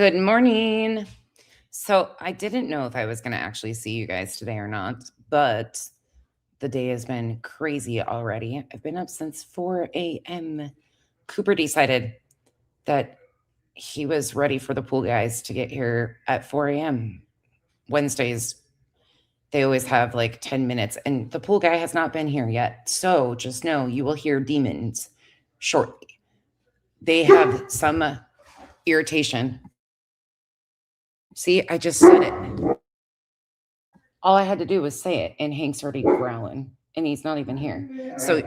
Good morning. So I didn't know if I was going to actually see you guys today or not, but the day has been crazy already. I've been up since 4 a.m. Cooper decided that he was ready for the pool guys to get here at 4 a.m. Wednesdays, they always have like 10 minutes, and the pool guy has not been here yet. So just know you will hear demons shortly. They have some irritation. See, I just said it. All I had to do was say it, and Hank's already growling, and he's not even here. So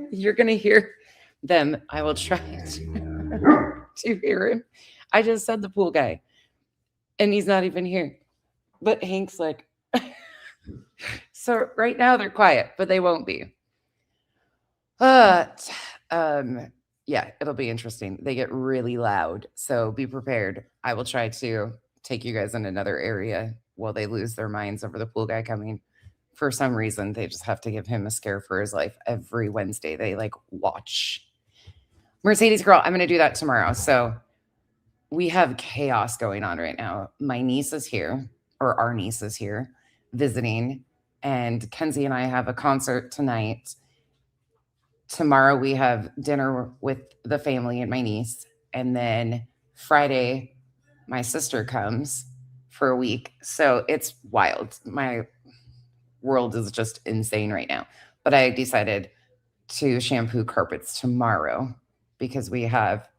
you're going to hear them. I will try to hear him. I just said the pool guy, and he's not even here. But Hank's like, so right now they're quiet, but they won't be. But yeah, it'll be interesting. They get really loud, so be prepared. I will try to take you guys in another area while they lose their minds over the pool guy coming. For some reason, they just have to give him a scare for his life every Wednesday. They like watch. Mercedes girl, I'm going to do that tomorrow. So we have chaos going on right now. My niece is here, or our niece is here visiting, and Kenzie and I have a concert tonight. Tomorrow we have dinner with the family and my niece, and then Friday my sister comes for a week. So it's wild. My world is just insane right now. But I decided to shampoo carpets tomorrow because we have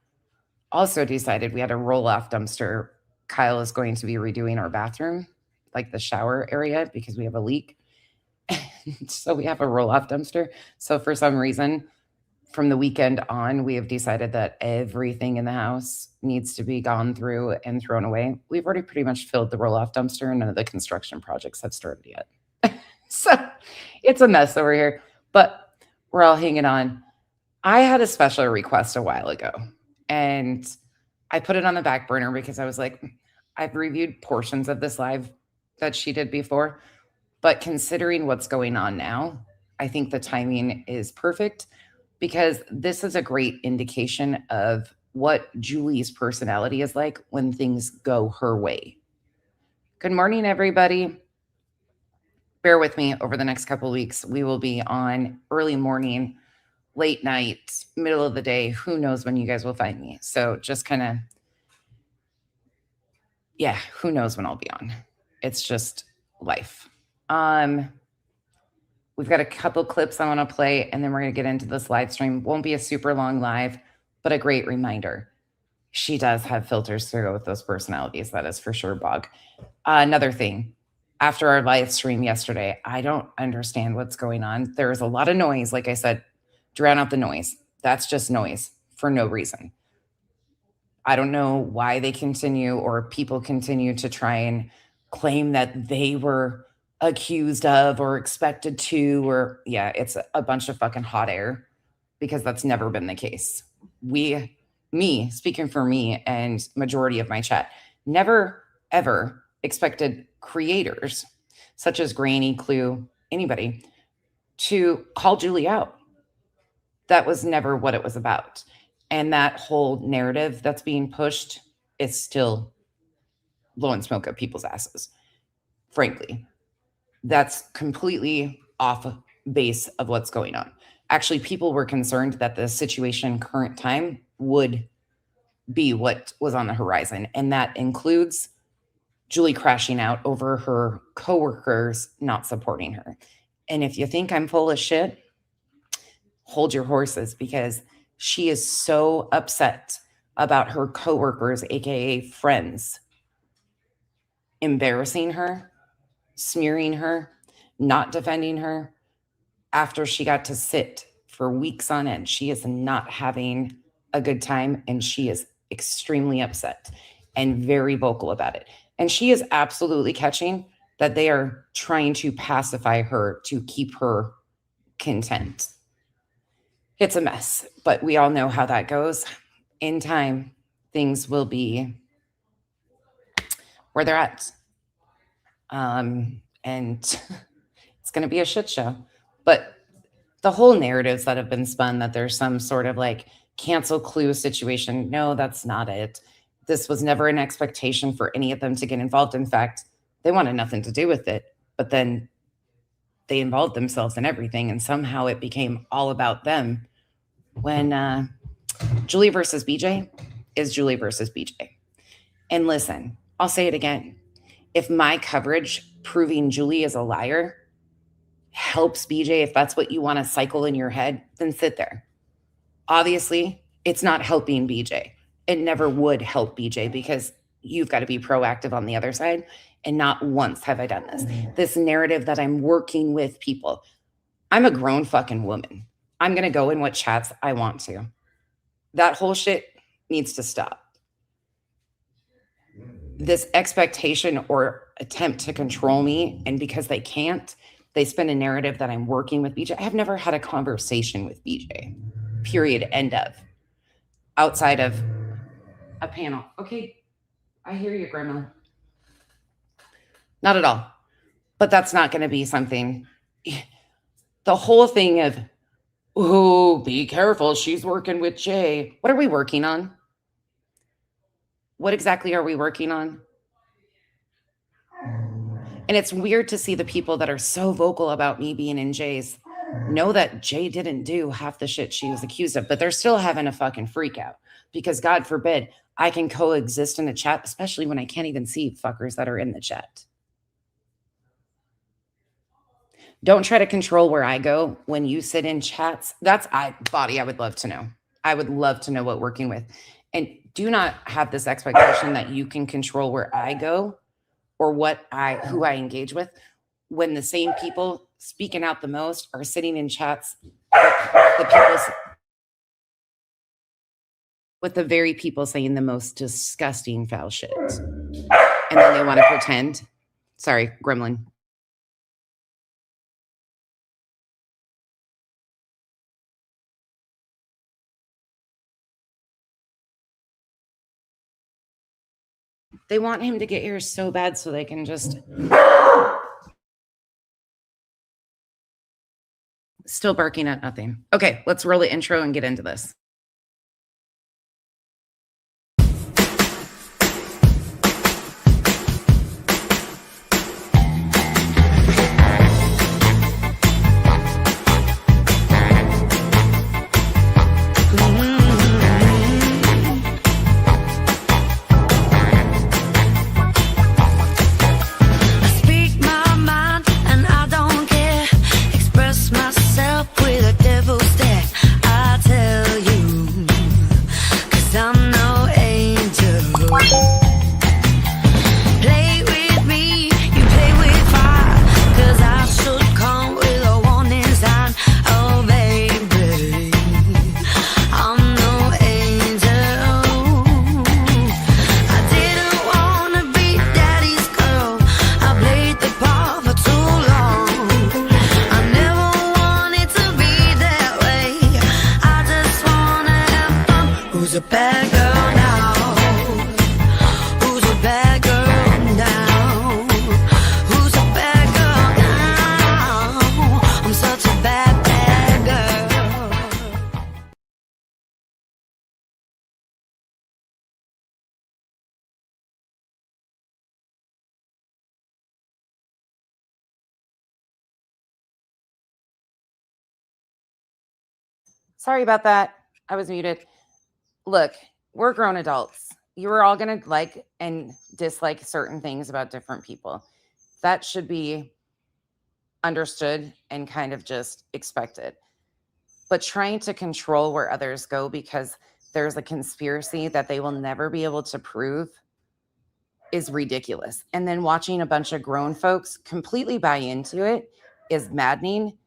also decided we had a roll-off dumpster. Kyle is going to be redoing our bathroom, like the shower area, because we have a leak. So we have a roll-off dumpster. So for some reason, from the weekend on, we have decided that everything in the house needs to be gone through and thrown away. We've already pretty much filled the roll-off dumpster, and none of the construction projects have started yet. So it's a mess over here, but we're all hanging on. I had a special request a while ago, and I put it on the back burner because I was like, I've reviewed portions of this live that she did before, but considering what's going on now, I think the timing is perfect because this is a great indication of what Julie's personality is like when things go her way. Good morning, everybody. Bear with me over the next couple of weeks. We will be on early morning, late night, middle of the day. Who knows when you guys will find me? So just kind of, yeah, who knows when I'll be on? It's just life. We've got a couple clips I want to play, and then we're going to get into this live stream. Won't be a super long live, but a great reminder. She does have filters to go with those personalities. That is for sure, Bog. Another thing, after our live stream yesterday, I don't understand what's going on. There is a lot of noise. Like I said, drown out the noise. That's just noise for no reason. I don't know why they continue, or people continue to try and claim that they were accused of or expected to, or yeah, it's a bunch of fucking hot air, because that's never been the case. Me, speaking for me and majority of my chat, never ever expected creators such as Granny, Clue, anybody to call Julie out. That was never what it was about. And that whole narrative that's being pushed is still blowing smoke up people's asses. Frankly, that's completely off base of what's going on. Actually, people were concerned that the situation current time would be what was on the horizon. And that includes Julie crashing out over her coworkers not supporting her. And if you think I'm full of shit, hold your horses, because she is so upset about her coworkers, aka friends, embarrassing her, smearing her, not defending her after she got to sit for weeks on end. She is not having a good time, and she is extremely upset and very vocal about it. And she is absolutely catching that they are trying to pacify her to keep her content. It's a mess, but we all know how that goes. In time, things will be where they're at. And it's going to be a shit show. But the whole narratives that have been spun that there's some sort of like cancel Clue situation, no, that's not it. This was never an expectation for any of them to get involved. In fact, they wanted nothing to do with it. But then they involved themselves in everything, and somehow it became all about them when Julie versus BJ is Julie versus BJ. And listen, I'll say it again. If my coverage proving Julie is a liar helps BJ, if that's what you want to cycle in your head, then sit there. Obviously, it's not helping BJ. It never would help BJ because you've got to be proactive on the other side. And not once have I done this. This narrative that I'm working with people. I'm a grown fucking woman. I'm going to go in what chats I want to. That whole shit needs to stop. This expectation or attempt to control me, and because they can't, they spin a narrative that I'm working with BJ. I have never had a conversation with BJ. Period. End of. Outside of a panel. Okay, I hear you, Grandma. Not at all. But that's not going to be something. The whole thing of, oh, be careful, she's working with Jay. What are we working on? What exactly are we working on? And it's weird to see the people that are so vocal about me being in Jay's know that Jay didn't do half the shit she was accused of, but they're still having a fucking freak out because God forbid I can coexist in a chat, especially when I can't even see fuckers that are in the chat. Don't try to control where I go when you sit in chats. Body, I would love to know. I would love to know what working with. And do not have this expectation that you can control where I go or who I engage with when the same people speaking out the most are sitting in chats with the very people saying the most disgusting foul shit. And then they want to pretend. Sorry, gremlin. They want him to get here so bad so they can just still barking at nothing. Okay, let's roll the intro and get into this. Sorry about that. I was muted. Look, we're grown adults. You are all going to like and dislike certain things about different people. That should be understood and kind of just expected. But trying to control where others go because there's a conspiracy that they will never be able to prove is ridiculous. And then watching a bunch of grown folks completely buy into it is maddening.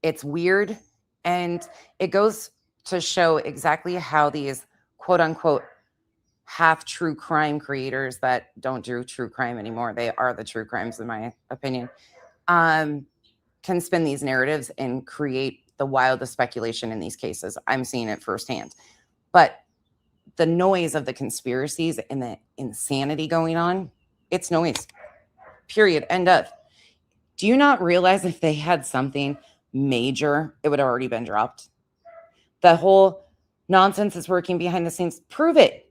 It's weird. And it goes to show exactly how these quote unquote half true crime creators that don't do true crime anymore, they are the true crimes in my opinion, can spin these narratives and create the wildest speculation in these cases. I'm seeing it firsthand. But the noise of the conspiracies and the insanity going on, it's noise. Period. End of. Do you not realize if they had something major, it would have already been dropped? The whole nonsense is working behind the scenes. Prove it.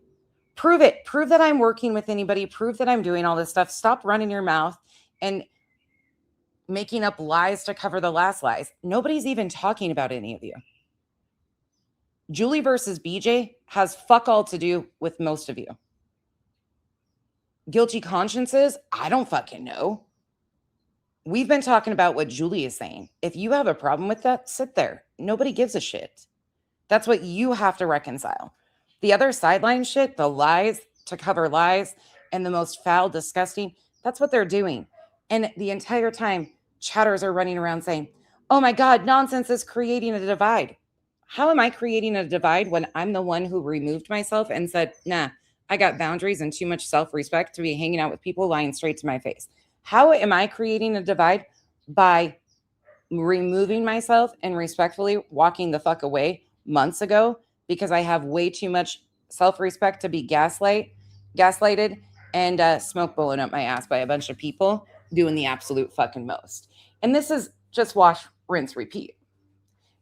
Prove it. Prove that I'm working with anybody. Prove that I'm doing all this stuff. Stop running your mouth and making up lies to cover the last lies. Nobody's even talking about any of you. Julie versus BJ has fuck all to do with most of you. Guilty consciences? I don't fucking know. We've been talking about what Julie is saying. If you have a problem with that, sit there. Nobody gives a shit. That's what you have to reconcile. The other sideline shit, the lies to cover lies, and the most foul, disgusting, that's what they're doing. And the entire time, chatters are running around saying, oh my God, nonsense is creating a divide. How am I creating a divide when I'm the one who removed myself and said, nah, I got boundaries and too much self-respect to be hanging out with people lying straight to my face? How am I creating a divide? By removing myself and respectfully walking the fuck away months ago because I have way too much self-respect to be gaslighted and smoke blowing up my ass by a bunch of people doing the absolute fucking most. And this is just wash, rinse, repeat.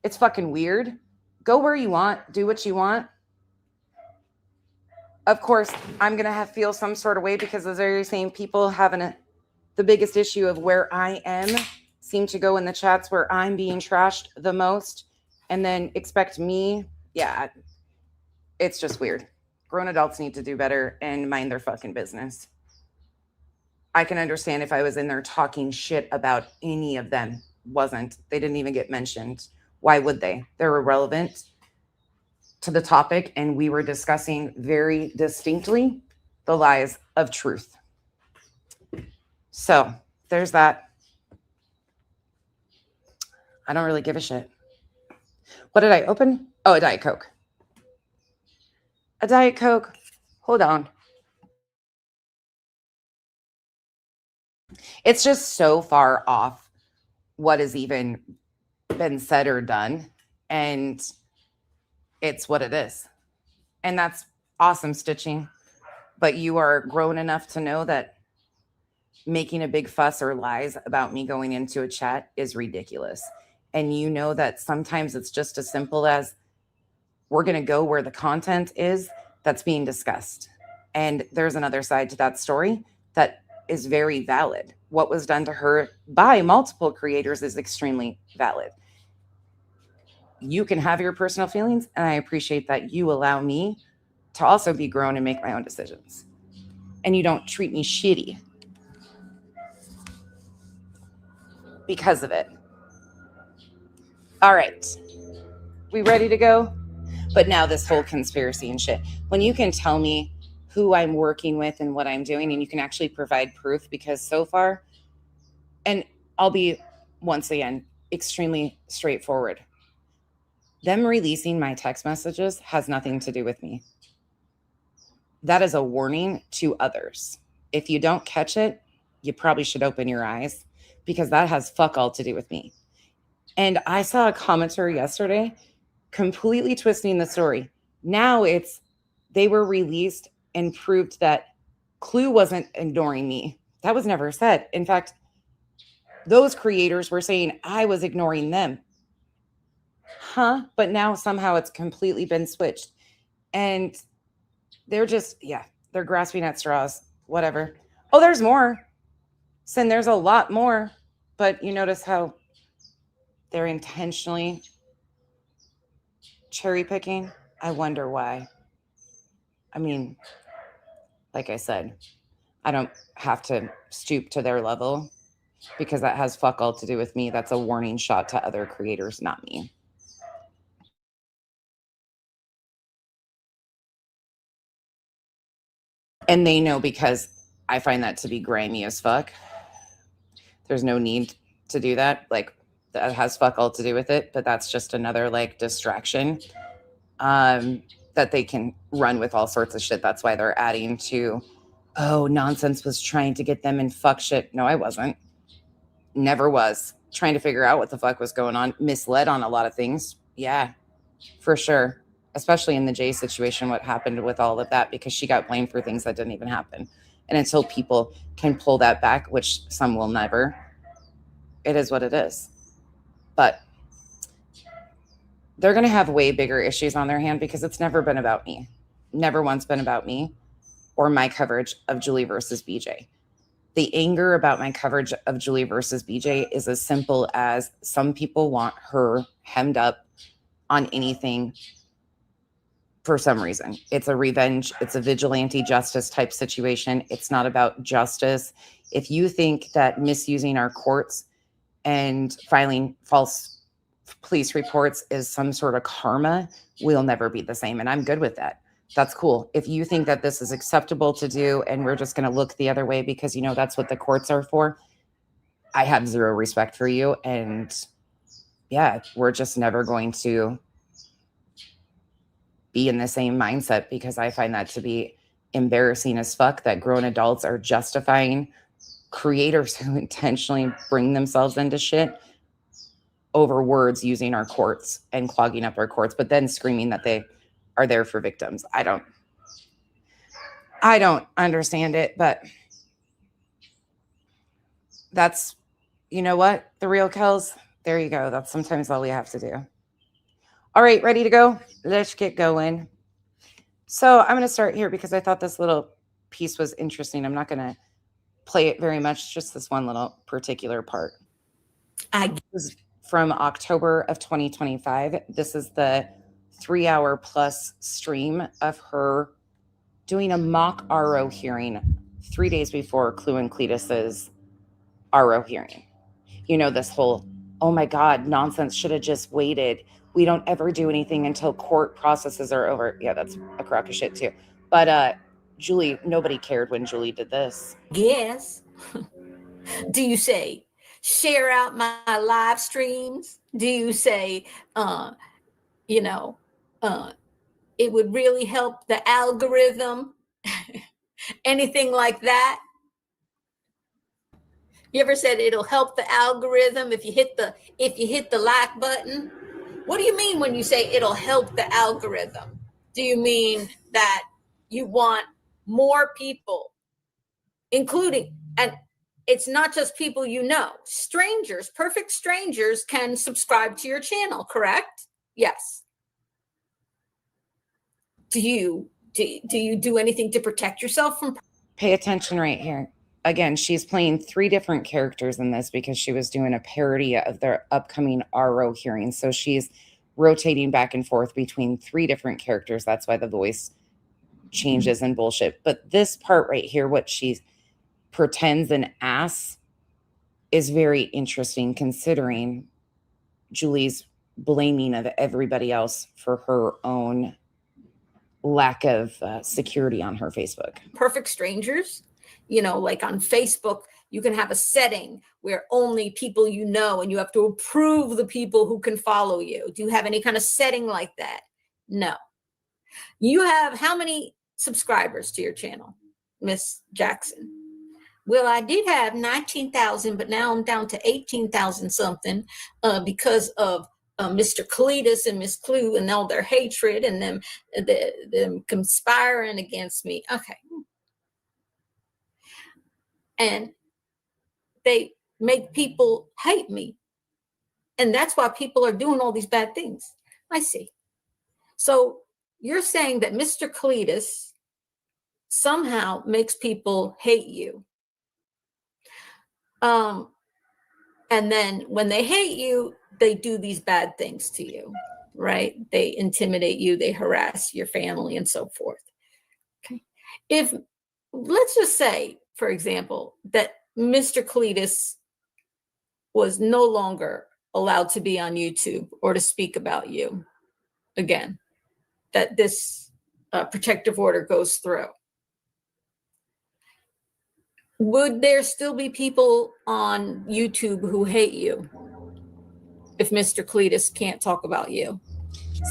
It's fucking weird. Go where you want, do what you want. Of course, I'm going to feel some sort of way because those very same people having the biggest issue of where I am seem to go in the chats where I'm being trashed the most and then expect me. Yeah, it's just weird. Grown adults need to do better and mind their fucking business. I can understand if I was in there talking shit about any of them. Wasn't. They didn't even get mentioned. Why would they? They're irrelevant to the topic, and we were discussing very distinctly the lies of truth. So there's that. I don't really give a shit. What did I open? Oh, a Diet Coke. A Diet Coke. Hold on. It's just so far off what has even been said or done. And it's what it is. And that's awesome, Stitching. But you are grown enough to know that making a big fuss or lies about me going into a chat is ridiculous. And you know that sometimes it's just as simple as we're going to go where the content is that's being discussed. And there's another side to that story that is very valid. What was done to her by multiple creators is extremely valid. You can have your personal feelings, and I appreciate that you allow me to also be grown and make my own decisions. And you don't treat me shitty because of it. All right. We ready to go? But now this whole conspiracy and shit. When you can tell me who I'm working with and what I'm doing, and you can actually provide proof, because so far, and I'll be, once again, extremely straightforward. Them releasing my text messages has nothing to do with me. That is a warning to others. If you don't catch it, you probably should open your eyes, because that has fuck all to do with me. And I saw a commenter yesterday completely twisting the story. Now it's they were released and proved that Clue wasn't ignoring me. That was never said. In fact, those creators were saying I was ignoring them. But now somehow it's completely been switched. And they're just, they're grasping at straws. Whatever. Oh, there's more. Sin, there's a lot more. But you notice how they're intentionally cherry picking? I wonder why. I mean, like I said, I don't have to stoop to their level, because that has fuck all to do with me. That's a warning shot to other creators, not me. And they know, because I find that to be grimy as fuck. There's no need to do that. Like, that has fuck all to do with it, but that's just another like distraction that they can run with all sorts of shit. That's why they're adding to, oh, nonsense was trying to get them in fuck shit. No, I wasn't. Never was. Trying to figure out what the fuck was going on. Misled on a lot of things. Yeah, for sure. Especially in the Jay situation, what happened with all of that, because she got blamed for things that didn't even happen. And until people can pull that back, which some will never, it is what it is. But they're going to have way bigger issues on their hand, because it's never been about me. Never once been about me. or my coverage of Julie versus BJ. The anger about my coverage of Julie versus BJ is as simple as some people want her hemmed up on anything for some reason. It's a revenge, it's a vigilante justice type situation. It's not about justice. If you think that misusing our courts and filing false police reports is some sort of karma, we'll never be the same. And I'm good with that. That's cool. If you think that this is acceptable to do and we're just going to look the other way because, that's what the courts are for, I have zero respect for you. And yeah, we're just never going to be in the same mindset, because I find that to be embarrassing as fuck that grown adults are justifying creators who intentionally bring themselves into shit over words, using our courts and clogging up our courts, but then screaming that they are there for victims. I don't understand it, but that's, what? The real Kells, there you go. That's sometimes all we have to do. All right, ready to go? Let's get going. So I'm going to start here because I thought this little piece was interesting. I'm not going to play it very much, just this one little particular part. This is from October of 2025. This is the 3-hour plus stream of her doing a mock RO hearing 3 days before Clue and Cletus's RO hearing. This whole, oh my God, nonsense, should have just waited. We don't ever do anything until court processes are over. Yeah, that's a crock of shit too. But Julie, nobody cared when Julie did this. Yes. Do you say, share out my live streams? Do you say, it would really help the algorithm? Anything like that? You ever said it'll help the algorithm if you hit the like button? What do you mean when you say it'll help the algorithm? Do you mean that you want more people, including, and it's not just people strangers, perfect strangers can subscribe to your channel, correct? Yes. Do you do anything to protect yourself from? Pay attention right here. Again, she's playing 3 different characters in this because she was doing a parody of their upcoming RO hearing. So she's rotating back and forth between 3 different characters. That's why the voice changes and bullshit. But this part right here, what she pretends an ass, is very interesting considering Julie's blaming of everybody else for her own lack of security on her Facebook. Perfect strangers, like on Facebook, you can have a setting where only people and you have to approve the people who can follow you. Do you have any kind of setting like that? No. You have how many subscribers to your channel, Miss Jackson? Well, I did have 19,000, but now I'm down to 18,000 something because of Mr. Cletus and Miss Clue and all their hatred and them conspiring against me. Okay. And they make people hate me. And that's why people are doing all these bad things. I see. So you're saying that Mr. Cletus somehow makes people hate you. And then when they hate you, they do these bad things to you, right? They intimidate you, they harass your family and so forth. Okay. If, let's just say, for example, that Mr. Cletus was no longer allowed to be on YouTube or to speak about you again, that this protective order goes through. Would there still be people on YouTube who hate you if Mr. Cletus can't talk about you?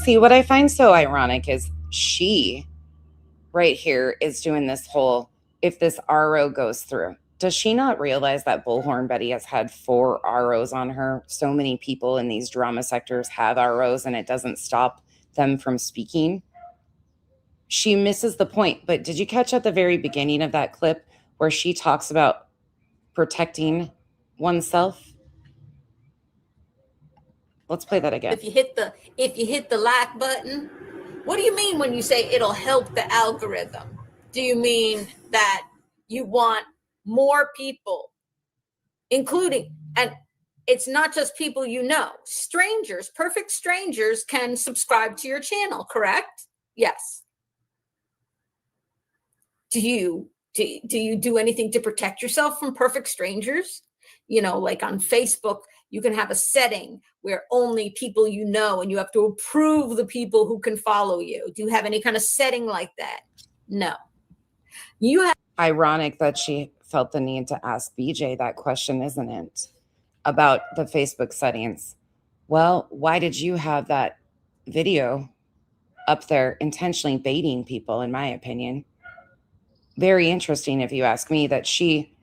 See, what I find so ironic is she right here is doing this whole, if this RO goes through, does she not realize that Bullhorn Betty has had 4 ROs on her? So many people in these drama sectors have ROs and it doesn't stop them from speaking. She misses the point. But did you catch at the very beginning of that clip where she talks about protecting oneself? Let's play that again. If you hit the like button, what do you mean when you say it'll help the algorithm? Do you mean that you want more people, including, and it's not just people you know, strangers, perfect strangers can subscribe to your channel, correct? Yes. Do you do anything to protect yourself from perfect strangers? You know, like on Facebook, you can have a setting where only people you know, and you have to approve the people who can follow you. Do you have any kind of setting like that? No. You have. Ironic that she felt the need to ask BJ that question, isn't it? About the Facebook settings. Well, why did you have that video up there intentionally baiting people, in my opinion? Very interesting, if you ask me, that she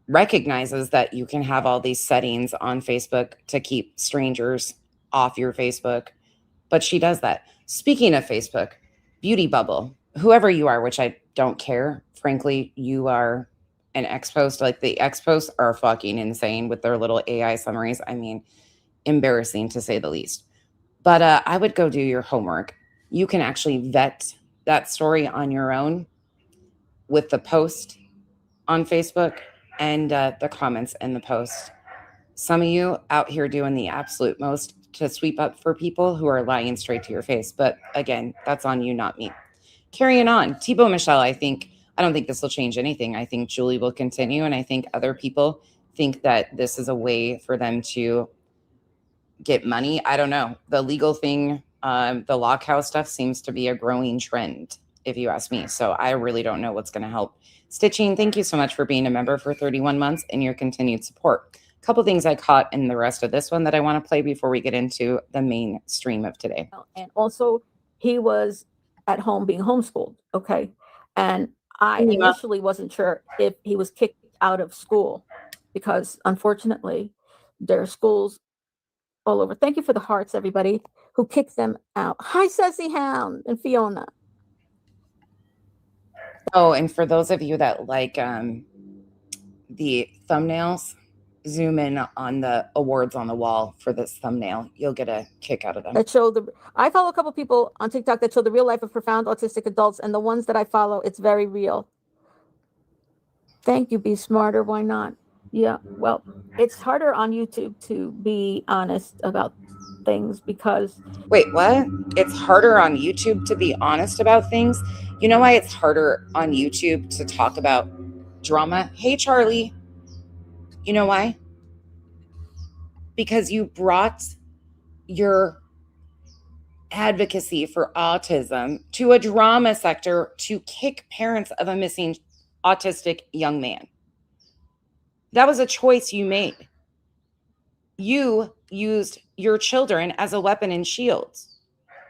recognizes that you can have all these settings on Facebook to keep strangers off your Facebook, but she does that. Speaking of Facebook, Beauty Bubble, whoever you are, which I don't care, frankly, you are an ex-post. Like, the ex-posts are fucking insane with their little AI summaries. I mean, embarrassing to say the least. But I would go do your homework. You can actually vet that story on your own with the post on Facebook and the comments in the post. Some of you out here doing the absolute most to sweep up for people who are lying straight to your face. But again, that's on you, not me. Carrying on, Thibaut Michelle, I don't think this will change anything. I think Julie will continue, and I think other people think that this is a way for them to get money. I don't know. The legal thing, the LawCow stuff seems to be a growing trend, if you ask me. So I really don't know what's going to help. Stitching, thank you so much for being a member for 31 months and your continued support. A couple things I caught in the rest of this one that I want to play before we get into the main stream of today. And also, he was at home being homeschooled. Okay. And I initially wasn't sure if he was kicked out of school because, unfortunately, there are schools all over. Thank you for the hearts, everybody who kicked them out. Hi, Sassy Hound and Fiona. Oh, and for those of you that like the thumbnails, zoom in on the awards on the wall for this thumbnail. You'll get a kick out of them. That show I follow a couple people on TikTok that show the real life of profound autistic adults, and the ones that I follow, it's very real. Thank you. Be smarter. Why not? Yeah. Well, it's harder on YouTube to be honest about things because. Wait, what? It's harder on YouTube to be honest about things? You know why it's harder on YouTube to talk about drama? Hey, Charlie. You know why? Because you brought your advocacy for autism to a drama sector to kick parents of a missing autistic young man. That was a choice you made. You used your children as a weapon and shield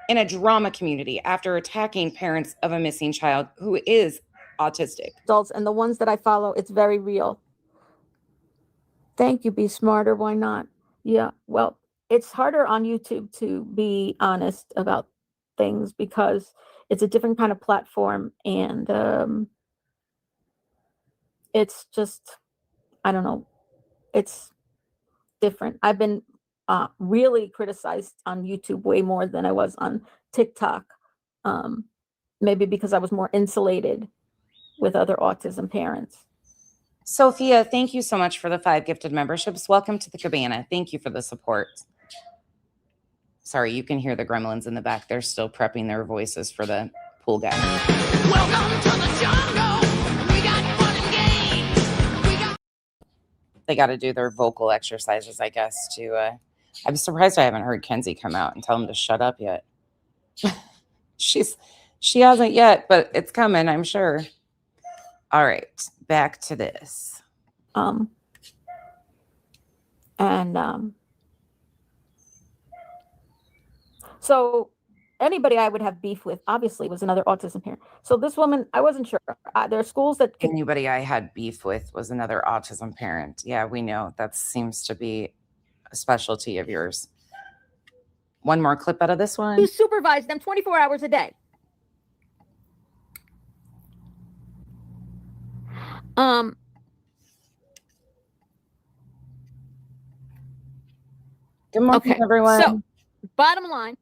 in a drama community after attacking parents of a missing child who is autistic. Adults, and the ones that I follow, it's very real. Thank you. Be smarter. Why not? Yeah. Well, it's harder on YouTube to be honest about things because it's a different kind of platform, and it's just, I don't know, it's different. I've been really criticized on YouTube way more than I was on TikTok, maybe because I was more insulated with other autism parents. Sophia, thank you so much for the 5 gifted memberships. Welcome to the cabana. Thank you for the support. Sorry, you can hear the gremlins in the back. They're still prepping their voices for the pool guy. Welcome to the jungle. We got fun and games. They got to do their vocal exercises, I guess, to I'm surprised I haven't heard Kenzie come out and tell him to shut up yet. She hasn't yet, but it's coming, I'm sure. All right, back to this. So anybody I would have beef with, obviously, was another autism parent. So this woman, I wasn't sure. There are schools that Anybody I had beef with was another autism parent. Yeah, we know that seems to be a specialty of yours. One more clip out of this one. You supervise them 24 hours a day. Good morning, Okay, everyone. so bottom line,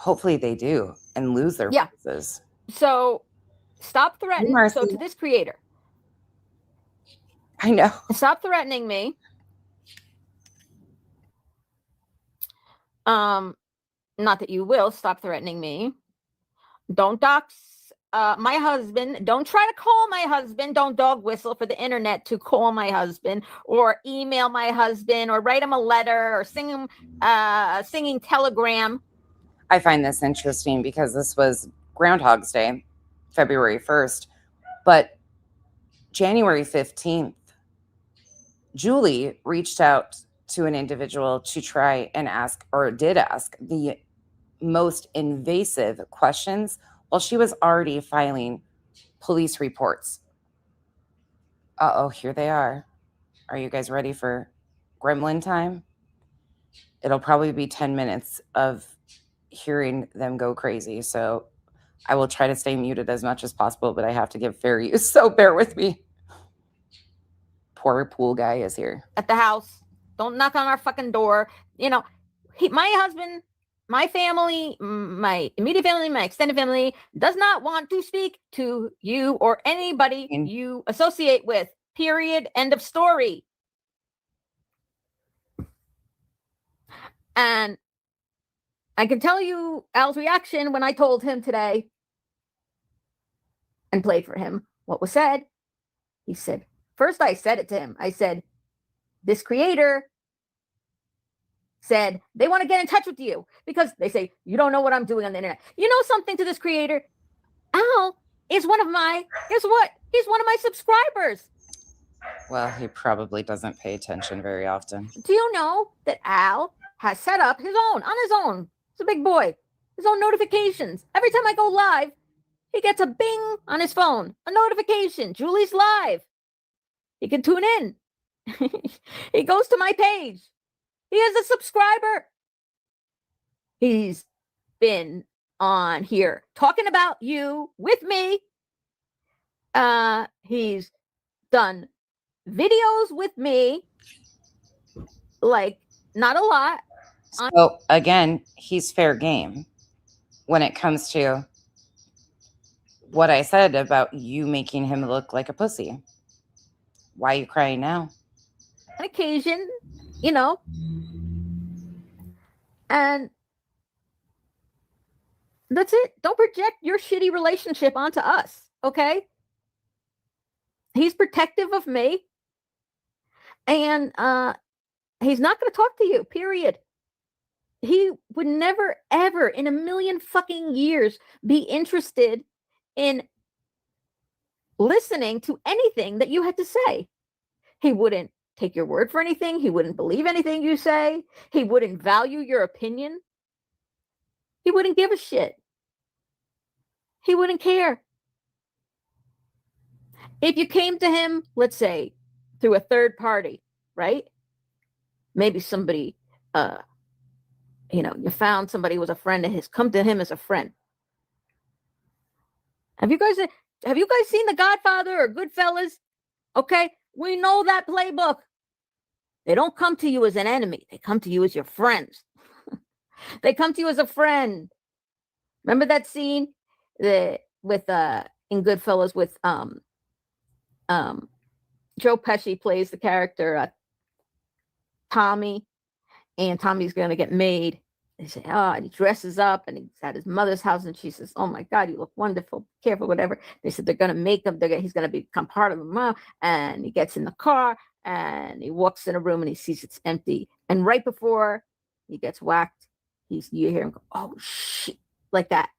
Hopefully they do and lose their Yeah. places. So stop threatening. Marcy. So to this creator, I know. stop threatening me. Not that you will stop threatening me. Don't dox my husband. Don't try to call my husband. Don't dog whistle for the internet to call my husband or email my husband or write him a letter or sing him singing telegram. I find this interesting because this was Groundhog's Day, February 1st, but January 15th, Julie reached out to an individual to try and ask, or did ask, the most invasive questions while she was already filing police reports. Uh-oh, here they are. Are you guys ready for gremlin time? It'll probably be 10 minutes of hearing them go crazy. So I will try to stay muted as much as possible, but I have to give fair use. So bear with me. Poor pool guy is here. At the house. Don't knock on our fucking door. You know, my husband, my family, my immediate family, my extended family does not want to speak to you or anybody you associate with. Period. End of story. And I can tell you Al's reaction when I told him today and played for him what was said. He said, first I said it to him. I said, this creator said they want to get in touch with you because they say, you don't know what I'm doing on the internet. You know something to this creator? Al is one of my, guess what? He's one of my subscribers. Well, he probably doesn't pay attention very often. Do you know that Al has set up his own, on his own, he's a big boy, his own notifications. Every time I go live, he gets a bing on his phone, a notification. Julie's live. He can tune in. He goes to my page. He is a subscriber. He's been on here talking about you with me. He's done videos with me, like not a lot. So again, he's fair game when it comes to what I said about you making him look like a pussy. Why are you crying now? On occasion, you know, and that's it. Don't project your shitty relationship onto us, okay? He's protective of me, and he's not going to talk to you, period. He would never, ever in a million fucking years be interested in listening to anything that you had to say. He wouldn't take your word for anything. He wouldn't believe anything you say. He wouldn't value your opinion. He wouldn't give a shit. He wouldn't care. If you came to him, let's say, through a third party, right? Maybe somebody, you found somebody who was a friend of his, come to him as a friend. Have you guys seen The Godfather or Goodfellas? Okay, we know that playbook. They don't come to you as an enemy. They come to you as your friends. They come to you as a friend. Remember that scene in Goodfellas with Joe Pesci plays the character Tommy, and Tommy's going to get made. They say, and he dresses up and he's at his mother's house, and she says, oh my God, you look wonderful, careful, whatever. They said they're going to make him, he's going to become part of the mom. And he gets in the car and he walks in a room and he sees it's empty. And right before he gets whacked, you hear him go, oh shit, like that.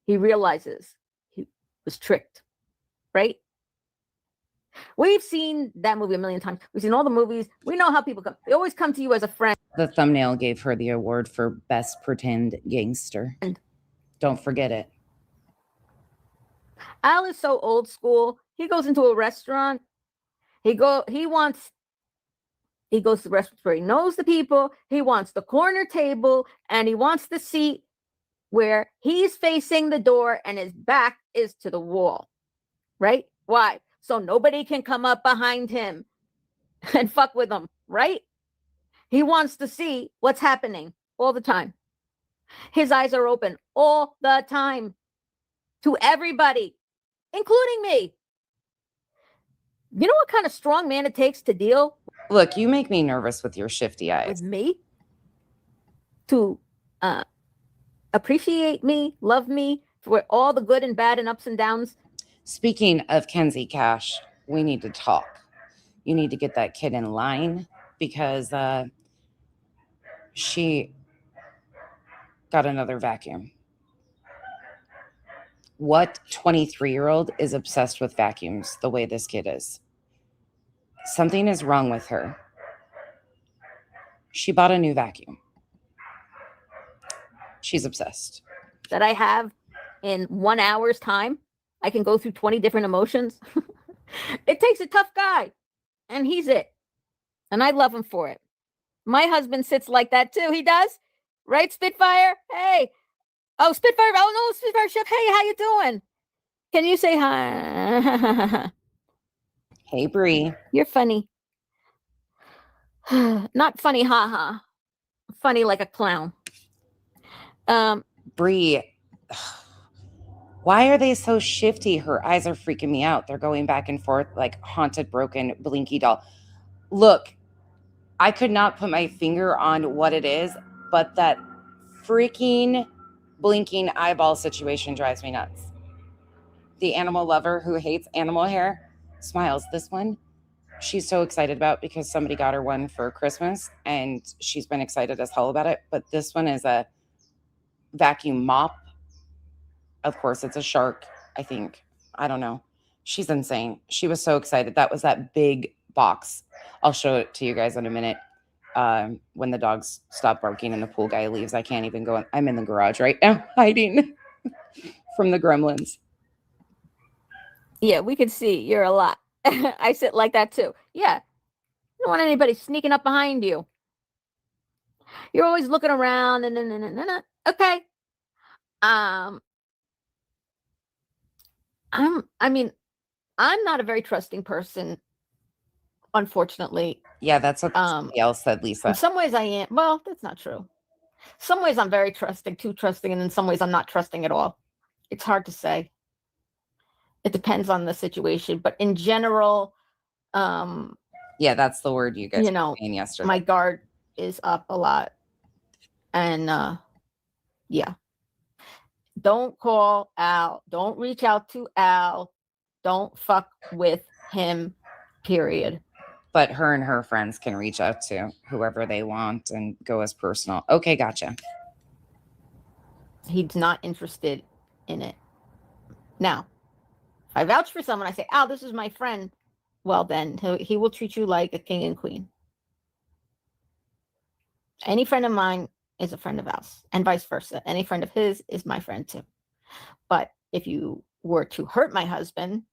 He realizes he was tricked, right? We've seen that movie a million times. We've seen all the movies. We know how people come. They always come to you as a friend. The thumbnail gave her the award for Best Pretend Gangster. Don't forget it. Al is so old school. He goes into a restaurant. He goes to the restaurant where he knows the people. He wants the corner table, and he wants the seat where he's facing the door and his back is to the wall. Right? Why? So nobody can come up behind him and fuck with him, right? He wants to see what's happening all the time. His eyes are open all the time to everybody, including me. You know what kind of strong man it takes to deal Look, you make me nervous with your shifty eyes. with me? To appreciate me, love me for all the good and bad and ups and downs. Speaking of Kenzie Cash, we need to talk. You need to get that kid in line because she got another vacuum. What 23-year-old is obsessed with vacuums the way this kid is? Something is wrong with her. She bought a new vacuum. She's obsessed. That I have in 1 hour's time. I can go through 20 different emotions. It takes a tough guy, and he's it. And I love him for it. My husband sits like that too. He does, right? Spitfire. Hey, oh Spitfire. Oh no, Spitfire Chef. Hey, how you doing? Can you say hi? Hey, Bree. You're funny. Not funny, haha. Funny like a clown. Bree, why are they so shifty? Her eyes are freaking me out. They're going back and forth like haunted, broken, blinky doll. Look, I could not put my finger on what it is, but that freaking blinking eyeball situation drives me nuts. The animal lover who hates animal hair smiles. This one, she's so excited about because somebody got her one for Christmas and she's been excited as hell about it. But this one is a vacuum mop. Of course, it's a shark, I think. I don't know. She's insane. She was so excited. That was that big box. I'll show it to you guys in a minute. When the dogs stop barking and the pool guy leaves, I can't even go in. I'm in the garage right now, hiding from the gremlins. Yeah, we can see you're a lot. I sit like that too. Yeah. You don't want anybody sneaking up behind you. You're always looking around and okay. I'm not a very trusting person, unfortunately. Yeah, that's what somebody else said, Lisa. In some ways I am. Well, that's not true. Some ways I'm very trusting, too trusting, and in some ways I'm not trusting at all. It's hard to say. It depends on the situation, but in general, yeah, that's the word you guys were saying yesterday. my guard is up a lot. And yeah. Don't call Al. Don't reach out to Al. Don't fuck with him, period. But her and her friends can reach out to whoever they want and go as personal. Okay, gotcha. He's not interested in it. Now, if I vouch for someone, I say, Al, this is my friend. Well, then he will treat you like a king and queen. Any friend of mine is a friend of Al's, and vice versa. Any friend of his is my friend too. But if you were to hurt my husband,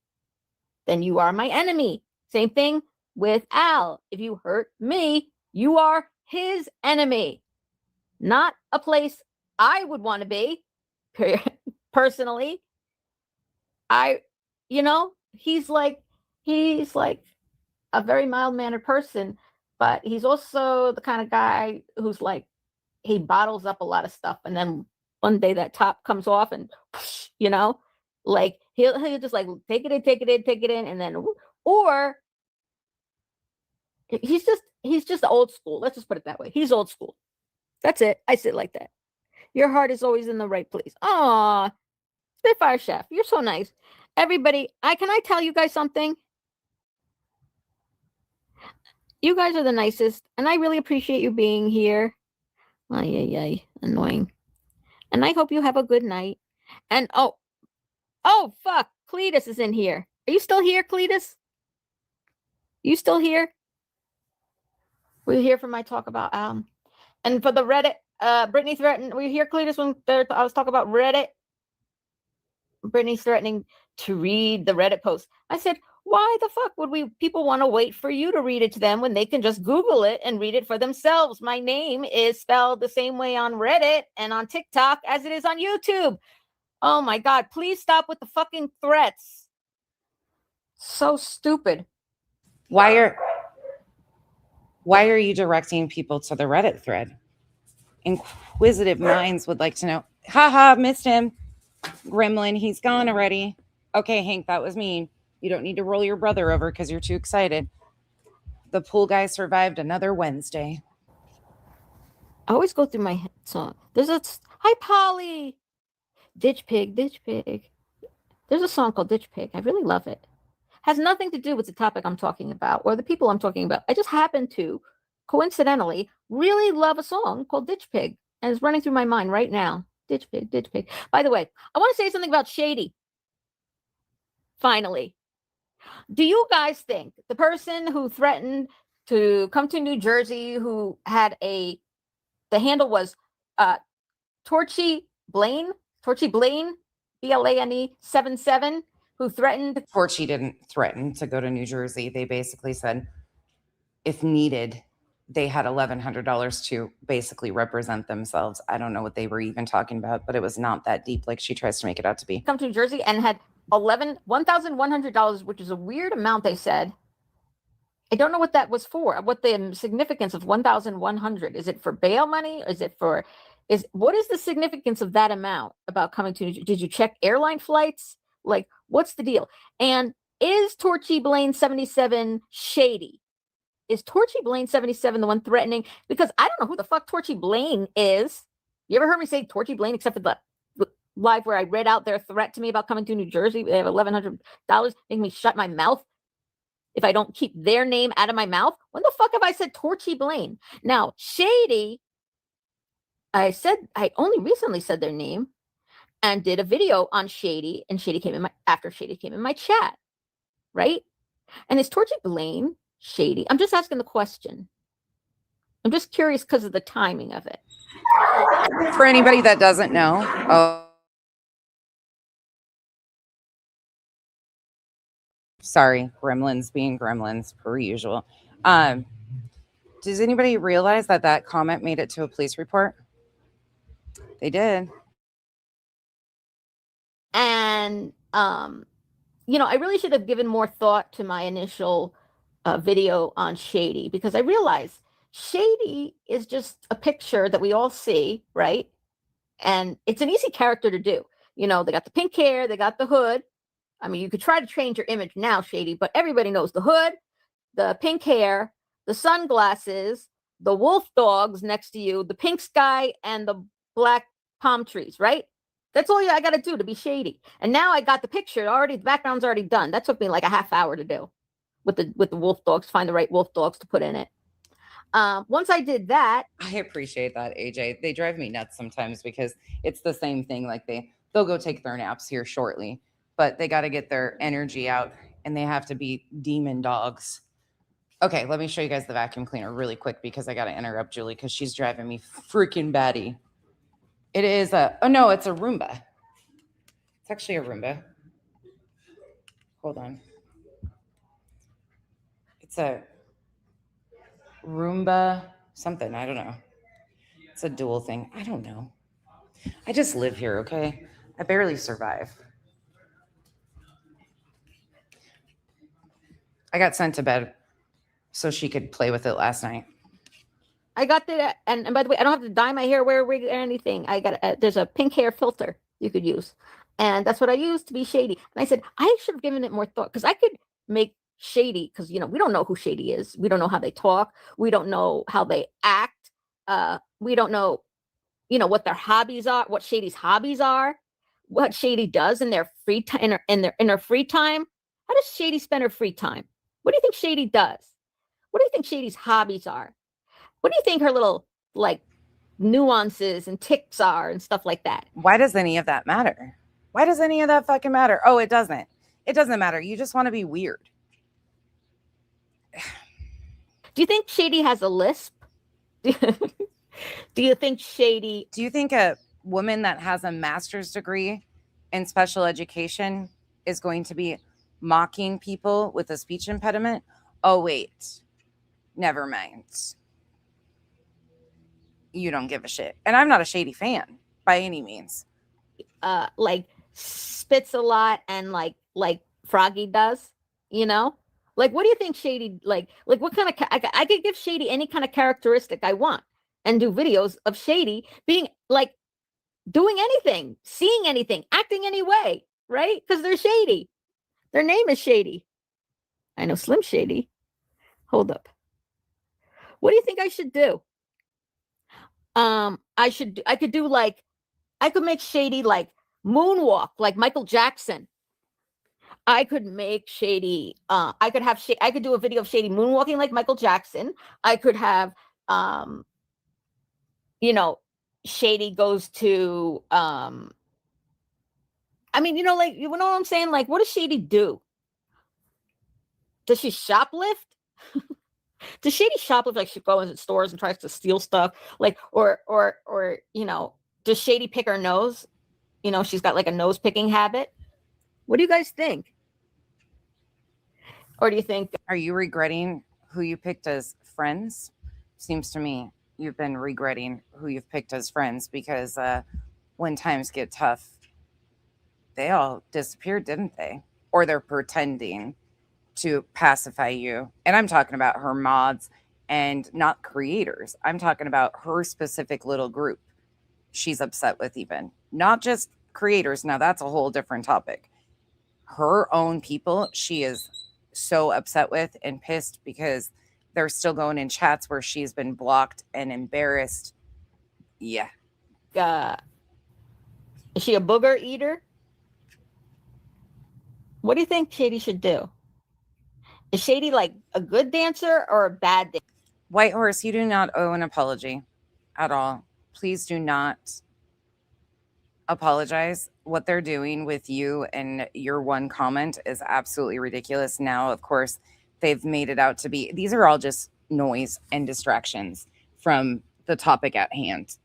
then you are my enemy. Same thing with Al. If you hurt me, you are his enemy. Not a place I would want to be, personally. He's like a very mild-mannered person, but he's also the kind of guy who's like, he bottles up a lot of stuff, and then one day that top comes off, and like he'll just like take it in, and then or he's just old school. Let's just put it that way. He's old school. That's it. I sit like that. Your heart is always in the right place. Aw, Spitfire Chef, you're so nice. Everybody, can I tell you guys something? You guys are the nicest, and I really appreciate you being here. Ay, annoying. And I hope you have a good night. And oh, fuck, Cletus is in here. Are you still here, Cletus? You still here? Were you here for my talk about and for the Reddit? Brittany threatened. Were you here, Cletus, when I was talking about Reddit? Brittany's threatening to read the Reddit post. I said, why the fuck would people want to wait for you to read it to them when they can just Google it and read it for themselves? My name is spelled the same way on Reddit and on TikTok as it is on YouTube. Oh my God, please stop with the fucking threats. So stupid. Why are you directing people to the Reddit thread? inquisitive minds would like to know. Haha, missed him. Gremlin, he's gone already. Okay, Hank, that was mean. You don't need to roll your brother over because you're too excited. The pool guy survived another Wednesday. I always go through my song. There's a hi Polly, Ditch Pig, Ditch Pig. There's a song called Ditch Pig. I really love it. Has nothing to do with the topic I'm talking about or the people I'm talking about. I just happen to, coincidentally, really love a song called Ditch Pig, and it's running through my mind right now. Ditch Pig, Ditch Pig. By the way, I want to say something about Shady. Finally, do you guys think the person who threatened to come to New Jersey, who had the handle was Torchy Blaine, BLANE 77, who threatened? Torchy didn't threaten to go to New Jersey. They basically said, if needed, they had $1,100 to basically represent themselves. I don't know what they were even talking about, but it was not that deep like she tries to make it out to be. Come to New Jersey and had $1,100, which is a weird amount, they said. I don't know what that was for. What the significance of 1,100? Is it for bail money? What is the significance of that amount about coming to New Jersey? Did you check airline flights? Like, what's the deal? And is Torchy Blaine 77 shady? Is Torchy Blaine 77 the one threatening? Because I don't know who the fuck Torchy Blaine is. You ever heard me say Torchy Blaine except for the live where I read out their threat to me about coming to New Jersey? They have $1,100, making me shut my mouth if I don't keep their name out of my mouth. When the fuck have I said Torchy Blaine? Now, Shady, I only recently said their name and did a video on Shady, and Shady came in my chat, right? And is Torchy Blaine shady? I'm just asking the question. I'm just curious because of the timing of it. For anybody that doesn't know, sorry, gremlins being gremlins per usual. Does anybody realize that comment made it to a police report? They did. And I really should have given more thought to my initial video on Shady, because I realized Shady is just a picture that we all see, right? And it's an easy character to do. They got the pink hair, they got the hood. I mean, you could try to change your image now, Shady, but everybody knows the hood, the pink hair, the sunglasses, the wolf dogs next to you, the pink sky, and the black palm trees, right? That's all I got to do to be shady. And now I got the picture already. The background's already done. That took me like a half hour to do with the wolf dogs, find the right wolf dogs to put in it. Once I did that. I appreciate that, AJ. They drive me nuts sometimes because it's the same thing. Like they'll go take their naps here shortly, but they got to get their energy out and they have to be demon dogs. Okay, let me show you guys the vacuum cleaner really quick because I got to interrupt Julie because she's driving me freaking batty. It is it's a Roomba. It's actually a Roomba. Hold on. It's a Roomba something. I don't know. It's a dual thing. I don't know. I just live here, okay? I barely survive. I got sent to bed so she could play with it last night. I got that, and by the way, I don't have to dye my hair, wear a wig, or anything. I got there's a pink hair filter you could use, and that's what I use to be shady. And I said I should have given it more thought because I could make Shady, because we don't know who Shady is. We don't know how they talk. We don't know how they act. We don't know, what their hobbies are, what Shady's hobbies are, what Shady does in their free time, in her free time. How does Shady spend her free time? What do you think Shady does? What do you think Shady's hobbies are? What do you think her little nuances and ticks are and stuff like that? Why does any of that matter? Why does any of that fucking matter? Oh, it doesn't. It doesn't matter. You just want to be weird. Do you think Shady has a lisp? Do you think Shady... Do you think a woman that has a master's degree in special education is going to be mocking people with a speech impediment? Oh, wait. Never mind. You don't give a shit. And I'm not a Shady fan by any means. Spits a lot and like Froggy does, Like, what do you think Shady, like what kind of, I could give Shady any kind of characteristic I want. and do videos of Shady being like doing anything, seeing anything, acting any way, right? Because they're shady. Their name is Shady. I know Slim Shady. Hold up. What do you think I should do? I could do like, I could make Shady like moonwalk like Michael Jackson. I could make Shady, I could have I could do a video of Shady moonwalking like Michael Jackson. I could have you know, Shady goes to I mean, you know, like, you know what I'm saying? Like, what does Shady do? Does she shoplift? Does Shady shoplift? Like, she goes into stores and tries to steal stuff? Like, or, you know, does Shady pick her nose? You know, she's got like a nose picking habit. What do you guys think? Or do you think, Are you regretting who you picked as friends? Seems to me you've been regretting who you've picked as friends because when times get tough, they all disappeared, didn't they? Or they're pretending to pacify you. And I'm talking about her mods and not creators. I'm talking about her specific little group she's upset with, even not just creators. Now, that's a whole different topic. Her own people, she is so upset with and pissed because they're still going in chats where she's been blocked and embarrassed. Yeah. is she a booger eater? What do you think Shady should do? Is Shady like a good dancer or a bad dancer? White Horse, you do not owe an apology at all. Please do not apologize. What they're doing with you and your one comment is absolutely ridiculous. Now, of course, they've made it out to be, these are all just noise and distractions from the topic at hand.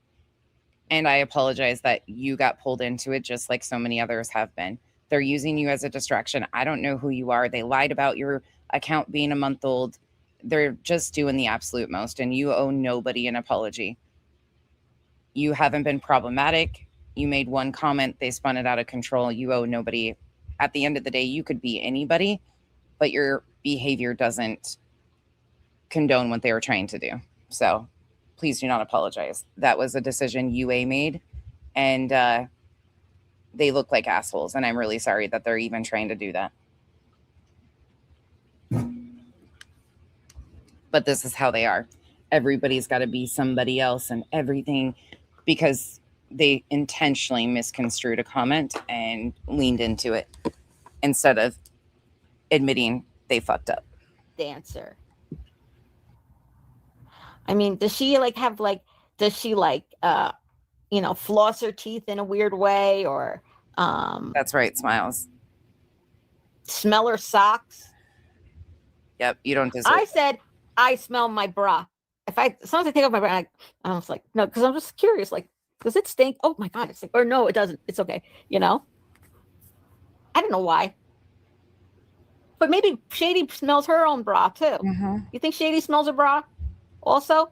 And I apologize that you got pulled into it just like so many others have been. They're using you as a distraction. I don't know who you are. They lied about your account being a month old. They're just doing the absolute most, and you owe nobody an apology. You haven't been problematic. You made one comment, they spun it out of control. You owe nobody. At the end of the day, you could be anybody, but your behavior doesn't condone what they were trying to do. So please do not apologize. That was a decision UA made, and they look like assholes, and I'm really sorry that they're even trying to do that. But this is how they are. Everybody's got to be somebody else and everything because they intentionally misconstrued a comment and leaned into it instead of admitting they fucked up. Dancer. I mean, does she like have like, does she like, you know, floss her teeth in a weird way, or That's right, Smiles. smell her socks? Yep, you don't deserve I it. said, I smell my bra. As soon as I take off my bra, I was like, no, because I'm just curious, like, does it stink? Oh my God, it's like, or no, it doesn't. It's okay. You know? I don't know why. But maybe Shady smells her own bra too. Mm-hmm. You think Shady smells her bra also?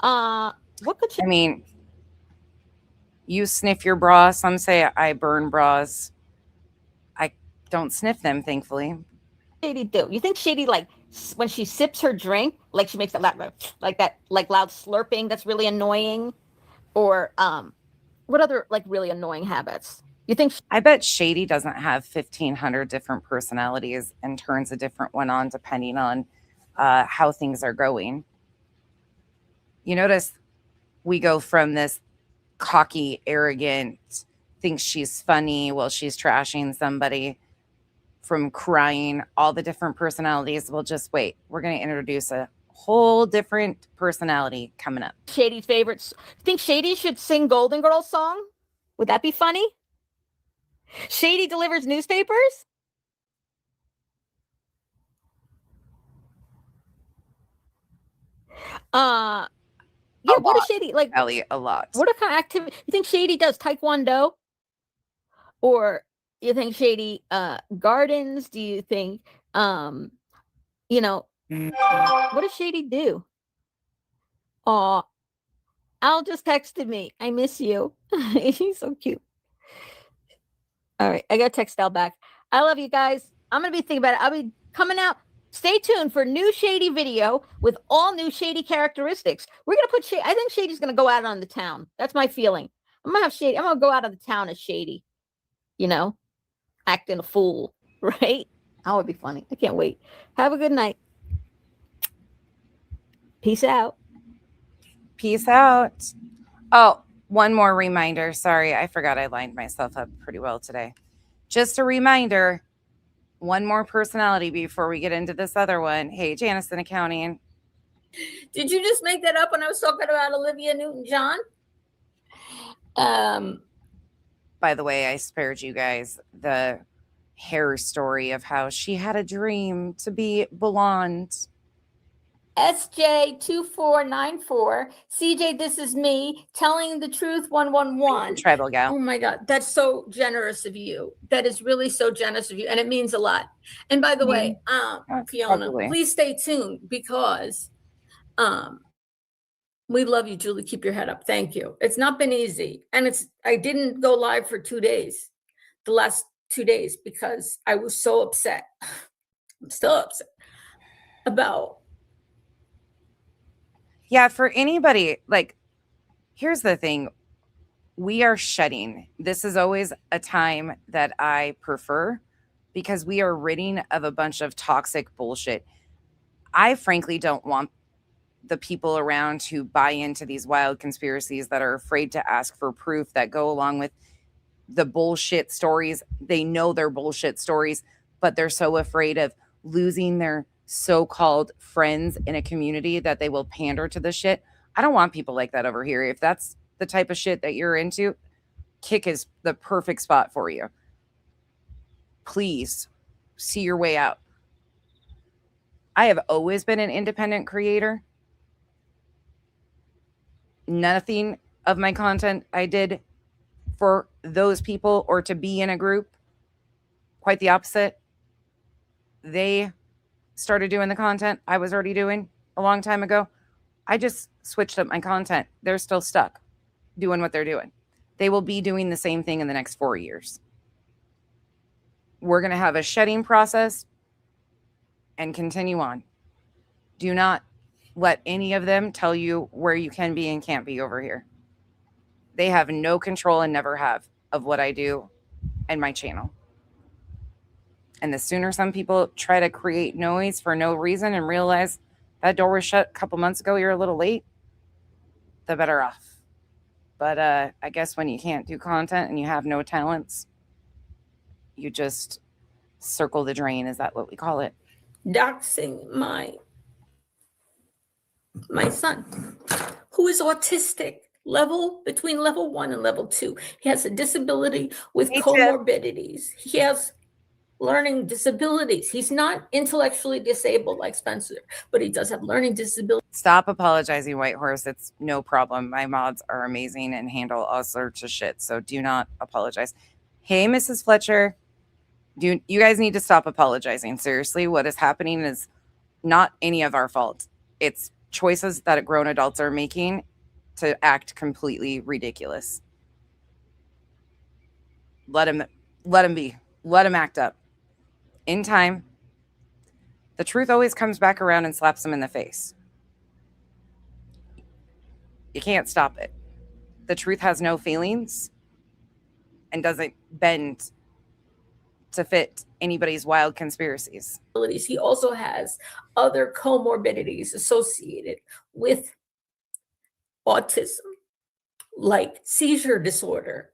What could she? I mean, you sniff your bra. Some say I burn bras. I don't sniff them, thankfully. Shady do? You think Shady, like, when she sips her drink, like she makes that loud, like that, like loud slurping that's really annoying? Or what other like really annoying habits? You think I bet Shady doesn't have 1,500 different personalities and turns a different one on depending on how things are going. You notice we go from this cocky, arrogant, thinks she's funny while she's trashing somebody, from crying, all the different personalities. Well, just wait. We're going to introduce a whole different personality coming up. Shady's favorites? Think Shady should sing Golden Girls song? Would that be funny? Shady delivers newspapers? Yeah, A what lot. is Shady like? Ellie, a lot. What kind of activity you think Shady does? Taekwondo? Or you think Shady gardens? Do you think you know, what does Shady do? Aw, Al just texted me. I miss you. He's so cute. All right, I gotta text Al back. I love you guys. I'm gonna be thinking about it. I'll be coming out Stay tuned for new Shady video with all new Shady characteristics. We're gonna put Shady. I think Shady's gonna go out on the town. That's my feeling. I'm gonna have Shady. I'm gonna go out of the town as Shady. You know, acting a fool, right? That would be funny. I can't wait. Have a good night. Peace out. Peace out. Oh, one more reminder. Sorry, I forgot I lined myself up pretty well today. Just a reminder, one more personality before we get into this other one. Hey, Janice in accounting. Did you just make that up when I was talking about Olivia Newton-John? By the way, I spared you guys the hair story of how she had a dream to be blonde. SJ2494. CJ, this is me telling the truth 111. Tribal gal. Oh my God, that's so generous of you. That is really so generous of you, and it means a lot. And by the way, Fiona, Probably. please stay tuned because we love you, Julie. Keep your head up. Thank you. It's not been easy, and I didn't go live for 2 days, the last 2 days, because I was so upset. I'm still upset about. Yeah, for anybody, like, here's the thing. We are shedding. This is always a time that I prefer because we are ridding of a bunch of toxic bullshit. I frankly don't want the people around who buy into these wild conspiracies that are afraid to ask for proof that go along with the bullshit stories. They know they're bullshit stories, but they're so afraid of losing their so-called friends in a community that they will pander to the shit. I don't want people like that over here. If that's the type of shit that you're into, Kick is the perfect spot for you. Please see your way out. I have always been an independent creator. Nothing of my content I did for those people or to be in a group. Quite the opposite. They started doing the content I was already doing a long time ago. I just switched up my content. They're still stuck doing what they're doing. They will be doing the same thing in the next 4 years. We're going to have a shedding process and continue on. Do not let any of them tell you where you can be and can't be over here. They have no control and never have of what I do and my channel. And the sooner some people try to create noise for no reason and realize that door was shut a couple months ago, you're a little late, the better off. But I guess when you can't do content and you have no talents, you just circle the drain. Is that what we call it? Doxing my son, who is autistic, between level 1 and level 2. He has a disability with Me too. comorbidities. He has learning disabilities. He's not intellectually disabled like Spencer, but he does have learning disabilities. Stop apologizing, White Horse. It's no problem. My mods are amazing and handle all sorts of shit. So do not apologize. Hey, Mrs. Fletcher. You guys need to stop apologizing. Seriously, what is happening is not any of our fault. It's choices that grown adults are making to act completely ridiculous. Let him be. Let him act up. In time, the truth always comes back around and slaps them in the face. You can't stop it. The truth has no feelings and doesn't bend to fit anybody's wild conspiracies. He also has other comorbidities associated with autism, like seizure disorder.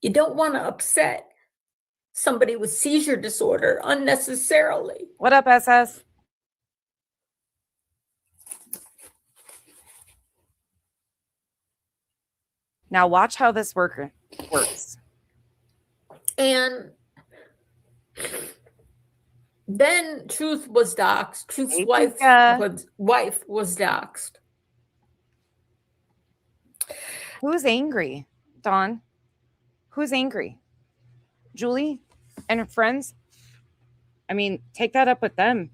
You don't want to upset somebody with seizure disorder unnecessarily. What up, SS? Now watch how this works. And then Truth was doxxed. Truth's Hey, wife Pika. was doxxed. Who's angry, Dawn? Who's angry? Julie and her friends? I mean, take that up with them.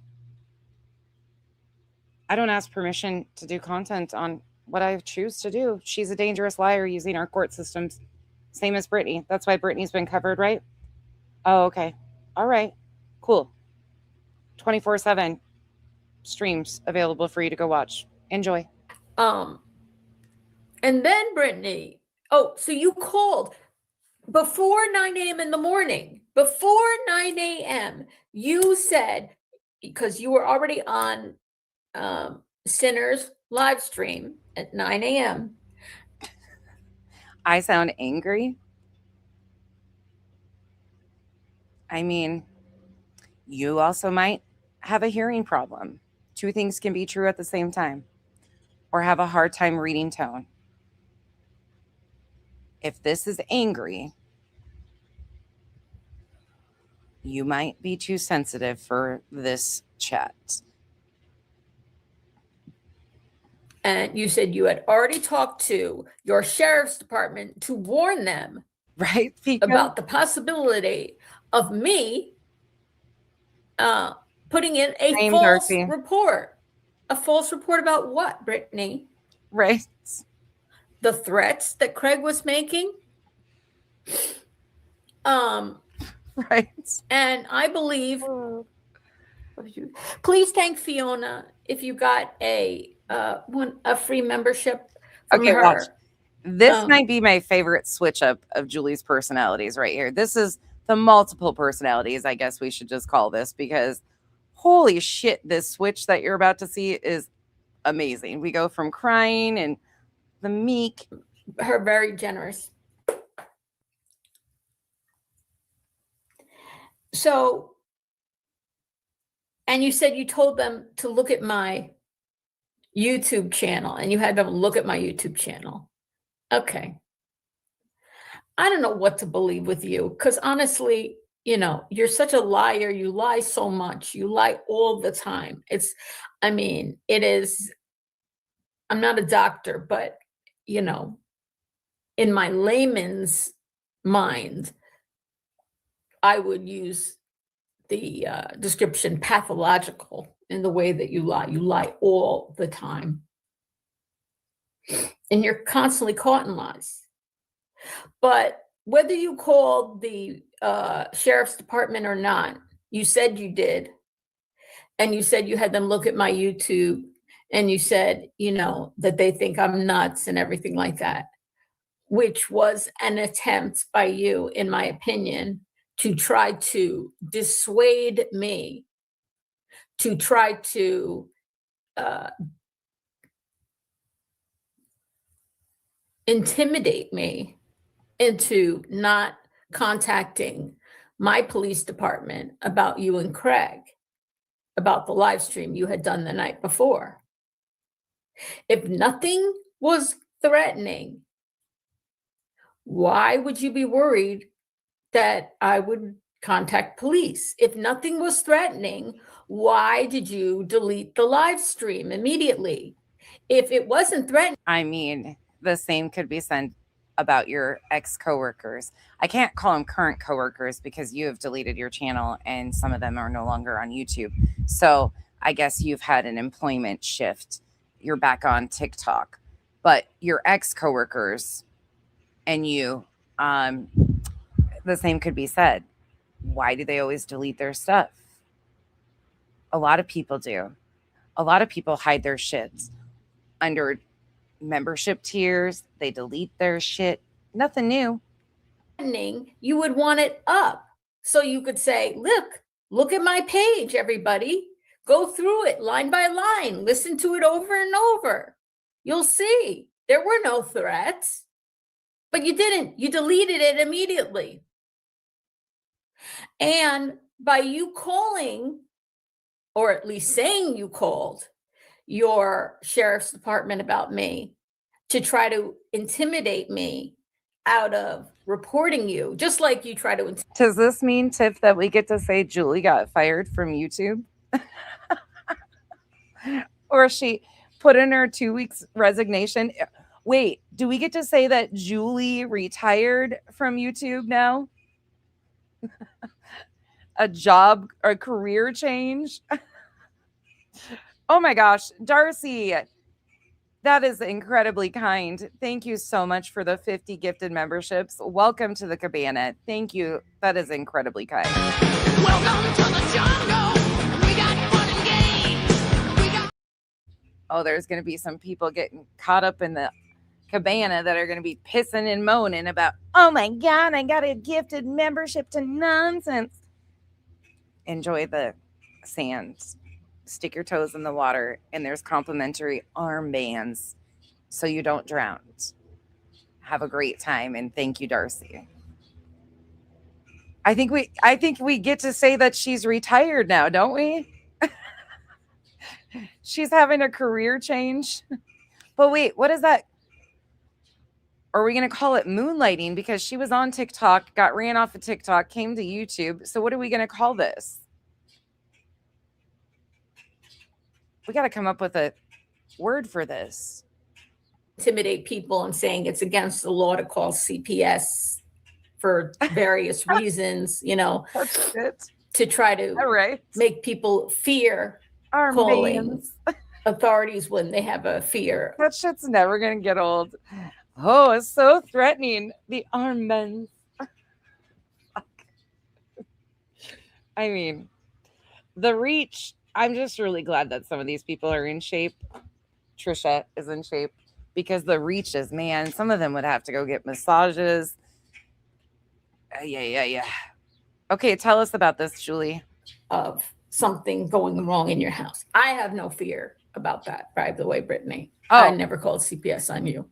I don't ask permission to do content on what I choose to do. She's a dangerous liar using our court systems. Same as Brittany. That's why Brittany's been covered, right? Oh, okay. All right. Cool. 24/7 streams available for you to go watch. Enjoy. And then Brittany, oh, so you called before 9 a.m. in the morning. Before 9 a.m., you said, because you were already on Sinner's live stream at 9 a.m. I sound angry. I mean, you also might have a hearing problem. Two things can be true at the same time, or have a hard time reading tone. If this is angry, you might be too sensitive for this chat. And you said you had already talked to your sheriff's department to warn them Right? about the possibility of me putting in a Same, false Darcy. report. A false report about what, Brittany? Right? The threats that Craig was making? Right. And I believe, please thank Fiona if you got a free membership from Okay, her. watch. This might be my favorite switch up of Julie's personalities right here. This is the multiple personalities, I guess we should just call this, because holy shit, this switch that you're about to see is amazing. We go from crying and the meek. Her very generous. So, and you said you told them to look at my YouTube channel, and you had them look at my YouTube channel. Okay. I don't know what to believe with you, because honestly, you know, you're such a liar. You lie so much. You lie all the time. I'm not a doctor, but, you know, in my layman's mind, I would use the description pathological in the way that you lie. You lie all the time. And you're constantly caught in lies. But whether you called the sheriff's department or not, you said you did. And you said you had them look at my YouTube, and you said, you know, that they think I'm nuts and everything like that, which was an attempt by you, in my opinion, to try to dissuade me, to try to intimidate me into not contacting my police department about you and Craig, about the live stream you had done the night before. If nothing was threatening, why would you be worried that I would contact police? If nothing was threatening, why did you delete the live stream immediately? If it wasn't threatening, I mean, the same could be said about your ex-coworkers. I can't call them current coworkers because you have deleted your channel and some of them are no longer on YouTube. So I guess you've had an employment shift. You're back on TikTok. But your ex-coworkers and you, the same could be said. Why do they always delete their stuff? A lot of people do. A lot of people hide their shits under membership tiers. They delete their shit. Nothing new. you would want it up so you could say, look at my page, everybody. Go through it line by line. Listen to it over and over. You'll see there were no threats, but you didn't. You deleted it immediately. And by you calling, or at least saying you called your sheriff's department about me to try to intimidate me out of reporting you, just like you try to. Does this mean, Tiff, that we get to say Julie got fired from YouTube? Or she put in her 2 weeks resignation? Wait, do we get to say that Julie retired from YouTube now? A job or career change? Oh my gosh, Darcy, That is incredibly kind. Thank you so much for the 50 gifted memberships. Welcome to the cabana. Thank you. That is incredibly kind. Welcome to the jungle. We got fun and games. We got Oh, there's going to be some people getting caught up in the cabana that are going to be pissing and moaning about, oh my God, I got a gifted membership to nonsense. Enjoy the sand. Stick your toes in the water, and there's complimentary armbands so you don't drown. Have a great time, and thank you, Darcy. I think we get to say that she's retired now, don't we? She's having a career change. But wait, what is that? Are we going to call it moonlighting? Because she was on TikTok, got ran off of TikTok, came to YouTube. So what are we going to call this? We got to come up with a word for this. Intimidate people and saying it's against the law to call CPS for various reasons, you know, That's it. to try to All right. make people fear calling Armbands. authorities when they have a fear. That shit's never going to get old. Oh, it's so threatening. The armbands. I mean, the reach. I'm just really glad that some of these people are in shape. Trisha is in shape because the reaches, man, some of them would have to go get massages. Yeah. Okay, tell us about this, Julie. Of something going wrong in your house. I have no fear about that, by the way, Brittany. I Oh, never called CPS on you.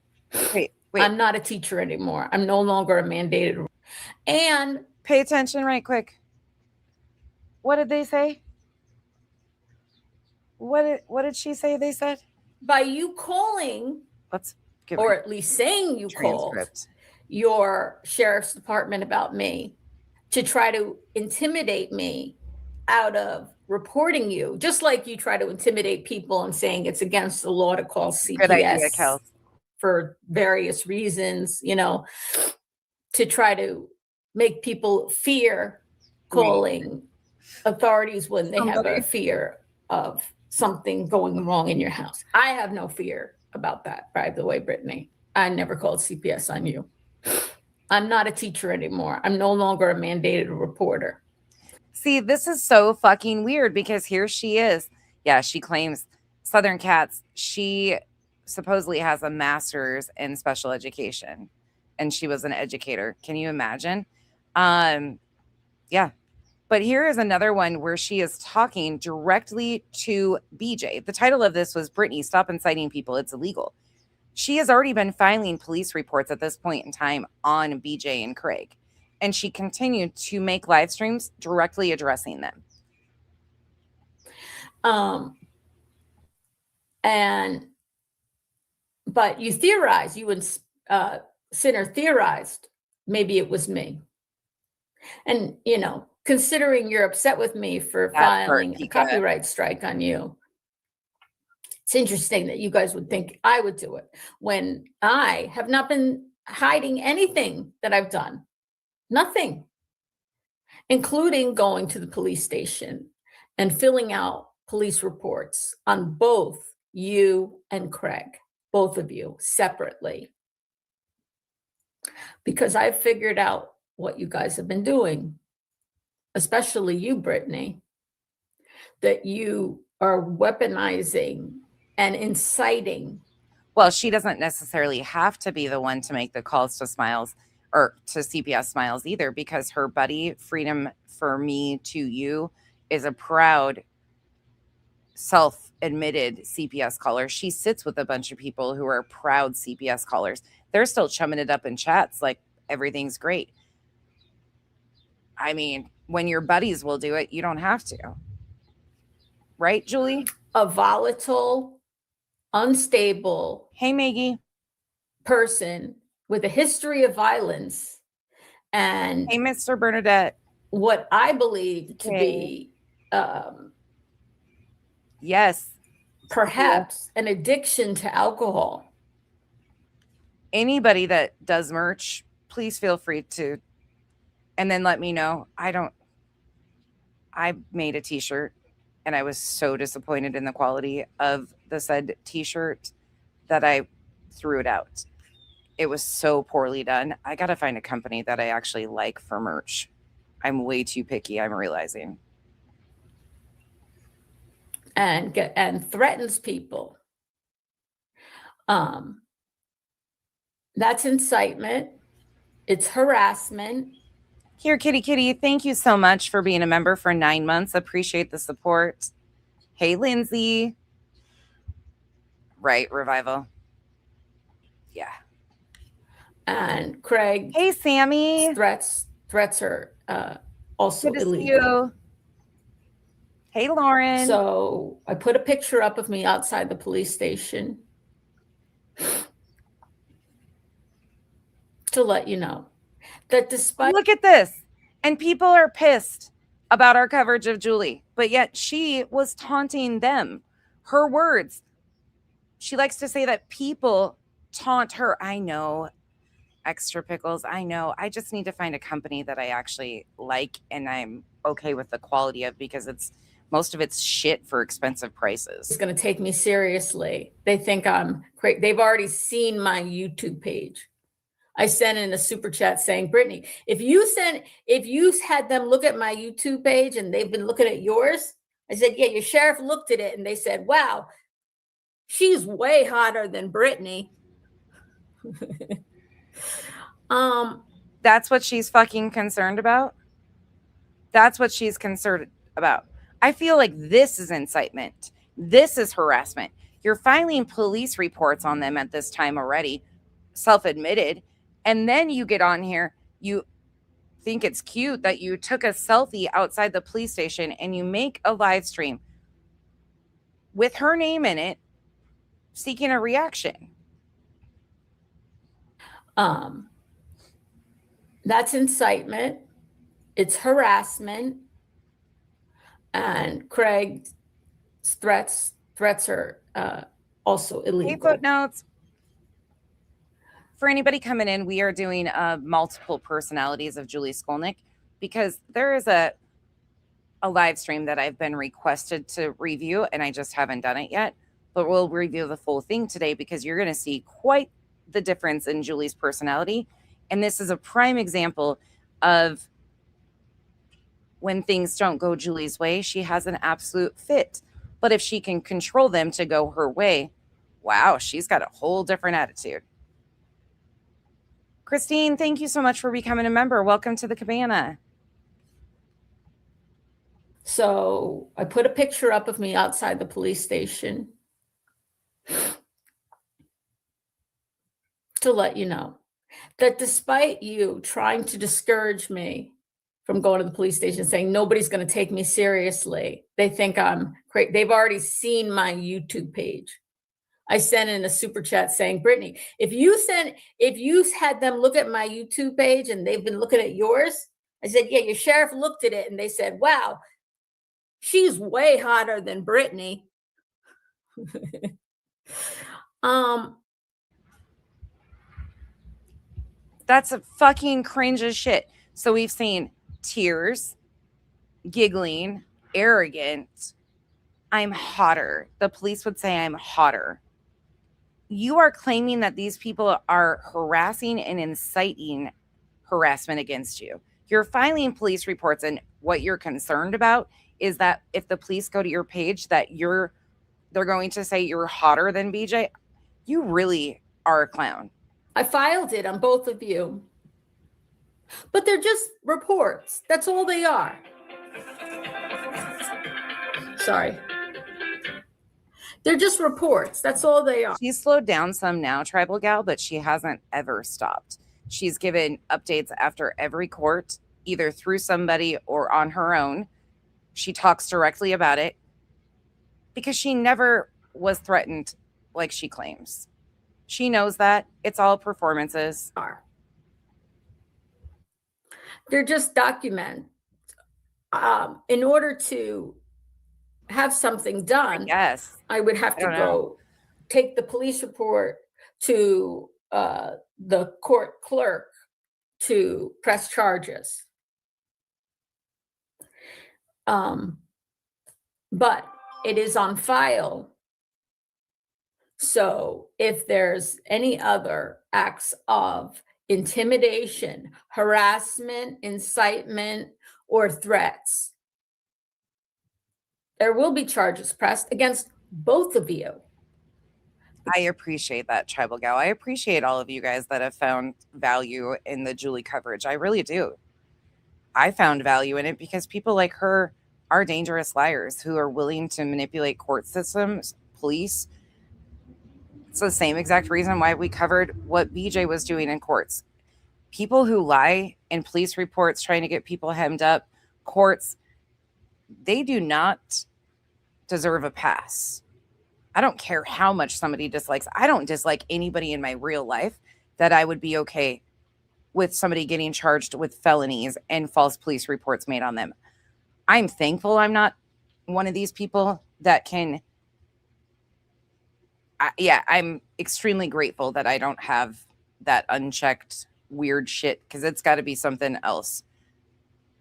wait. I'm not a teacher anymore. I'm no longer a mandated. And Pay attention right quick. What did they say? What did she say they said? by you calling, Let's give or a at least saying you called transcript. your sheriff's department about me to try to intimidate me out of reporting you, just like you try to intimidate people and saying it's against the law to call Good idea, CPS Kels. for various reasons, you know, to try to make people fear calling authorities when they have Somebody. a fear of something going wrong in your house. I have no fear about that, by the way, Brittany. I never called CPS on you. I'm not a teacher anymore. I'm no longer a mandated reporter. See, this is so fucking weird because here she is. Yeah, she claims Southern Cats. She supposedly has a master's in special education and she was an educator. Can you imagine? Yeah. But here is another one where she is talking directly to BJ. The title of this was Brittany, Stop Inciting People. It's illegal. She has already been filing police reports at this point in time on BJ and Craig. And she continued to make live streams directly addressing them. But you theorized, you and Sinner theorized, maybe it was me. And, you know, considering you're upset with me for filing a copyright strike on you, it's interesting that you guys would think I would do it when I have not been hiding anything that I've done. Nothing, including going to the police station and filling out police reports on both you and Craig, both of you separately. Because I've figured out what you guys have been doing, especially you, Brittany, that you are weaponizing and inciting. Well, she doesn't necessarily have to be the one to make the calls to Smiles or to CPS Smiles either, because her buddy, Freedom for Me to You, is a proud self-admitted CPS caller. She sits with a bunch of people who are proud CPS callers. They're still chumming it up in chats like everything's great. I mean, when your buddies will do it, you don't have to. Right, Julie? A volatile, unstable, hey, Maggie, person with a history of violence and hey, Mr. Bernadette, what I believe to be yes, perhaps an addiction to alcohol. Anybody that does merch, please feel free to, and then let me know. I made a t-shirt and I was so disappointed in the quality of the said t-shirt that I threw it out. It was so poorly done. I got to find a company that I actually like for merch. I'm way too picky, I'm realizing. And threatens people. That's incitement. It's harassment. Here, Kitty, thank you so much for being a member for 9 months. Appreciate the support. Hey, Lindsay. Right, Revival. Yeah. And Craig. Hey, Sammy. Threats are also Good to see illegal. you. Hey, Lauren. So I put a picture up of me outside the police station to let you know that despite. Look at this. And people are pissed about our coverage of Julie, but yet she was taunting them. Her words. She likes to say that people taunt her. I know. Extra pickles. I know. I just need to find a company that I actually like and I'm okay with the quality of, because most of it's shit for expensive prices. It's going to take me seriously. They think I'm crazy. They've already seen my YouTube page. I sent in a super chat saying, Brittany, if you had them look at my YouTube page and they've been looking at yours, I said, yeah, your sheriff looked at it and they said, wow, she's way hotter than Brittany. That's what she's fucking concerned about. That's what she's concerned about. I feel like this is incitement. This is harassment. You're filing police reports on them at this time already, self-admitted. And then you get on here, you think it's cute that you took a selfie outside the police station and you make a live stream with her name in it, seeking a reaction. That's incitement. It's harassment. And Craig's threats are also illegal. Hey, footnotes. For anybody coming in, we are doing multiple personalities of Julie Skolnick, because there is a live stream that I've been requested to review and I just haven't done it yet, but we'll review the full thing today because you're going to see quite the difference in Julie's personality. And this is a prime example of when things don't go Julie's way, she has an absolute fit. But if she can control them to go her way, wow, she's got a whole different attitude. Christine, thank you so much for becoming a member. Welcome to the cabana. So I put a picture up of me outside the police station to let you know that despite you trying to discourage me from going to the police station, saying nobody's going to take me seriously, they think I'm crazy. They've already seen my YouTube page. I sent in a super chat saying, Brittany, if you had them look at my YouTube page and they've been looking at yours, I said, yeah, your sheriff looked at it and they said, wow, she's way hotter than Brittany. That's a fucking cringe as shit. So we've seen tears, giggling, arrogant. I'm hotter. The police would say I'm hotter. You are claiming that these people are harassing and inciting harassment against you. You're filing police reports, and what you're concerned about is that if the police go to your page, that they're going to say you're hotter than BJ. You really are a clown. I filed it on both of you, but they're just reports. That's all they are. Sorry. They're just reports. That's all they are. She's slowed down some now, Tribal Gal, but she hasn't ever stopped. She's given updates after every court, either through somebody or on her own. She talks directly about it because she never was threatened like she claims. She knows that. It's all performances. They're just documents. In order to have something done, yes, I would have to go take the police report to the court clerk to press charges. But it is on file. So if there's any other acts of intimidation, harassment, incitement, or threats, there will be charges pressed against both of you. I appreciate that, Tribal Gal. I appreciate all of you guys that have found value in the Julie coverage. I really do. I found value in it because people like her are dangerous liars who are willing to manipulate court systems, police. It's the same exact reason why we covered what BJ was doing in courts. People who lie in police reports trying to get people hemmed up, courts, they do not deserve a pass. I don't care how much somebody dislikes. I don't dislike anybody in my real life that I would be okay with somebody getting charged with felonies and false police reports made on them. I'm thankful I'm not one of these people that can. I'm extremely grateful that I don't have that unchecked weird shit because it's got to be something else.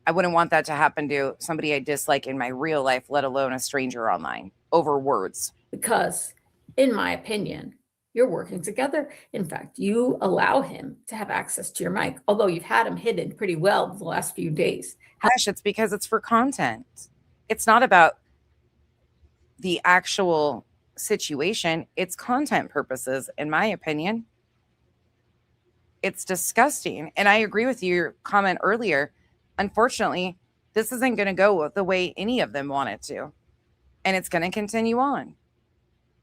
I wouldn't want that to happen to somebody I dislike in my real life, let alone a stranger online over words. Because, in my opinion, you're working together. In fact, you allow him to have access to your mic, although you've had him hidden pretty well the last few days. Gosh, it's because it's for content. It's not about the actual situation. It's content purposes, in my opinion. It's disgusting. And I agree with your comment earlier. Unfortunately, this isn't going to go the way any of them want it to. And it's going to continue on.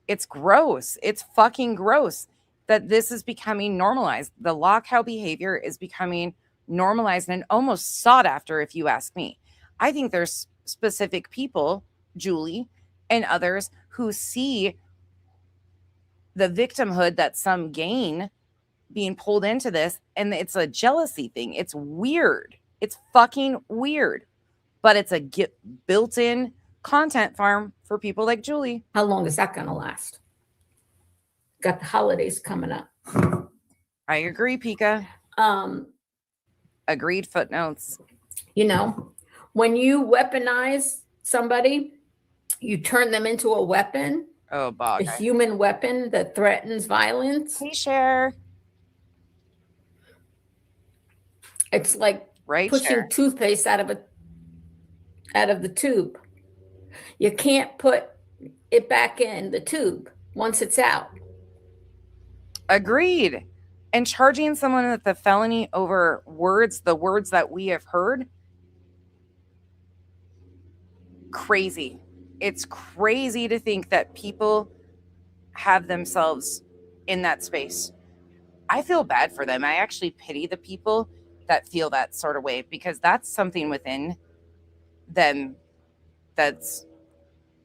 It's gross. It's fucking gross that this is becoming normalized. The LawCow behavior is becoming normalized and almost sought after, if you ask me. I think there's specific people, Julie and others, who see the victimhood that some gain being pulled into this, and it's a jealousy thing. It's weird. It's fucking weird. But it's a built-in content farm for people like Julie. How long is that going to last? Got the holidays coming up. I agree, Pika. Agreed footnotes. You know, when you weaponize somebody, you turn them into a weapon, Oh, bog. a human weapon that threatens violence. Hey, share. It's like Right, pushing share. toothpaste out of the tube. You can't put it back in the tube once it's out. Agreed. And charging someone with a felony over words, the words that we have heard, crazy. It's crazy to think that people have themselves in that space. I feel bad for them. I actually pity the people that feel that sort of way because that's something within them that's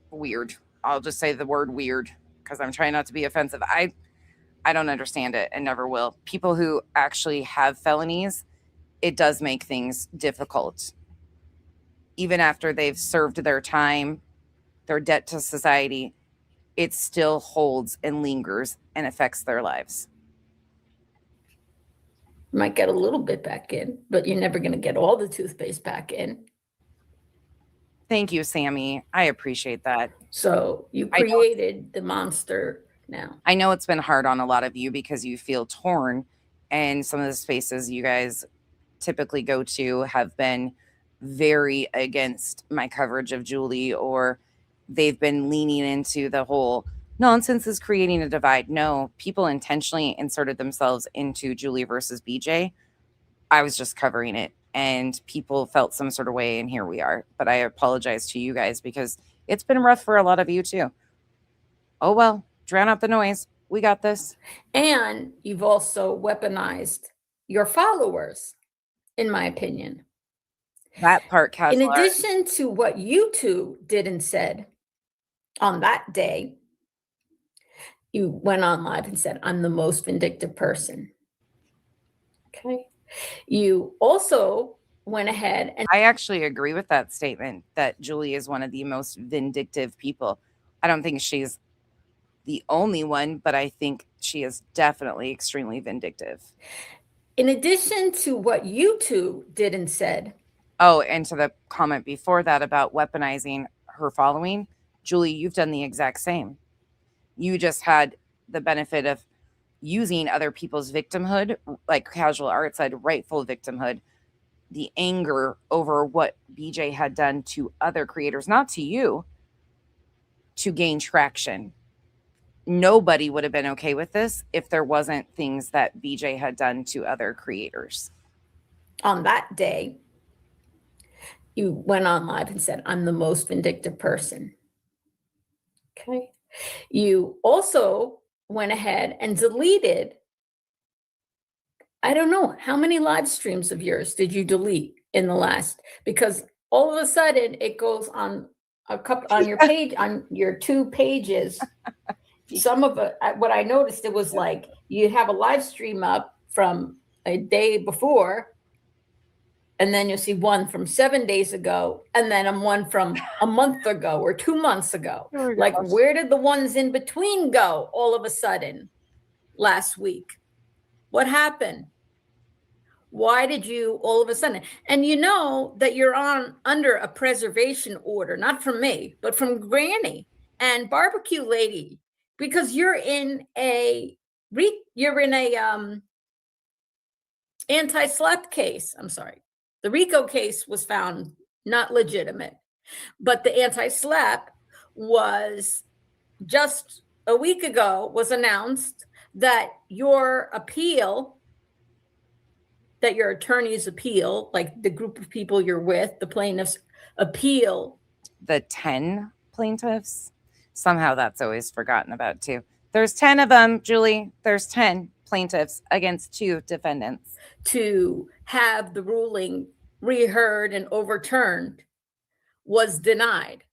weird. I'll just say the word weird because I'm trying not to be offensive. I don't understand it and never will. People who actually have felonies, it does make things difficult. Even after they've served their time, their debt to society, it still holds and lingers and affects their lives. You might get a little bit back in, but you're never going to get all the toothpaste back in. Thank you, Sammy. I appreciate that. So you created the monster now. I know it's been hard on a lot of you because you feel torn, and some of the spaces you guys typically go to have been very against my coverage of Julie, or they've been leaning into the whole nonsense is creating a divide. No, people intentionally inserted themselves into Julie versus BJ. I was just covering it, and people felt some sort of way, and here we are. But I apologize to you guys because it's been rough for a lot of you too. Oh well, drown out the noise. We got this. And you've also weaponized your followers, in my opinion. That part, Caslar. In addition to what you two did and said on that day, you went on live and said, I'm the most vindictive person. Okay. You also went ahead and I actually agree with that statement that Julie is one of the most vindictive people. I don't think she's the only one, but I think she is definitely extremely vindictive. in addition to what you two did and said. Oh, and to the comment before that about weaponizing her following, Julie, you've done the exact same. You just had the benefit of using other people's victimhood, like Casual Art said, rightful victimhood, the anger over what BJ had done to other creators, not to you, to gain traction. Nobody would have been okay with this if there wasn't things that BJ had done to other creators. On that day, you went on live and said, I'm the most vindictive person. Okay. You also went ahead and deleted, I don't know, how many live streams of yours did you delete in the last? Because all of a sudden it goes on a couple on your page, on your 2 pages. Some of it, what I noticed, it was like you have a live stream up from a day before, and then you'll see one from 7 days ago, and then one from a month ago or 2 months ago. Oh, like, gosh. where did the ones in between go all of a sudden last week? What happened? Why did you all of a sudden? And you know that you're under a preservation order, not from me, but from Granny and Barbecue Lady, because you're in a anti-slap case. I'm sorry. The RICO case was found not legitimate, but the anti-slap was just a week ago was announced that your appeal, that your attorney's appeal, like the group of people you're with, the plaintiffs appeal. The 10 plaintiffs, somehow that's always forgotten about too. There's 10 of them, Julie. There's 10 plaintiffs against 2 defendants. To have the ruling reheard and overturned was denied.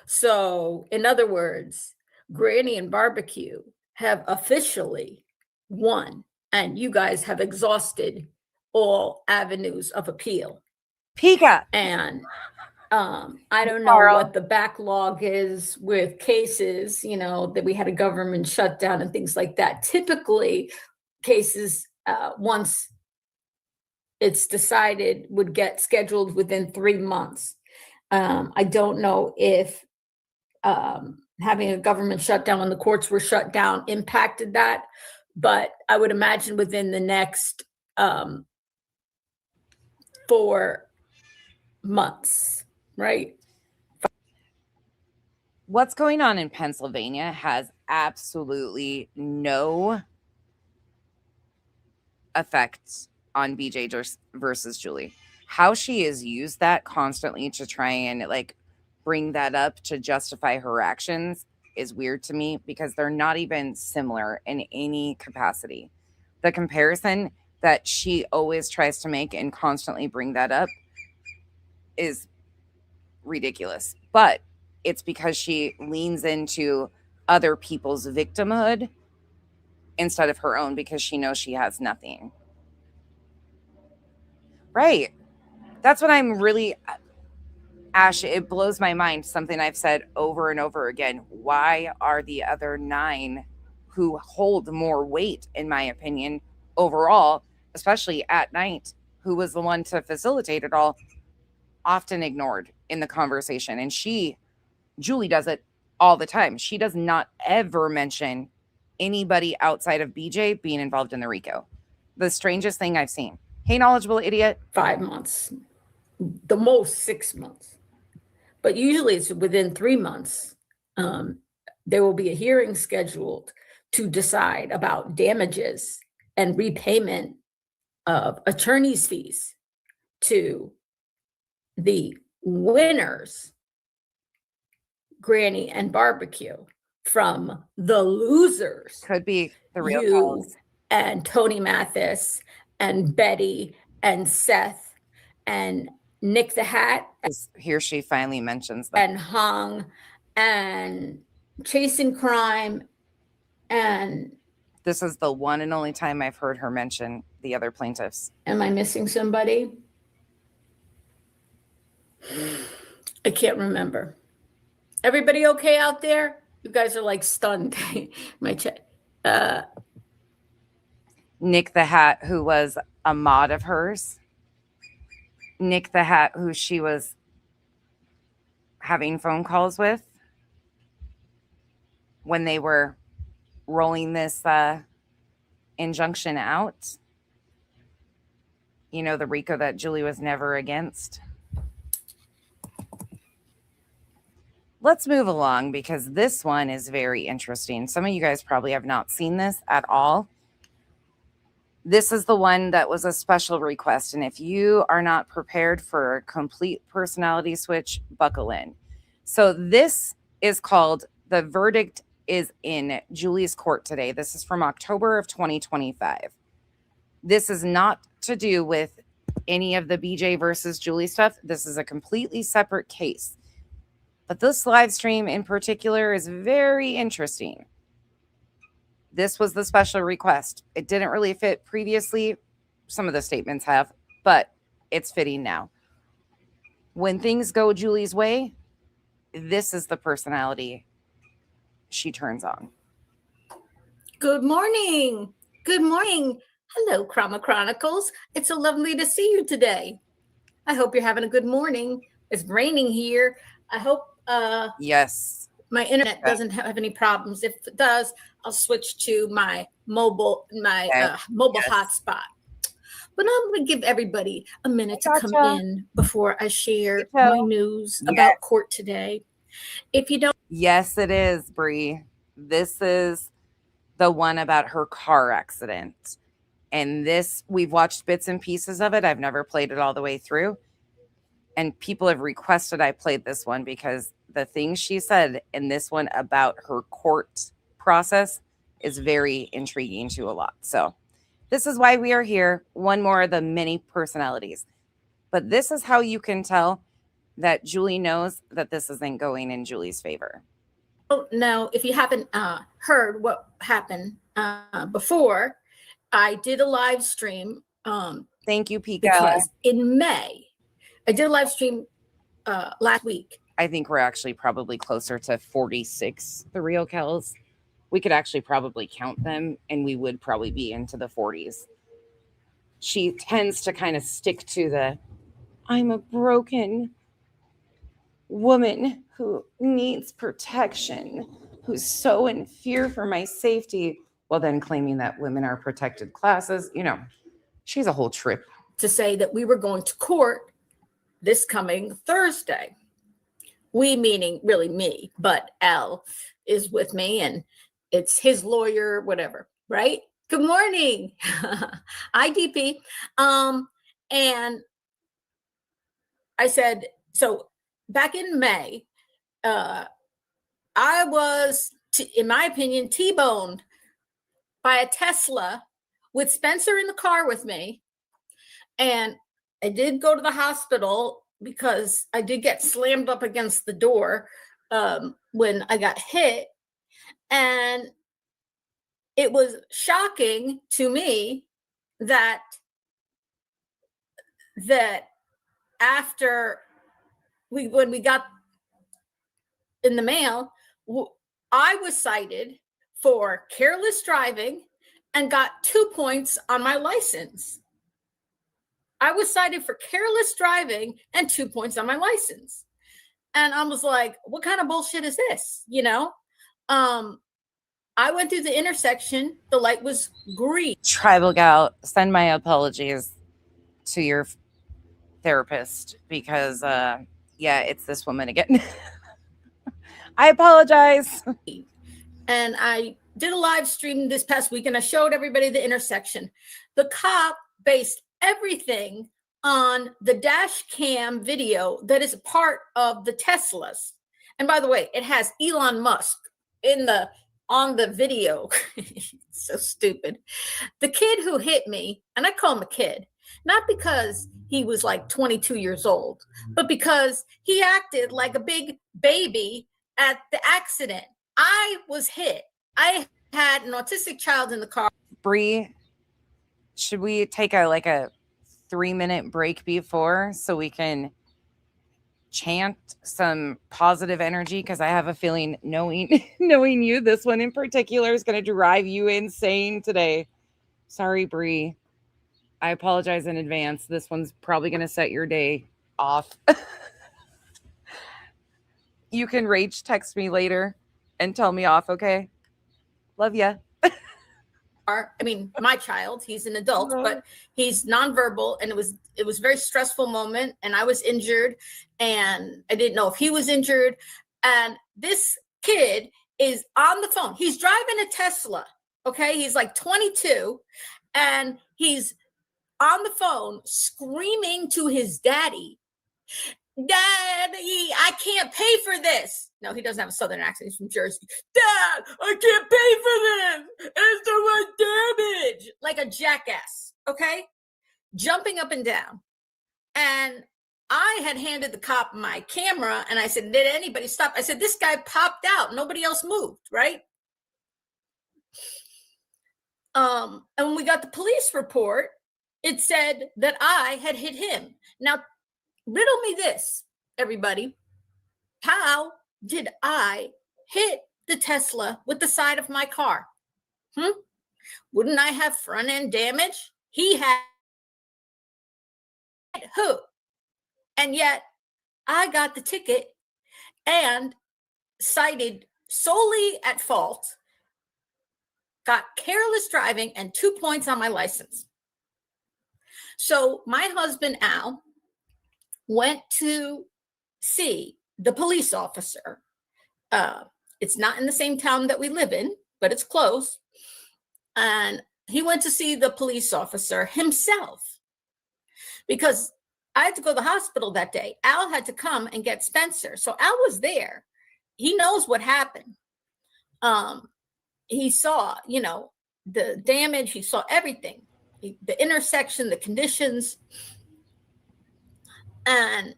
So, in other words, Granny and Barbecue have officially won, and you guys have exhausted all avenues of appeal. Pika. And I don't know Carl. what the backlog is with cases, you know, that we had a government shutdown and things like that. Typically, cases, once it's decided, would get scheduled within 3 months. I don't know if having a government shutdown when the courts were shut down impacted that, but I would imagine within the next 4 months, right? What's going on in Pennsylvania has absolutely no effect on BJ versus Julie. How she has used that constantly to try and like bring that up to justify her actions is weird to me, because they're not even similar in any capacity. The comparison that she always tries to make and constantly bring that up is ridiculous. But it's because she leans into other people's victimhood instead of her own, because she knows she has nothing. Right. That's what I'm really, Ash, it blows my mind. Something I've said over and over again. Why are the other 9 who hold more weight, in my opinion, overall, especially at night, who was the one to facilitate it all, often ignored in the conversation? And Julie does it all the time. She does not ever mention anybody outside of BJ being involved in the RICO. The strangest thing I've seen. Hey, knowledgeable idiot. 5 months, the most 6 months. But usually it's within 3 months. There will be a hearing scheduled to decide about damages and repayment of attorney's fees to the winners, Granny and Barbecue, from the losers, Could be the real you cause. and Tony Mathis and Betty and Seth and Nick the Hat Here she finally mentions that. and Hung and Chasing Crime. And This is the one and only time I've heard her mention the other plaintiffs. am I missing somebody? I can't remember. Everybody okay out there? You guys are like stunned. My chat. Nick the Hat, who was a mod of hers. Nick the Hat, who she was having phone calls with when they were rolling this injunction out. You know, the RICO that Julie was never against. Let's move along because this one is very interesting. Some of you guys probably have not seen this at all. This is the one that was a special request. And if you are not prepared for a complete personality switch, buckle in. So this is called The Verdict is in Julie's Court Today. This is from October of 2025. This is not to do with any of the BJ versus Julie stuff. This is a completely separate case. But this live stream in particular is very interesting. This was the special request. It didn't really fit previously. Some of the statements have, but it's fitting now. When things go Julie's way, this is the personality she turns on. Good morning. Good morning. Hello, Chroma Chronicles. It's so lovely to see you today. I hope you're having a good morning. It's raining here. I hope Yes. my internet doesn't have any problems. If it does, I'll switch to my mobile hotspot. But I'm going to give everybody a minute to come in before I share my news about court today. If you don't, Yes, it is, Bree. This is the one about her car accident. And this, we've watched bits and pieces of it. I've never played it all the way through. And people have requested I played this one because the things she said in this one about her court process is very intriguing to a lot. So this is why we are here. One more of the many personalities. But this is how you can tell that Julie knows that this isn't going in Julie's favor. now, if you haven't heard what happened before, I did a live stream. Thank you, Pika. Because in May, I did a live stream last week. I think we're actually probably closer to 46, the real Kells. We could actually probably count them, and we would probably be into the 40s. She tends to kind of stick to the, I'm a broken woman who needs protection, who's so in fear for my safety, while then claiming that women are protected classes. You know, she's a whole trip. To say that we were going to court this coming Thursday. We meaning really me, but Al is with me and it's his lawyer, whatever, right? Good morning. Hi, DP. And I said, so back in May, I was, in my opinion, T-boned by a Tesla with Spencer in the car with me. And I did go to the hospital because I did get slammed up against the door when I got hit. And it was shocking to me that after when we got in the mail, I was cited for careless driving and got 2 points on my license. I was cited for careless driving and 2 points on my license. And I was like, what kind of bullshit is this? You know, I went through the intersection. The light was green. Tribal gal, send my apologies to your therapist because, yeah, it's this woman again. I apologize. And I did a live stream this past week and I showed everybody the intersection. The cop based everything on the dash cam video that is a part of the Teslas. And by the way, it has Elon Musk on the video. So stupid. The kid who hit me, and I call him a kid, not because he was like 22 years old, but because he acted like a big baby at the accident. I was hit. I had an autistic child in the car. Bree, should we take a 3-minute break before so we can chant some positive energy? Because I have a feeling knowing you, this one in particular is going to drive you insane today. Sorry, Bree. I apologize in advance. This one's probably going to set your day off. You can rage text me later and tell me off, okay? Love ya. I mean, my child, he's an adult, Right. but he's nonverbal, and it was a very stressful moment, and I was injured, and I didn't know if he was injured. And this kid is on the phone. He's driving a Tesla. Okay, he's like 22, and he's on the phone screaming to his daddy, "Daddy, I can't pay for this." No, he doesn't have a southern accent. He's from Jersey. "Dad, I can't pay for this. It's the right damage." Like a jackass, okay? Jumping up and down. And I had handed the cop my camera, and I said, "Did anybody stop?" I said, "This guy popped out. Nobody else moved," right? And when we got the police report, it said that I had hit him. Now, riddle me this, everybody. How did I hit the Tesla with the side of my car? Wouldn't I have front end damage? He had who? And yet I got the ticket and cited solely at fault, got careless driving, and 2 points on my license. So my husband, Al, went to see the police officer. It's not in the same town that we live in, but it's close. And he went to see the police officer himself because I had to go to the hospital that day. Al had to come and get Spencer. So Al was there. He knows what happened. He saw, the damage. He saw everything, the intersection, the conditions. And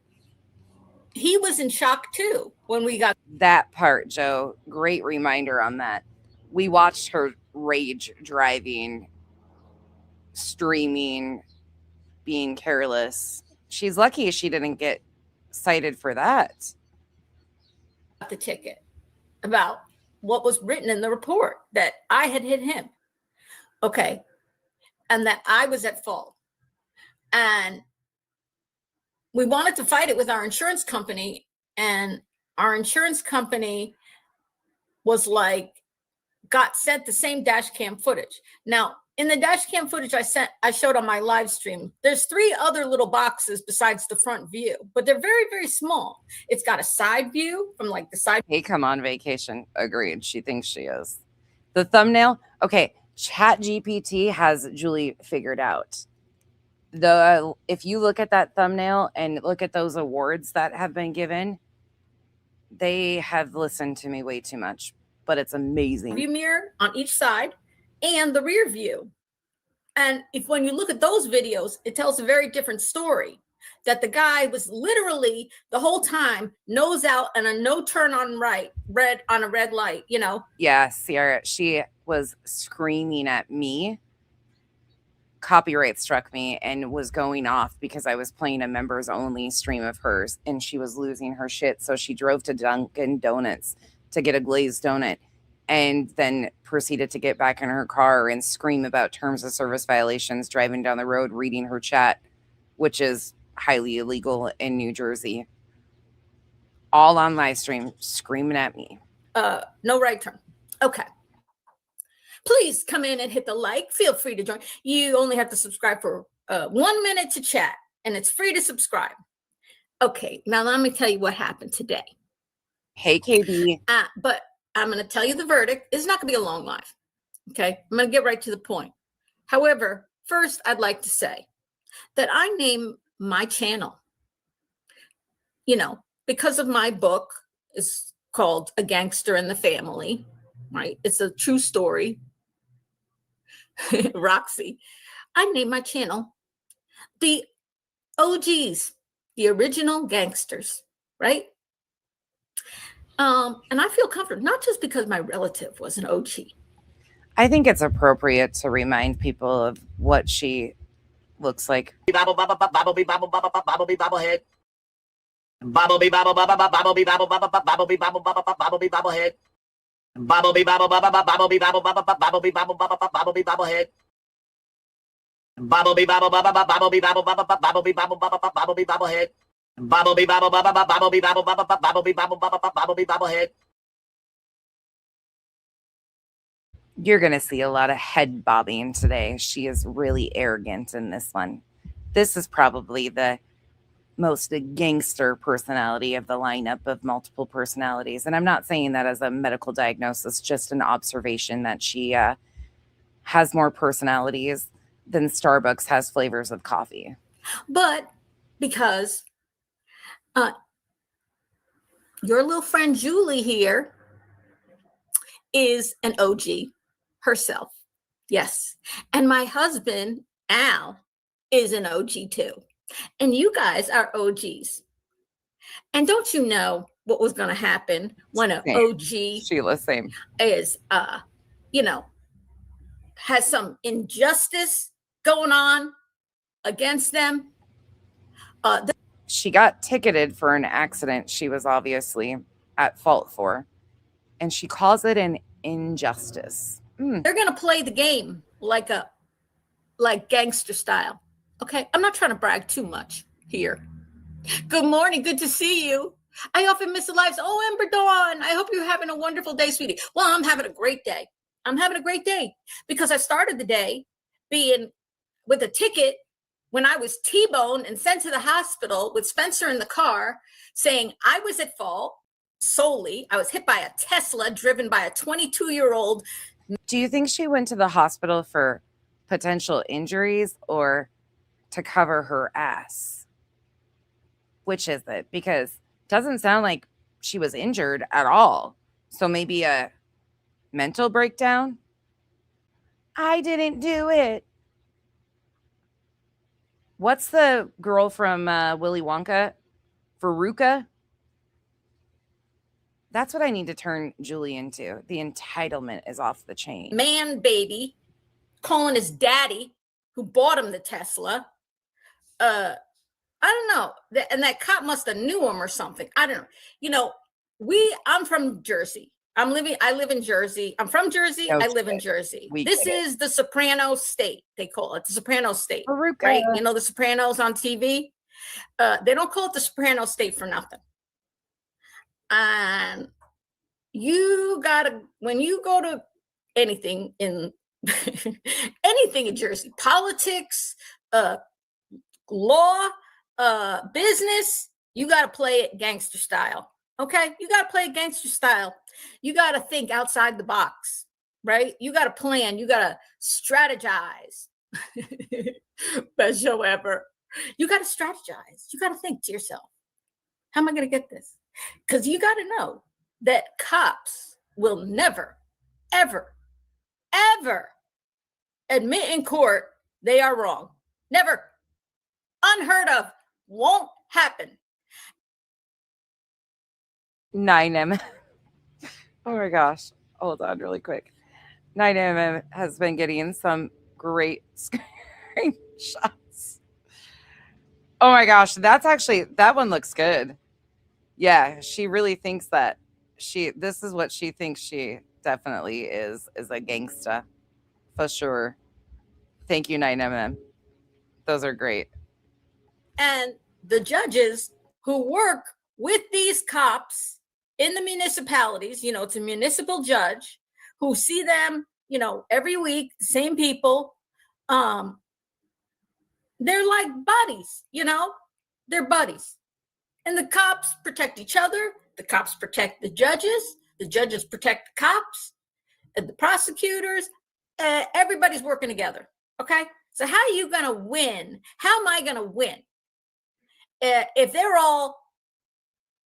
he was in shock too when we got that part, Joe. Great reminder on that. We watched her rage driving, streaming, being careless. She's lucky she didn't get cited for that. the ticket about what was written in the report, that I had hit him. Okay. And that I was at fault. And we wanted to fight it with our insurance company, and our insurance company was like, got sent the same dash cam footage. Now, in the dash cam footage I showed on my live stream, there's 3 other little boxes besides the front view, but they're very, very small. It's got a side view from like the side. Hey, come on vacation. Agreed. She thinks she is. The thumbnail. Okay. ChatGPT has Julie figured out. If you look at that thumbnail and look at those awards that have been given, they have listened to me way too much, but it's amazing. View mirror on each side and the rear view. And when you look at those videos, it tells a very different story, that the guy was literally the whole time nose out and a no turn on red on a red light, Yeah, Sierra, she was screaming at me. Copyright struck me and was going off because I was playing a members only stream of hers, and she was losing her shit. So she drove to Dunkin' Donuts to get a glazed donut, and then proceeded to get back in her car and scream about terms of service violations driving down the road, reading her chat, which is highly illegal in New Jersey. All on live stream, screaming at me. No right turn. Okay. Please come in and hit the like. Feel free to join. You only have to subscribe for 1 minute to chat, and it's free to subscribe. Okay, now let me tell you what happened today. Hey, KB. But I'm going to tell you the verdict. It's not going to be a long live. Okay, I'm going to get right to the point. However, first, I'd like to say that I named my channel, because of my book. It's called A Gangster in the Family, right? It's a true story. Roxy. I named my channel the OGs, the original gangsters, right? And I feel comfortable, not just because my relative was an OG. I think it's appropriate to remind people of what she looks like. Bobble, bobble, bobble, bobble, bobble, bobble, bobble head. Bobble, bobble, bobble, bobble, bobble, bobble, bobble, bobble, bobble, bobble head. Bobble, bobble, bobble, bobble, bobble, bobble, bobble, bobble, bobble, bobble head. Bobble, bobble, bobble, bobble, bobble, bobble, bobble, bobble head. Bobble, bobble, bobble, bobble, bobble, bobble, bobble, bobble head. You're going to see a lot of head bobbing today. She is really arrogant in this one. This is probably the most gangster personality of the lineup of multiple personalities. And I'm not saying that as a medical diagnosis, just an observation that she has more personalities than Starbucks has flavors of coffee. But because your little friend Julie here is an OG herself. Yes. And my husband, Al, is an OG too. And you guys are OGs. And don't you know what was going to happen when an Same. OG Sheila, same. is, has some injustice going on against them? She got ticketed for an accident she was obviously at fault for, and she calls it an injustice. They're going to play the game like gangster style. Okay, I'm not trying to brag too much here. Good morning, good to see you. I often miss the lives. Oh, Ember Dawn, I hope you're having a wonderful day, sweetie. Well, I'm having a great day. I'm having a great day because I started the day being with a ticket when I was T-boned and sent to the hospital with Spencer in the car saying I was at fault solely. I was hit by a Tesla driven by a 22-year-old. Do you think she went to the hospital for potential injuries or to cover her ass? Which is it? Because it doesn't sound like she was injured at all. So maybe a mental breakdown? I didn't do it. What's the girl from Willy Wonka? Veruca? That's what I need to turn Julie into. The entitlement is off the chain. Man baby calling his daddy who bought him the Tesla. I don't know. And that cop must have knew him or something. I don't know. I'm from Jersey. I live in Jersey. I'm from Jersey. No I live shit. in Jersey. We This get it. is the Soprano state. They call it the Soprano state, Veruca. right? You know, the Sopranos on TV. They don't call it the Soprano state for nothing. And when you go to anything in anything in Jersey, politics, law, business, you got to play it gangster style. Okay, you got to play it gangster style. You got to think outside the box, right? You got to plan. You got to strategize. Best show ever. You got to strategize. You got to think to yourself, how am I going to get this? Because you got to know that cops will never, ever, ever admit in court they are wrong. Never. Unheard of. Won't happen. 9M. Oh my gosh. Hold on really quick. 9M has been getting some great screenshots. Oh my gosh. That one looks good. Yeah. She really thinks that this is what she thinks she definitely is a gangsta for sure. Thank you, 9MM. Those are great. And the judges who work with these cops in the municipalities, it's a municipal judge who see them, every week, same people. They're like buddies, they're buddies. And the cops protect each other. The cops protect the judges protect the cops and the prosecutors. Everybody's working together. Okay. So how are you going to win? How am I going to win? If they're all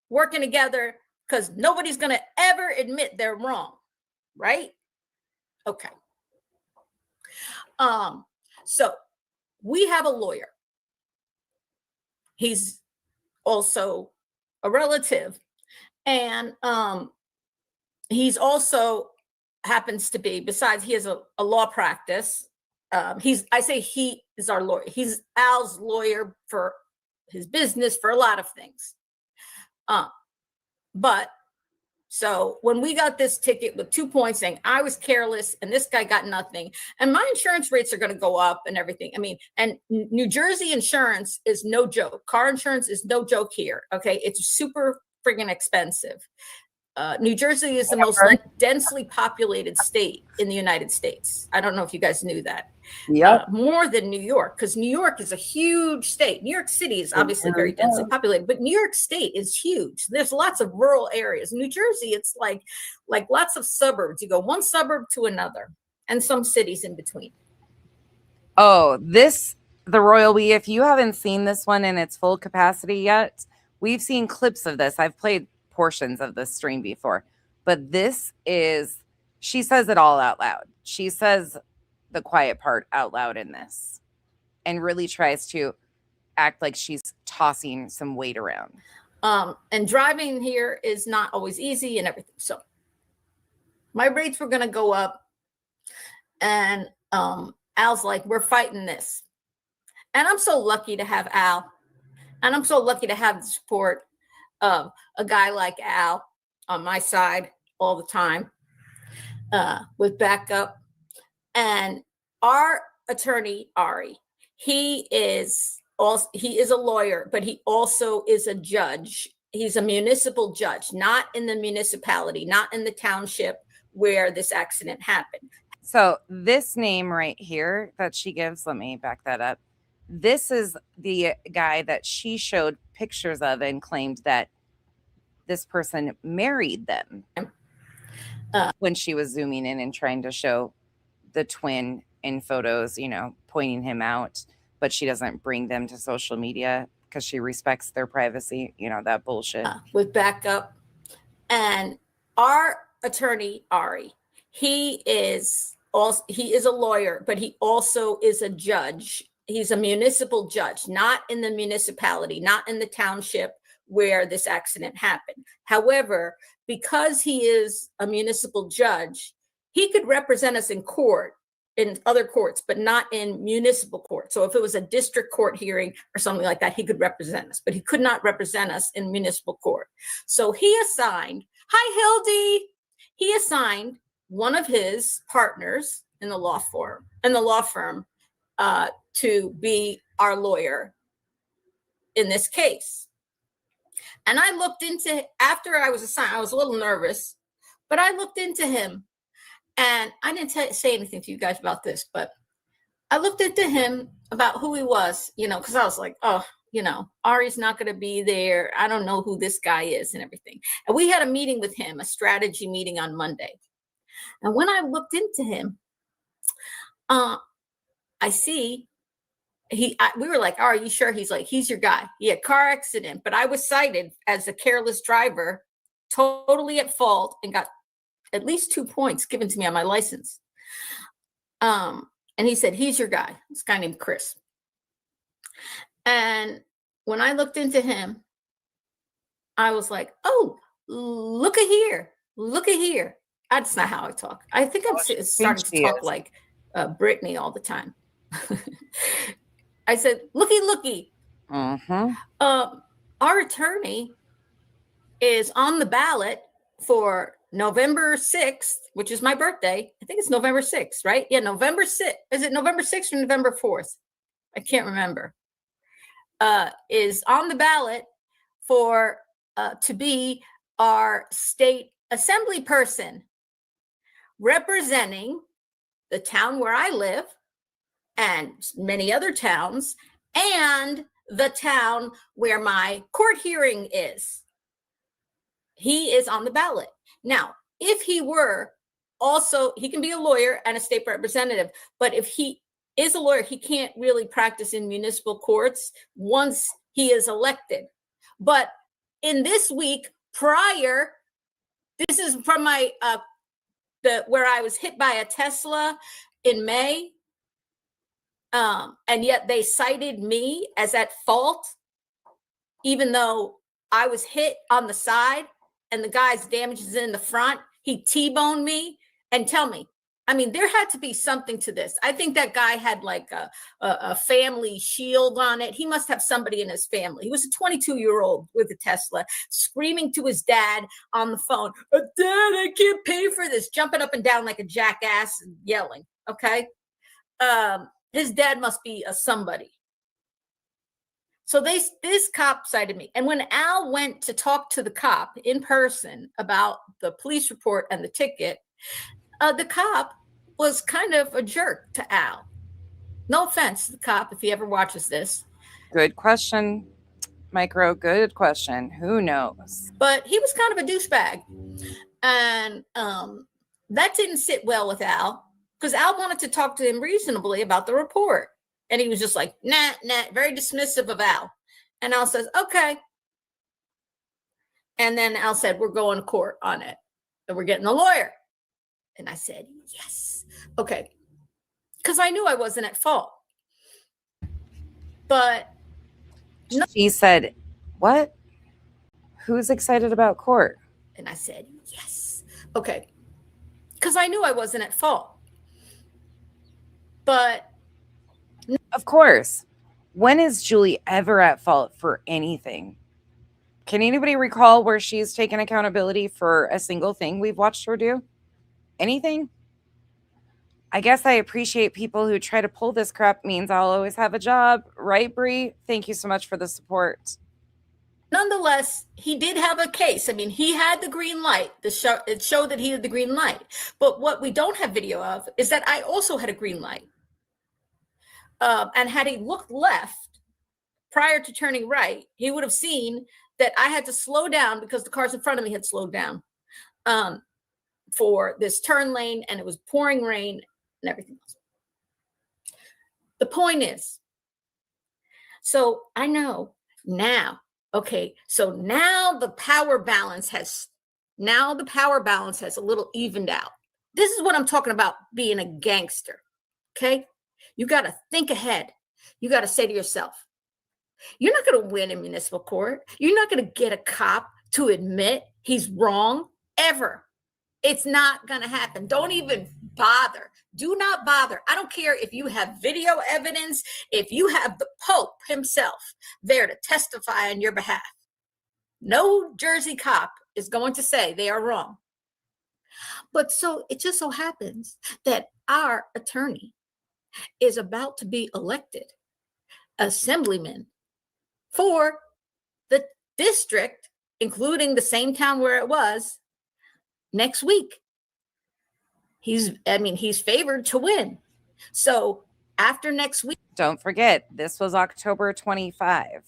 working together, because nobody's going to ever admit they're wrong, right? Okay. So we have a lawyer. He's also a relative, and he's also happens to be, besides he has a law practice. He is our lawyer. He's Al's lawyer for his business, for a lot of things. But so when we got this ticket with 2 points saying I was careless and this guy got nothing, and my insurance rates are going to go up and everything. I mean, and New Jersey insurance is no joke. Car insurance is no joke here. Okay. It's super friggin' expensive. New Jersey is the most densely populated state in the United States. I don't know if you guys knew that. Yep. More than New York, because New York is a huge state. New York City is obviously very densely populated, but New York State is huge. There's lots of rural areas. New Jersey, it's like lots of suburbs. You go one suburb to another, and some cities in between. Oh, the Royal We, if you haven't seen this one in its full capacity yet, we've seen clips of this. I've played portions of this stream before, but she says it all out loud. She says the quiet part out loud in this and really tries to act like she's tossing some weight around. And driving here is not always easy and everything. So my rates were going to go up, and Al's like, we're fighting this. And I'm so lucky to have Al, and I'm so lucky to have the support of a guy like Al on my side all the time, with backup. And our attorney, Ari, he is a lawyer, but he also is a judge. He's a municipal judge, not in the municipality, not in the township where this accident happened. So this name right here that she gives, let me back that up. This is the guy that she showed pictures of and claimed that this person married them when she was zooming in and trying to show the twin in photos, pointing him out, but she doesn't bring them to social media because she respects their privacy, that bullshit. With backup. And our attorney, Ari, he is a lawyer, but he also is a judge. He's a municipal judge, not in the municipality, not in the township where this accident happened. However, because he is a municipal judge, he could represent us in court, in other courts, but not in municipal court. So if it was a district court hearing or something like that, he could represent us, but he could not represent us in municipal court. So he assigned, hi Hildy, he assigned one of his partners in the law firm to be our lawyer in this case. And I looked into, after I was assigned, I was a little nervous, but I looked into him. And I didn't say anything to you guys about this, but I looked into him about who he was, because I was like, oh, Ari's not going to be there. I don't know who this guy is and everything. And we had a meeting with him, a strategy meeting on Monday. And when I looked into him, I see we were like, oh, are you sure? He's like, he's your guy. He had a car accident, but I was cited as a careless driver, totally at fault, and got at least 2 points given to me on my license. And he said, he's your guy. This guy named Chris. And when I looked into him, I was like, oh, look at here. Look at here. That's not how I talk. I think I'm starting to talk like Brittany all the time. I said, looky. Our attorney is on the ballot for November 6th, which is my birthday. I think it's November 6th, right? Yeah, November 6th. Is it November 6th or November 4th? I can't remember. Is on the ballot for to be our state assembly person representing the town where I live and many other towns and the town where my court hearing is. He is on the ballot. Now, if he were also, he can be a lawyer and a state representative, but if he is a lawyer, he can't really practice in municipal courts once he is elected. But in this week prior, this is from my, where I was hit by a Tesla in May, and yet they cited me as at fault, even though I was hit on the side and the guy's damages in the front. He T-boned me. And tell me, I mean, there had to be something to this. I think that guy had like a family shield on it. He must have somebody in his family. He was a 22-year-old with a Tesla, screaming to his dad on the phone, Dad, I can't pay for this, jumping up and down like a jackass and yelling, okay? His dad must be a somebody. So this cop cited me. And when Al went to talk to the cop in person about the police report and the ticket, the cop was kind of a jerk to Al. No offense to the cop if he ever watches this. Good question, Micro. Good question. Who knows? But he was kind of a douchebag. And that didn't sit well with Al, because Al wanted to talk to him reasonably about the report. And he was just like, nah, very dismissive of Al. And Al says, okay. And then Al said, we're going to court on it. And we're getting a lawyer. And I said, yes. Okay. Because I knew I wasn't at fault. But She said, what? Who's excited about court? and I said, yes. Okay. Because I knew I wasn't at fault. But Of course. When is Julie ever at fault for anything? Can anybody recall where she's taken accountability for a single thing we've watched her do? Anything? I guess I appreciate people who try to pull this crap. Means I'll always have a job. Right, Bree? Thank you so much for the support. nonetheless, he did have a case. I mean, he had the green light. It showed that he had the green light. But what we don't have video of is that I also had a green light. And had he looked left prior to turning right, he would have seen that I had to slow down because the cars in front of me had slowed down for this turn lane, and it was pouring rain and everything else. The point is, so I know now, okay, so now the power balance has a little evened out. This is what I'm talking about, being a gangster, okay? You got to think ahead. You got to say to yourself, you're not going to win in municipal court. You're not going to get a cop to admit he's wrong ever. It's not going to happen. Don't even bother. Do not bother. I don't care if you have video evidence, if you have the Pope himself there to testify on your behalf. No Jersey cop is going to say they are wrong. But so it just so happens that our attorney is about to be elected assemblyman for the district, including the same town where it was, next week. He's favored to win. So after next week. Don't forget, this was October 25.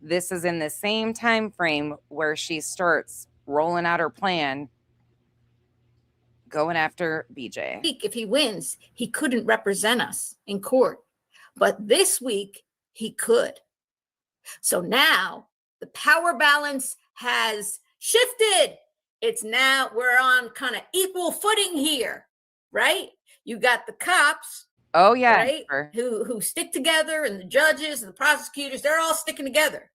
This is in the same time frame where she starts rolling out her plan, going after BJ. If he wins, he couldn't represent us in court. But this week, he could. So now the power balance has shifted. It's now we're on kind of equal footing here, right? You got the cops, oh yeah, right, who stick together, and the judges and the prosecutors, they're all sticking together.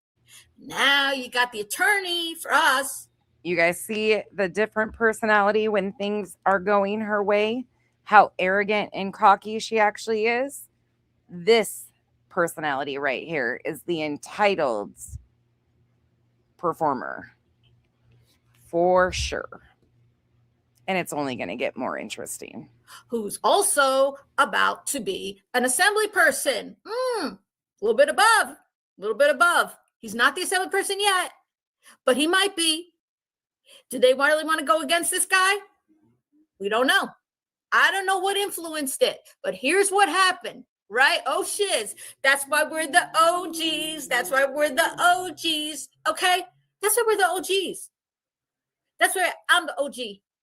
Now you got the attorney for us. You guys see the different personality when things are going her way, how arrogant and cocky she actually is. This personality right here is the entitled performer for sure. And it's only going to get more interesting. Who's also about to be an assembly person. A little bit above. He's not the assembly person yet, but he might be. Do they really want to go against this guy? We don't know. I don't know what influenced it, but here's what happened, right? Oh, shiz. That's why we're the OGs. Okay? That's why we're the OGs. That's why I'm the OG.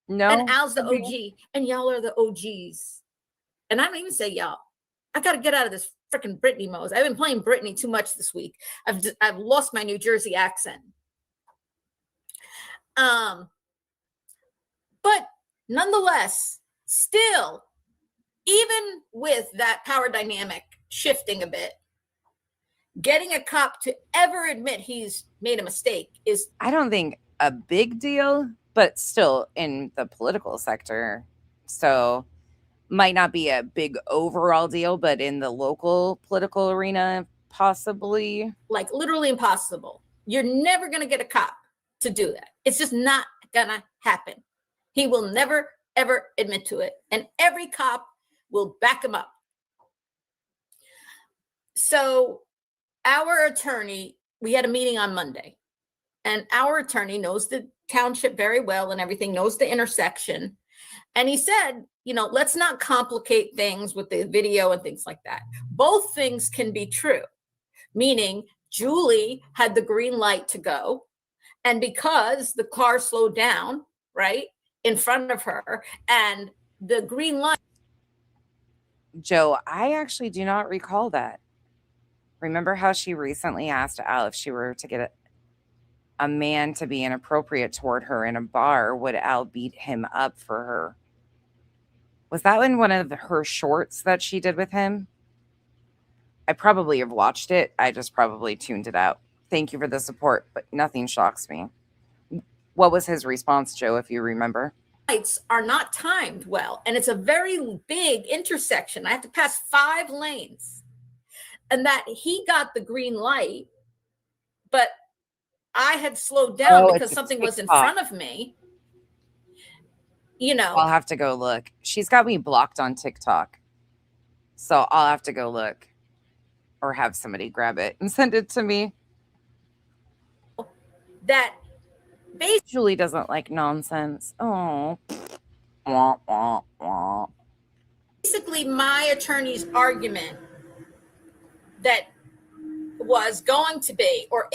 No. And Al's the OG. And y'all are the OGs. And I don't even say y'all. I got to get out of this freaking Britney mode. I've been playing Britney too much this week. I've lost my New Jersey accent. But nonetheless, still, even with that power dynamic shifting a bit, getting a cop to ever admit he's made a mistake is, I don't think, a big deal, but still in the political sector. So might not be a big overall deal, but in the local political arena, possibly. like, literally impossible. You're never going to get a cop to do that. It's just not going to happen. He will never, ever admit to it. And every cop will back him up. So our attorney, we had a meeting on Monday, and our attorney knows the township very well and everything, knows the intersection. And he said, let's not complicate things with the video and things like that. Both things can be true, meaning Julie had the green light to go. And because the car slowed down, right, in front of her, and the green light. Joe, I actually do not recall that. Remember how she recently asked Al if she were to get a man to be inappropriate toward her in a bar, would Al beat him up for her? Was that in one of her shorts that she did with him? I probably have watched it. I just probably tuned it out. Thank you for the support, but nothing shocks me. What was his response, Joe, if you remember? Lights are not timed well, and it's a very big intersection. I have to pass 5 lanes, and that he got the green light, but I had slowed down because something was in front of me. I'll have to go look. She's got me blocked on TikTok, so I'll have to go look or have somebody grab it and send it to me. That Julie doesn't like nonsense. Oh. Wah, wah, wah. Basically, my attorney's argument that was going to be, or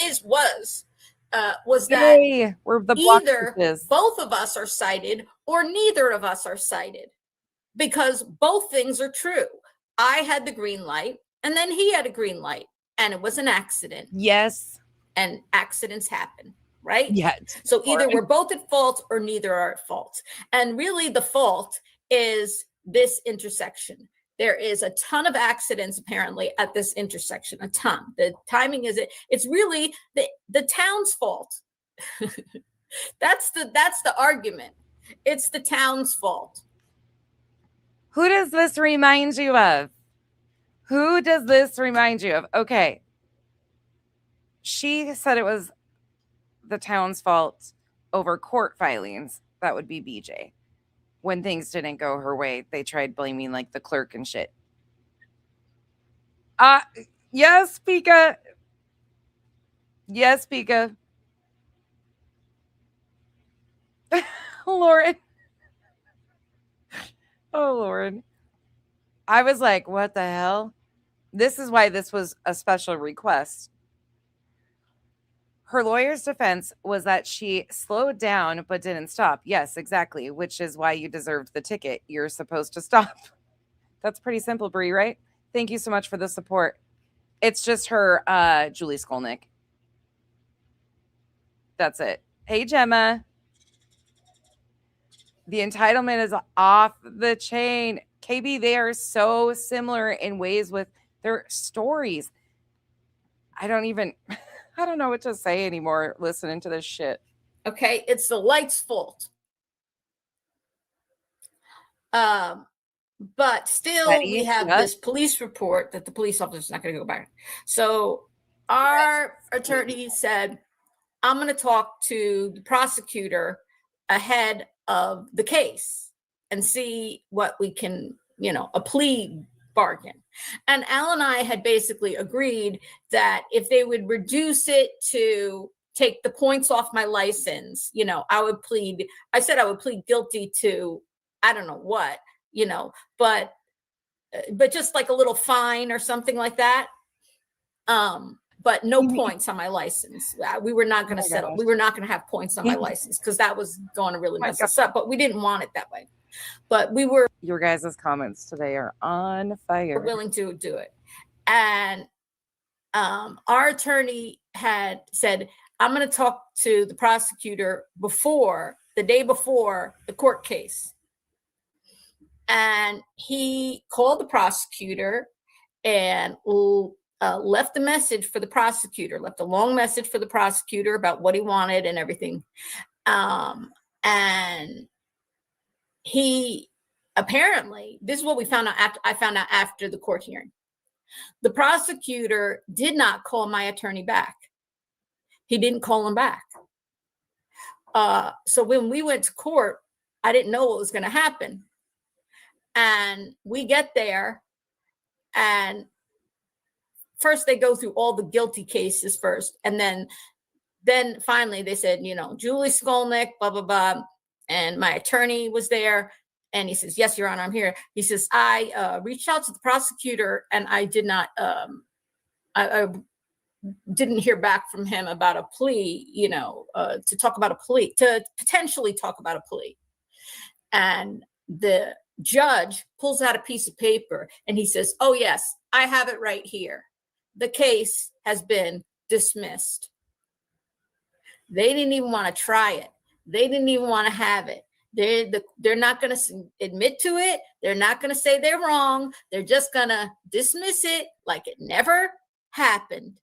was that Yay, we're the either blockers. both of us are cited or neither of us are cited, because both things are true. I had the green light, and then he had a green light, and it was an accident. Yes. And accidents happen, right? Yeah. So either we're both at fault or neither are at fault. And really the fault is this intersection. There is a ton of accidents apparently at this intersection, a ton. The timing it's really the town's fault. That's the argument. It's the town's fault. Who does this remind you of? Who does this remind you of? Okay. She said it was the town's fault over court filings. That would be BJ. When things didn't go her way, they tried blaming like the clerk and shit. Yes, Pika. Yes, Pika. Lauren. Oh, Lauren. I was like, what the hell? This is why this was a special request. Her lawyer's defense was that she slowed down but didn't stop. Yes, exactly, which is why you deserved the ticket. You're supposed to stop. That's pretty simple, Brie, right? Thank you so much for the support. It's just her, Julie Skolnick. That's it. Hey, Gemma. The entitlement is off the chain. KB, they are so similar in ways with their stories. I don't know what to say anymore listening to this shit. Okay, it's the light's fault. But still, we have this police report that the police officer's not going to go back. So our attorney said, I'm going to talk to the prosecutor ahead of the case and see what we can, a plea bargain. And Al and I had basically agreed that if they would reduce it to take the points off my license, I said I would plead guilty to, I don't know what, but just like a little fine or something like that. But no points on my license. We were not going to settle. We were not going to have points on my license because that was going to really mess us up, but we didn't want it that way. But we were. Your guys' comments today are on fire. We're willing to do it. And our attorney had said, I'm going to talk to the prosecutor the day before the court case. And he called the prosecutor and left a message for the prosecutor, left a long message for the prosecutor about what he wanted and everything. And he apparently, this is what we found out I found out after the court hearing. The prosecutor did not call my attorney back. He didn't call him back. So when we went to court, I didn't know what was going to happen. And we get there, and first they go through all the guilty cases first, and then finally they said, Julie Skolnick, blah blah blah, and my attorney was there, and he says, yes, Your Honor, I'm here. He says, I reached out to the prosecutor, and I did not, I didn't hear back from him about a plea, to talk about a plea, to potentially talk about a plea. And the judge pulls out a piece of paper and he says, oh, yes, I have it right here. The case has been dismissed. They didn't even want to try it. They didn't even want to have it. They're not going to admit to it. They're not going to say they're wrong. They're just going to dismiss it like it never happened.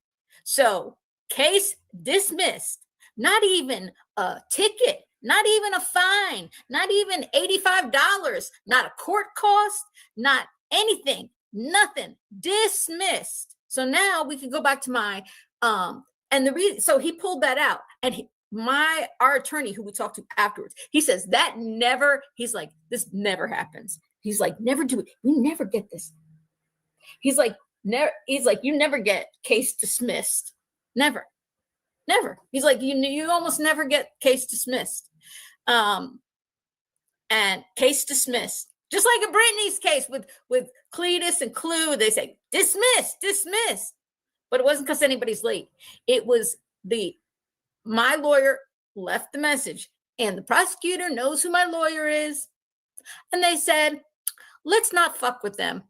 So, case dismissed. Not even a ticket, not even a fine, not even $85, not a court cost, not anything, nothing. Dismissed. So now we can go back to my and the reason, so he pulled that out, and our attorney, who we talked to afterwards, he says he's like, this never happens. He's like, never do it. We never get this. He's like, you never get case dismissed. Never. He's like, you almost never get case dismissed. And case dismissed. Just like in Brittany's case with Cletus and Clue, they say, dismissed. But it wasn't because anybody's late. It was my lawyer left the message, and the prosecutor knows who my lawyer is. And they said, let's not fuck with them.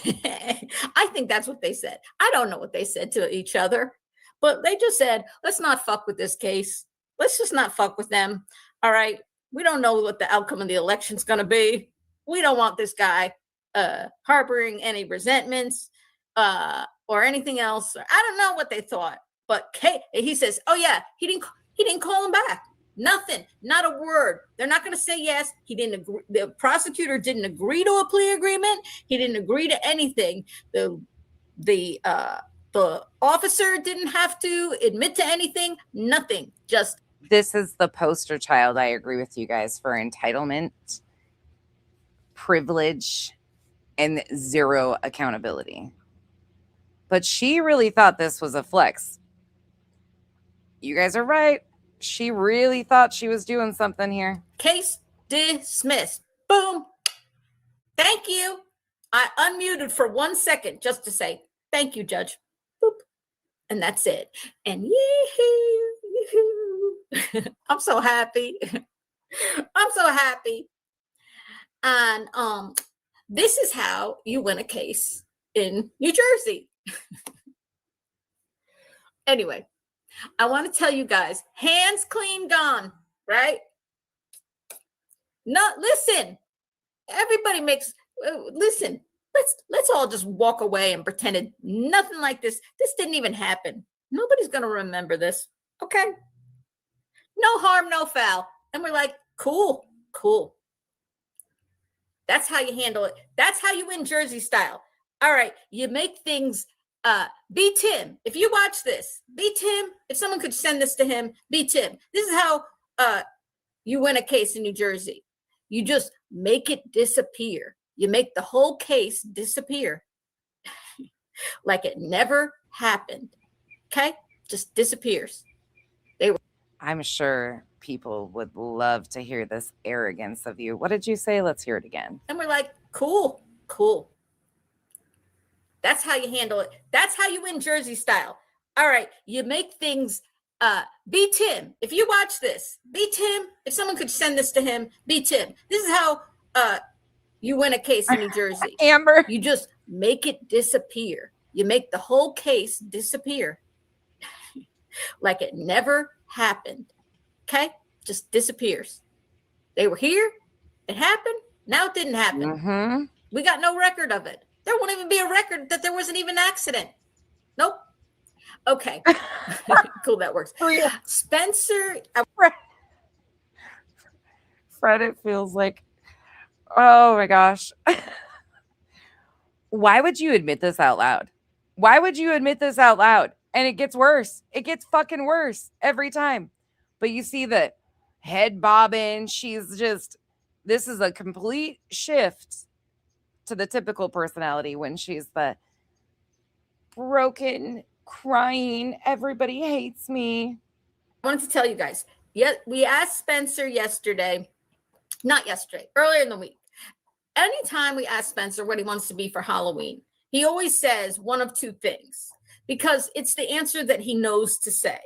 I think that's what they said. I don't know what they said to each other, but they just said, let's not fuck with this case. Let's just not fuck with them. All right. We don't know what the outcome of the election's going to be. We don't want this guy harboring any resentments or anything else. I don't know what they thought, but he says, oh yeah, he didn't call him back. Nothing, not a word. They're not going to say yes. He didn't agree. The prosecutor didn't agree to a plea agreement. He didn't agree to anything. The officer didn't have to admit to anything. Nothing. Just this is the poster child. I agree with you guys for entitlement, privilege, and zero accountability. But she really thought this was a flex. You guys are right. She really thought she was doing something here. Case dismissed. Boom. Thank you. I unmuted for 1 second just to say, thank you, Judge. Boop. And that's it. And yee-hoo. I'm so happy. I'm so happy. And this is how you win a case in New Jersey. Anyway, I want to tell you guys, hands clean gone, right? No, listen. Everybody listen. Let's all just walk away and pretend nothing like this didn't even happen. Nobody's going to remember this. Okay? No harm, no foul. And we're like, cool. That's how you handle it. That's how you win Jersey style. All right, you make things be Tim. If you watch this, be Tim. If someone could send this to him, be Tim. This is how you win a case in New Jersey. You just make it disappear. You make the whole case disappear like it never happened. Okay? Just disappears. I'm sure people would love to hear this arrogance of you. What did you say? Let's hear it again. And we're like, cool. That's how you handle it. That's how you win Jersey style. All right. You make things be Tim. If you watch this, be Tim. If someone could send this to him, be Tim. This is how you win a case in New Jersey. Amber. You just make it disappear. You make the whole case disappear like it never happened. Okay? Just disappears. They were here. It happened. Now it didn't happen. Mm-hmm. We got no record of it. There won't even be a record that there wasn't even an accident. Nope. Okay. Cool. That works. Spencer. Fred, it feels like, oh my gosh. Why would you admit this out loud? Why would you admit this out loud? And it gets worse. It gets fucking worse every time. But you see the head bobbing. This is a complete shift to the typical personality when she's the broken, crying. Everybody hates me. I wanted to tell you guys. Yeah, we asked Spencer yesterday, not yesterday, earlier in the week. Anytime we ask Spencer what he wants to be for Halloween, he always says one of two things because it's the answer that he knows to say.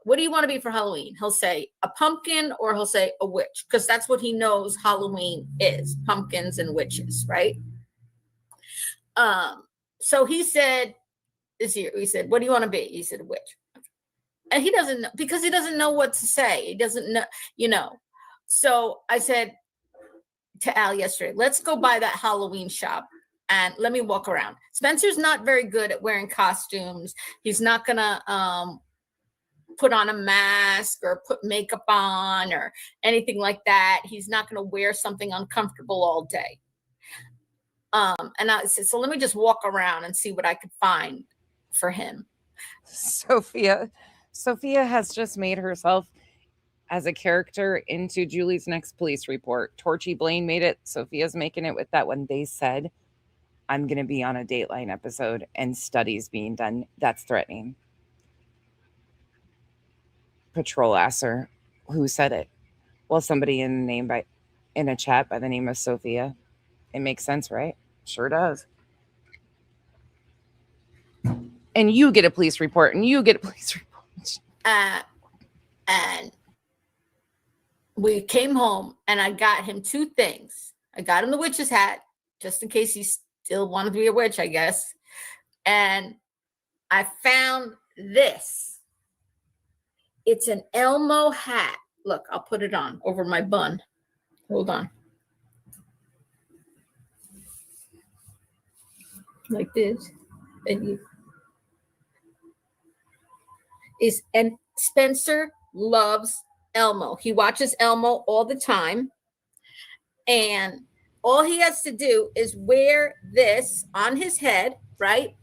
What do you want to be for Halloween? He'll say a pumpkin or he'll say a witch because that's what he knows Halloween is, pumpkins and witches, right? So he said this year, he said, what do you want to be? He said a witch. And he doesn't know because he doesn't know what to say. He doesn't know, So I said to Al yesterday, let's go by that Halloween shop and let me walk around. Spencer's not very good at wearing costumes. He's not gonna put on a mask or put makeup on or anything like that. He's not gonna wear something uncomfortable all day. And I said, so let me just walk around and see what I could find for him. Sophia has just made herself as a character into Julie's next police report. Torchy Blaine made it. Sophia's making it with that one. They said, I'm going to be on a Dateline episode and studies being done. That's threatening. Patrol asser. Who said it? Well, somebody in a chat by the name of Sophia. It makes sense, right? Sure does. And you get a police report and you get a police report. And we came home and I got him two things. I got him the witch's hat, just in case he still wanted to be a witch, I guess. And I found this. It's an Elmo hat. Look, I'll put it on over my bun. Hold on. Like this. And Spencer loves Elmo. He watches Elmo all the time. And all he has to do is wear this on his head, right?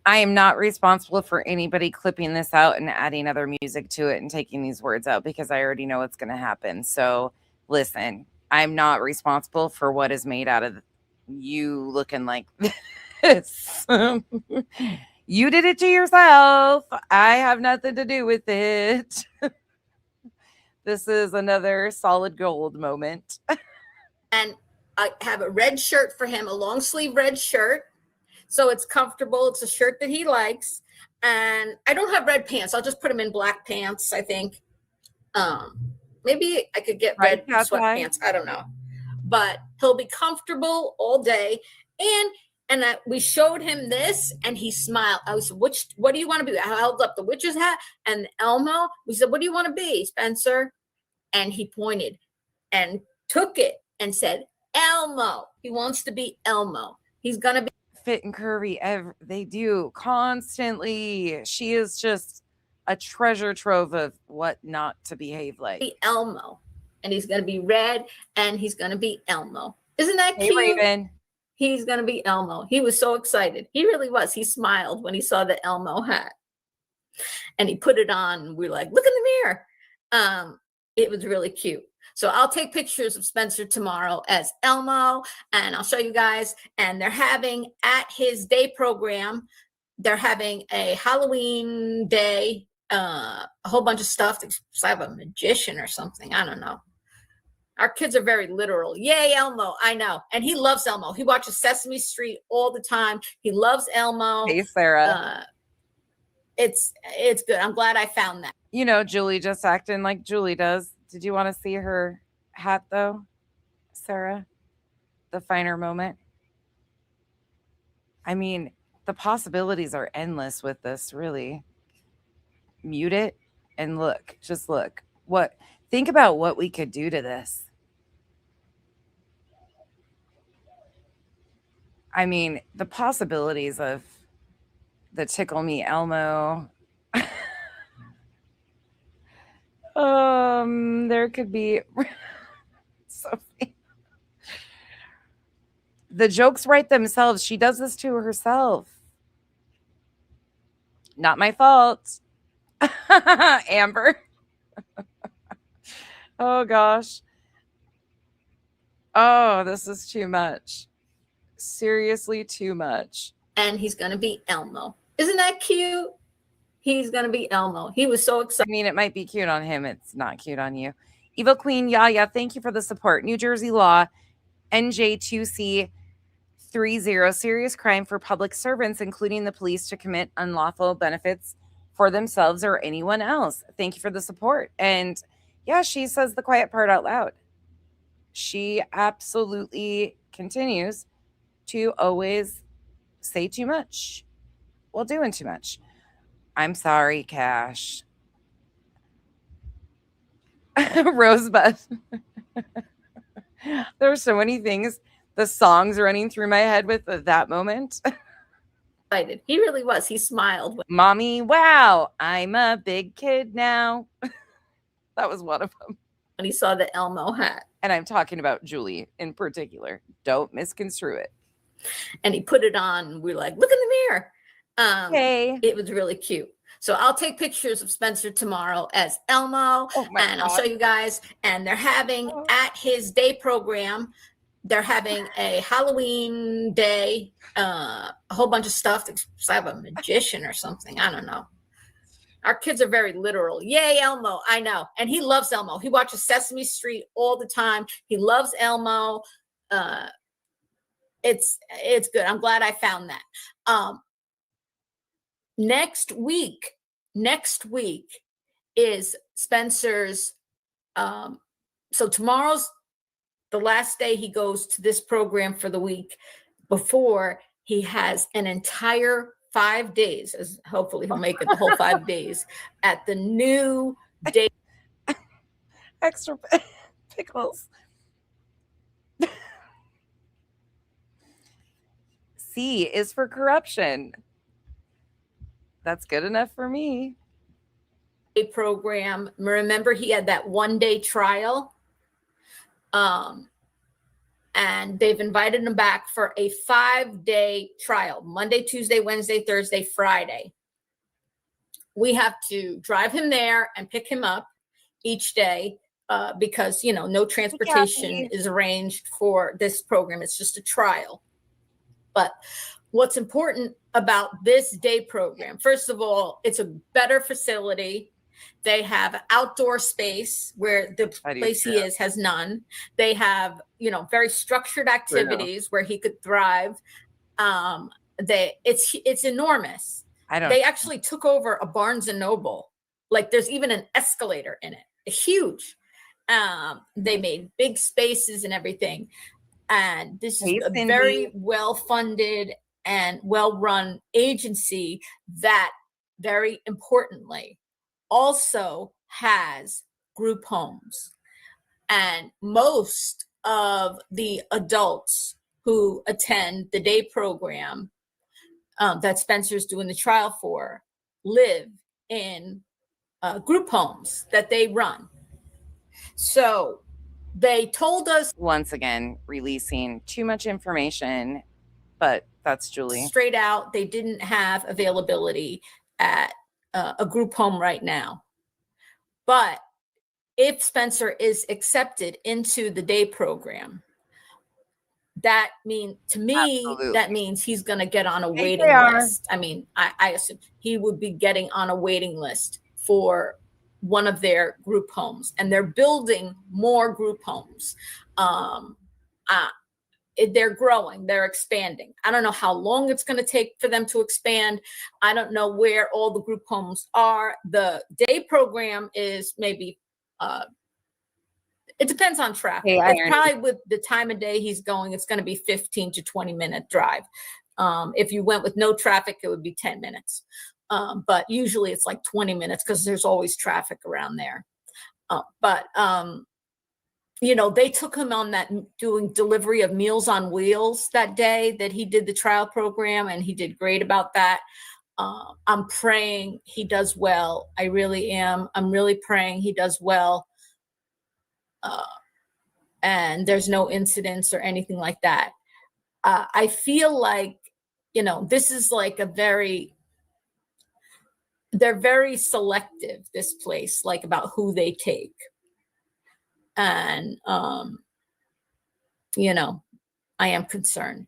I am not responsible for anybody clipping this out and adding other music to it and taking these words out because I already know what's going to happen. So listen, I'm not responsible for what is made out of you looking like this. You did it to yourself. I have nothing to do with it. This is another solid gold moment. And I have a red shirt for him, a long sleeve red shirt. So it's comfortable. It's a shirt that he likes. And I don't have red pants. I'll just put him in black pants, I think. Maybe I could get red sweatpants. I don't know. But he'll be comfortable all day. And we showed him this, and he smiled. I said, what do you want to be? I held up the witch's hat and Elmo. We said, what do you want to be, Spencer? And he pointed and took it and said, Elmo. He wants to be Elmo. He's going to be fit and curvy. They do constantly. She is just a treasure trove of what not to behave like. Elmo. And he's going to be red, and he's going to be Elmo. Isn't that Hey, cute? Raven. He's going to be Elmo. He was so excited. He really was. He smiled when he saw the Elmo hat. And he put it on. And we were like, look in the mirror. It was really cute. So I'll take pictures of Spencer tomorrow as Elmo, and I'll show you guys. And they're having at his day program, they're having a Halloween day, a whole bunch of stuff. It's like a magician or something. I don't know. Our kids are very literal. Yay, Elmo. I know. And he loves Elmo. He watches Sesame Street all the time. He loves Elmo. Hey, Sarah. It's good. I'm glad I found that. You know, Julie just acting like Julie does. Did you want to see her hat, though, Sarah? The finer moment. I mean, the possibilities are endless with this, really. Mute it and look. Just look. Think about what we could do to this. I mean, the possibilities of the Tickle Me Elmo. There could be Sophie. The jokes write themselves. She does this to herself. Not my fault. Amber. Oh gosh. Oh, this is too much. Seriously, too much. and he's going to be Elmo. Isn't that cute? He's going to be Elmo. He was so I excited. mean, it might be cute on him. It's not cute on you. Evil Queen Yaya, thank you for the support. New Jersey law, NJ2C 30, serious crime for public servants, including the police, to commit unlawful benefits for themselves or anyone else. Thank you for the support. And yeah, she says the quiet part out loud. She absolutely continues to always say too much while doing too much. I'm sorry, Cash. Rosebud. There are so many things, the songs running through my head with that moment. He really was. He smiled. Mommy, wow, I'm a big kid now. That was one of them. When he saw the Elmo hat. And I'm talking about Julie in particular. Don't misconstrue it. And he put it on. We're like, look in the mirror. Hey. It was really cute. So I'll take pictures of Spencer tomorrow as Elmo, and I'll show you guys. And they're having at his day program, they're having a Halloween day, a whole bunch of stuff. They have a magician or something. I don't know. Our kids are very literal. Yay, Elmo. I know. And he loves Elmo. He watches Sesame Street all the time. He loves Elmo. It's good. I'm glad I found that. Next week is Spencer's. So tomorrow's the last day he goes to this program for the week before he has an entire 5 days, as hopefully he'll make it the whole 5 days at the new day. Extra pickles. C is for corruption. That's good enough for me. Program. Remember, he had that 1 day trial. And they've invited him back for a 5-day trial, Monday, Tuesday, Wednesday, Thursday, Friday. We have to drive him there and pick him up each day because, no transportation is arranged for this program. It's just a trial. But what's important about this day program, first of all, it's a better facility. They have outdoor space where the place he is has none. They have, very structured activities where he could thrive. It's enormous. They actually took over a Barnes and Noble. Like there's even an escalator in it. Huge. They made big spaces and everything. And this is a very well-funded and well-run agency that, very importantly, also has group homes. And most of the adults who attend the day program that Spencer's doing the trial for live in group homes that they run. So they told us, once again, releasing too much information, but that's Julie. Straight out, they didn't have availability at a group home right now. But if Spencer is accepted into the day program, that means, to me, that means he's going to get on a waiting list. I mean, I assume he would be getting on a waiting list for one of their group homes, and they're building more group homes. They're growing, they're expanding. I don't know how long it's going to take for them to expand. I don't know where all the group homes are. The day program is maybe, it depends on traffic. It's probably with the time of day he's going, it's going to be 15 to 20 minute drive. If you went with no traffic, it would be 10 minutes. But usually it's like 20 minutes because there's always traffic around there. They took him on that doing delivery of Meals on Wheels that day that he did the trial program, and he did great about that. I'm praying he does well. I really am. I'm really praying he does well. And there's no incidents or anything like that. I feel like, this is like they're very selective, this place, like about who they take. And, I am concerned.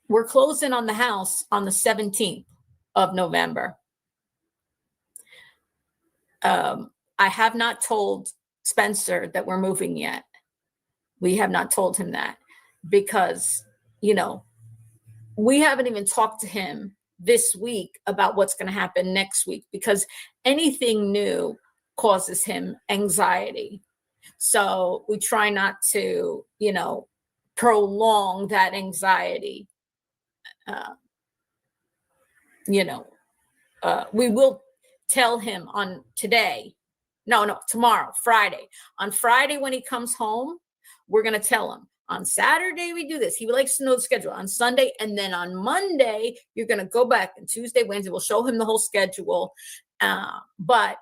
we're closing on the house on the 17th of November. I have not told Spencer that we're moving yet. We have not told him that because, you know, we haven't even talked to him this week about what's going to happen next week, because anything new causes him anxiety. So we try not to, you know, prolong that anxiety. We will tell him on tomorrow, Friday. On Friday, when he comes home, we're going to tell him. On Saturday, we do this. He likes to know the schedule. On Sunday, and then on Monday, you're going to go back. And Tuesday, Wednesday, we'll show him the whole schedule. But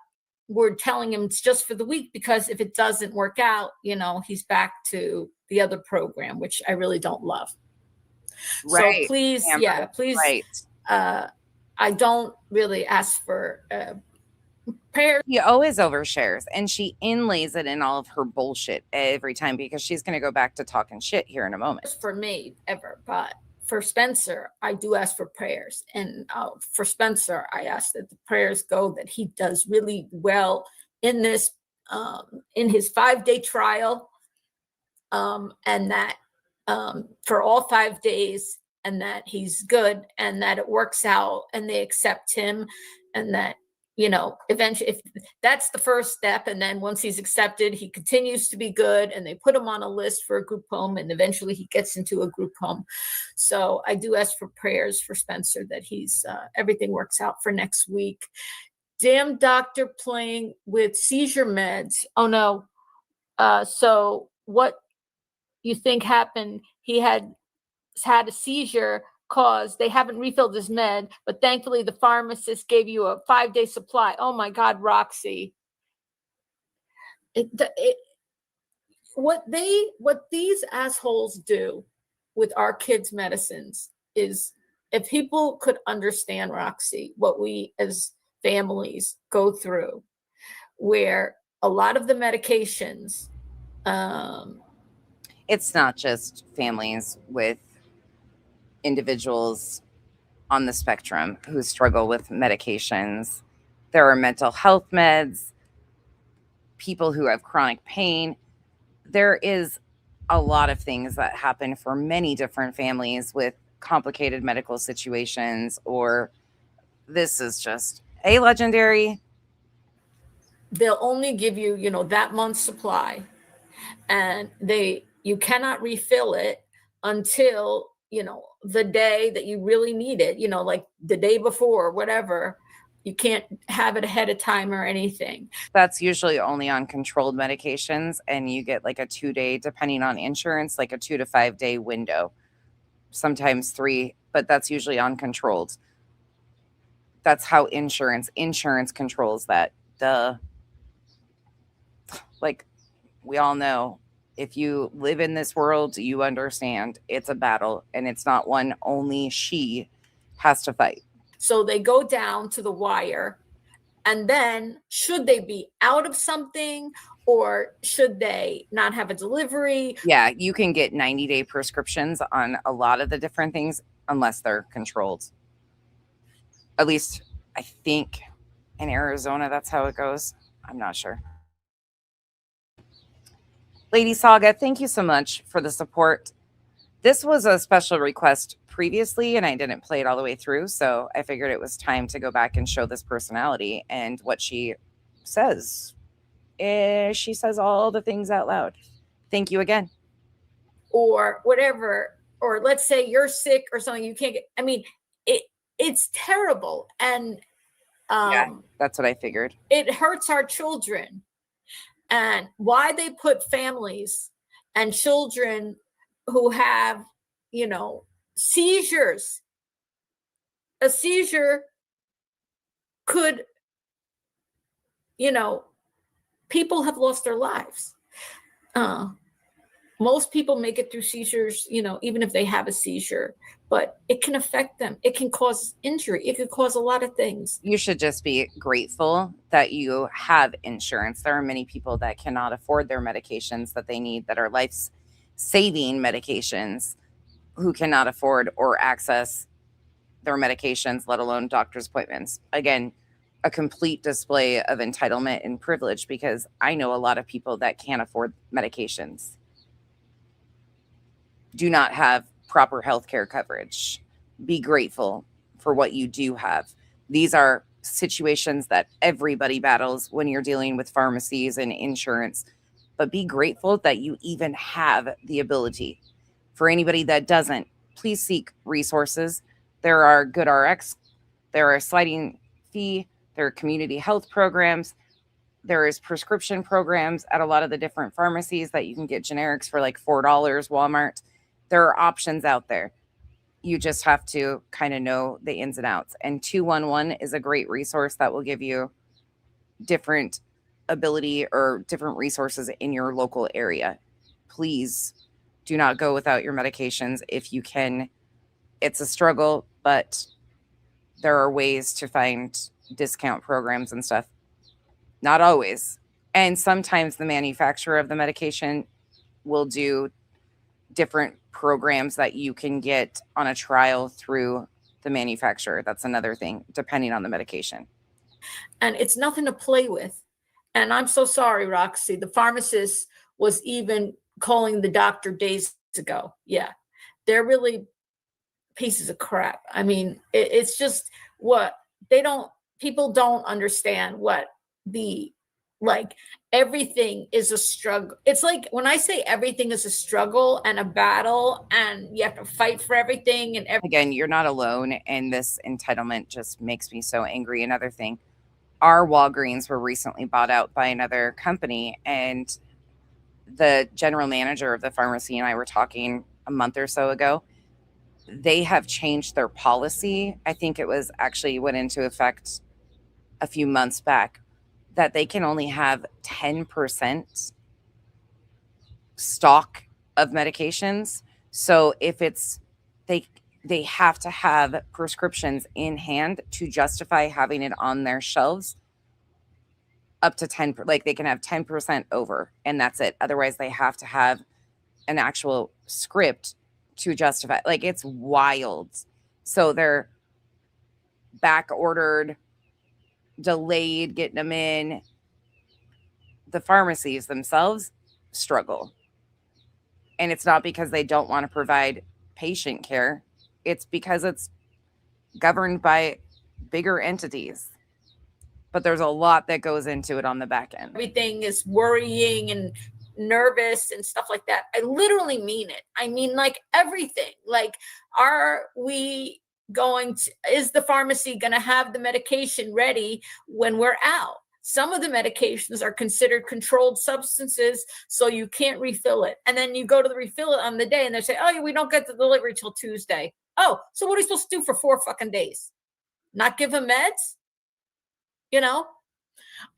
we're telling him it's just for the week, because if it doesn't work out, you know, he's back to the other program, which I really don't love. Right. So please, Amber, please. Right. I don't really ask for prayers. She always overshares, and she inlays it in all of her bullshit every time, because she's going to go back to talking shit here in a moment. For me, ever, but for Spencer, I do ask for prayers. And for Spencer, I ask that the prayers go that he does really well in this, in his 5-day trial, and that for all 5 days, and that he's good, and that it works out, and they accept him, and that, you know, eventually, if that's the first step, and then once he's accepted, he continues to be good, and they put him on a list for a group home, and eventually he gets into a group home. So I do ask for prayers for Spencer that he's everything works out for next week. Damn doctor playing with seizure meds. Oh no. So what you think happened? He had a seizure cause they haven't refilled his med, but thankfully the pharmacist gave you a 5-day supply. Oh my God, Roxy. What these assholes do with our kids' medicines is, if people could understand, Roxy, what we as families go through, where a lot of the medications, It's not just families with individuals on the spectrum who struggle with medications. There are mental health meds, people who have chronic pain. There is a lot of things that happen for many different families with complicated medical situations, or this is just a legendary. they'll only give you, you know, that month's supply, and you cannot refill it until, you know, the day that you really need it, you know, like the day before, whatever. You can't have it ahead of time or anything. That's usually only on controlled medications, and you get like a 2-day, depending on insurance, like a 2 to 5 day window, sometimes 3, but that's usually uncontrolled. That's how insurance controls that. Like we all know, if you live in this world, you understand it's a battle, and it's not one only she has to fight. So they go down to the wire, and then should they be out of something, or should they not have a delivery? Yeah, you can get 90-day prescriptions on a lot of the different things unless they're controlled. At least I think in Arizona, that's how it goes. I'm not sure. Lady Saga, thank you so much for the support. This was a special request previously, and I didn't play it all the way through, so I figured it was time to go back and show this personality and what she says. She says all the things out loud. Thank you again. Or whatever, or let's say you're sick or something, you can't get, I mean, it's terrible. And Yeah, that's what I figured. it hurts our children. And why they put families and children who have, you know, seizures. A seizure could, you know, people have lost their lives. Most people make it through seizures, you know, even if they have a seizure, but it can affect them. It can cause injury. It could cause a lot of things. You should just be grateful that you have insurance. There are many people that cannot afford their medications that they need, that are life-saving medications. who cannot afford or access their medications, let alone doctor's appointments. Again, a complete display of entitlement and privilege, because I know a lot of people that can't afford medications, do not have proper health care coverage. Be grateful for what you do have. These are situations that everybody battles when you're dealing with pharmacies and insurance, but be grateful that you even have the ability. For anybody that doesn't, please seek resources. There are GoodRx, there are sliding fee, there are community health programs, there is prescription programs at a lot of the different pharmacies that you can get generics for like $4, Walmart. There are options out there. You just have to kind of know the ins and outs. And 211 is a great resource that will give you different ability or different resources in your local area. Please do not go without your medications if you can. It's a struggle, but there are ways to find discount programs and stuff. Not always. And sometimes the manufacturer of the medication will do different programs that you can get on a trial through the manufacturer. That's another thing, depending on the medication. And it's nothing to play with. And I'm so sorry, Roxy. The pharmacist was even calling the doctor days ago. Yeah, they're really pieces of crap. I mean, it's just what people don't understand what like everything is a struggle. It's like when I say everything is a struggle and a battle and you have to fight for everything. And again, you're not alone. And this entitlement just makes me so angry. Another thing, our Walgreens were recently bought out by another company, and the general manager of the pharmacy and I were talking a month or so ago. They have changed their policy. I think it was actually went into effect a few months back, that they can only have 10% stock of medications. So if it's they have to have prescriptions in hand to justify having it on their shelves, up to 10, like they can have 10% over, and that's it. Otherwise they have to have an actual script to justify. Like, it's wild. So they're back ordered, delayed getting them in. The pharmacies themselves struggle. And it's not because they don't want to provide patient care. It's because it's governed by bigger entities. But there's a lot that goes into it on the back end. everything is worrying and nervous and stuff like that. I literally mean it. I mean, like everything. Like, is the pharmacy going to have the medication ready when we're out? Some of the medications are considered controlled substances, so you can't refill it. And then you go to refill it on the day and they say, oh, yeah, we don't get the delivery till Tuesday. Oh, so what are you supposed to do for 4 fucking days? Not give him meds? You know,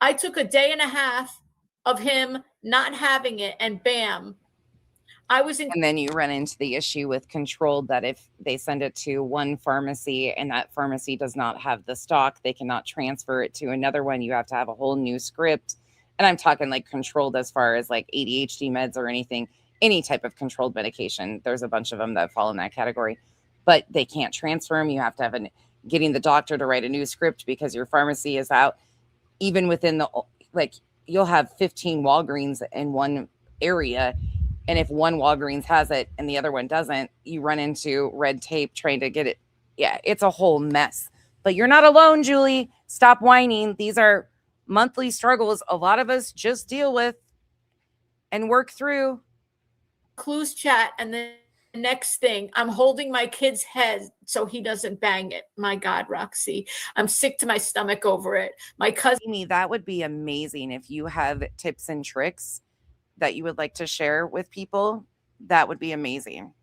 I took a day and a half of him not having it, and bam, I was in. And then you run into the issue with controlled, that if they send it to one pharmacy and that pharmacy does not have the stock, they cannot transfer it to another one. You have to have a whole new script. And I'm talking like controlled as far as like ADHD meds or anything, any type of controlled medication. There's a bunch of them that fall in that category, but they can't transfer them. You have to have getting the doctor to write a new script because your pharmacy is out. Even within you'll have 15 Walgreens in one area. And if one Walgreens has it and the other one doesn't, you run into red tape trying to get it. Yeah, it's a whole mess. But you're not alone, Julie. Stop whining. These are monthly struggles a lot of us just deal with and work through. Clues chat, and then the next thing, I'm holding my kid's head so he doesn't bang it. My God, Roxy, I'm sick to my stomach over it. My cousin. Amy, that would be amazing if you have tips and tricks that you would like to share with people. That would be amazing.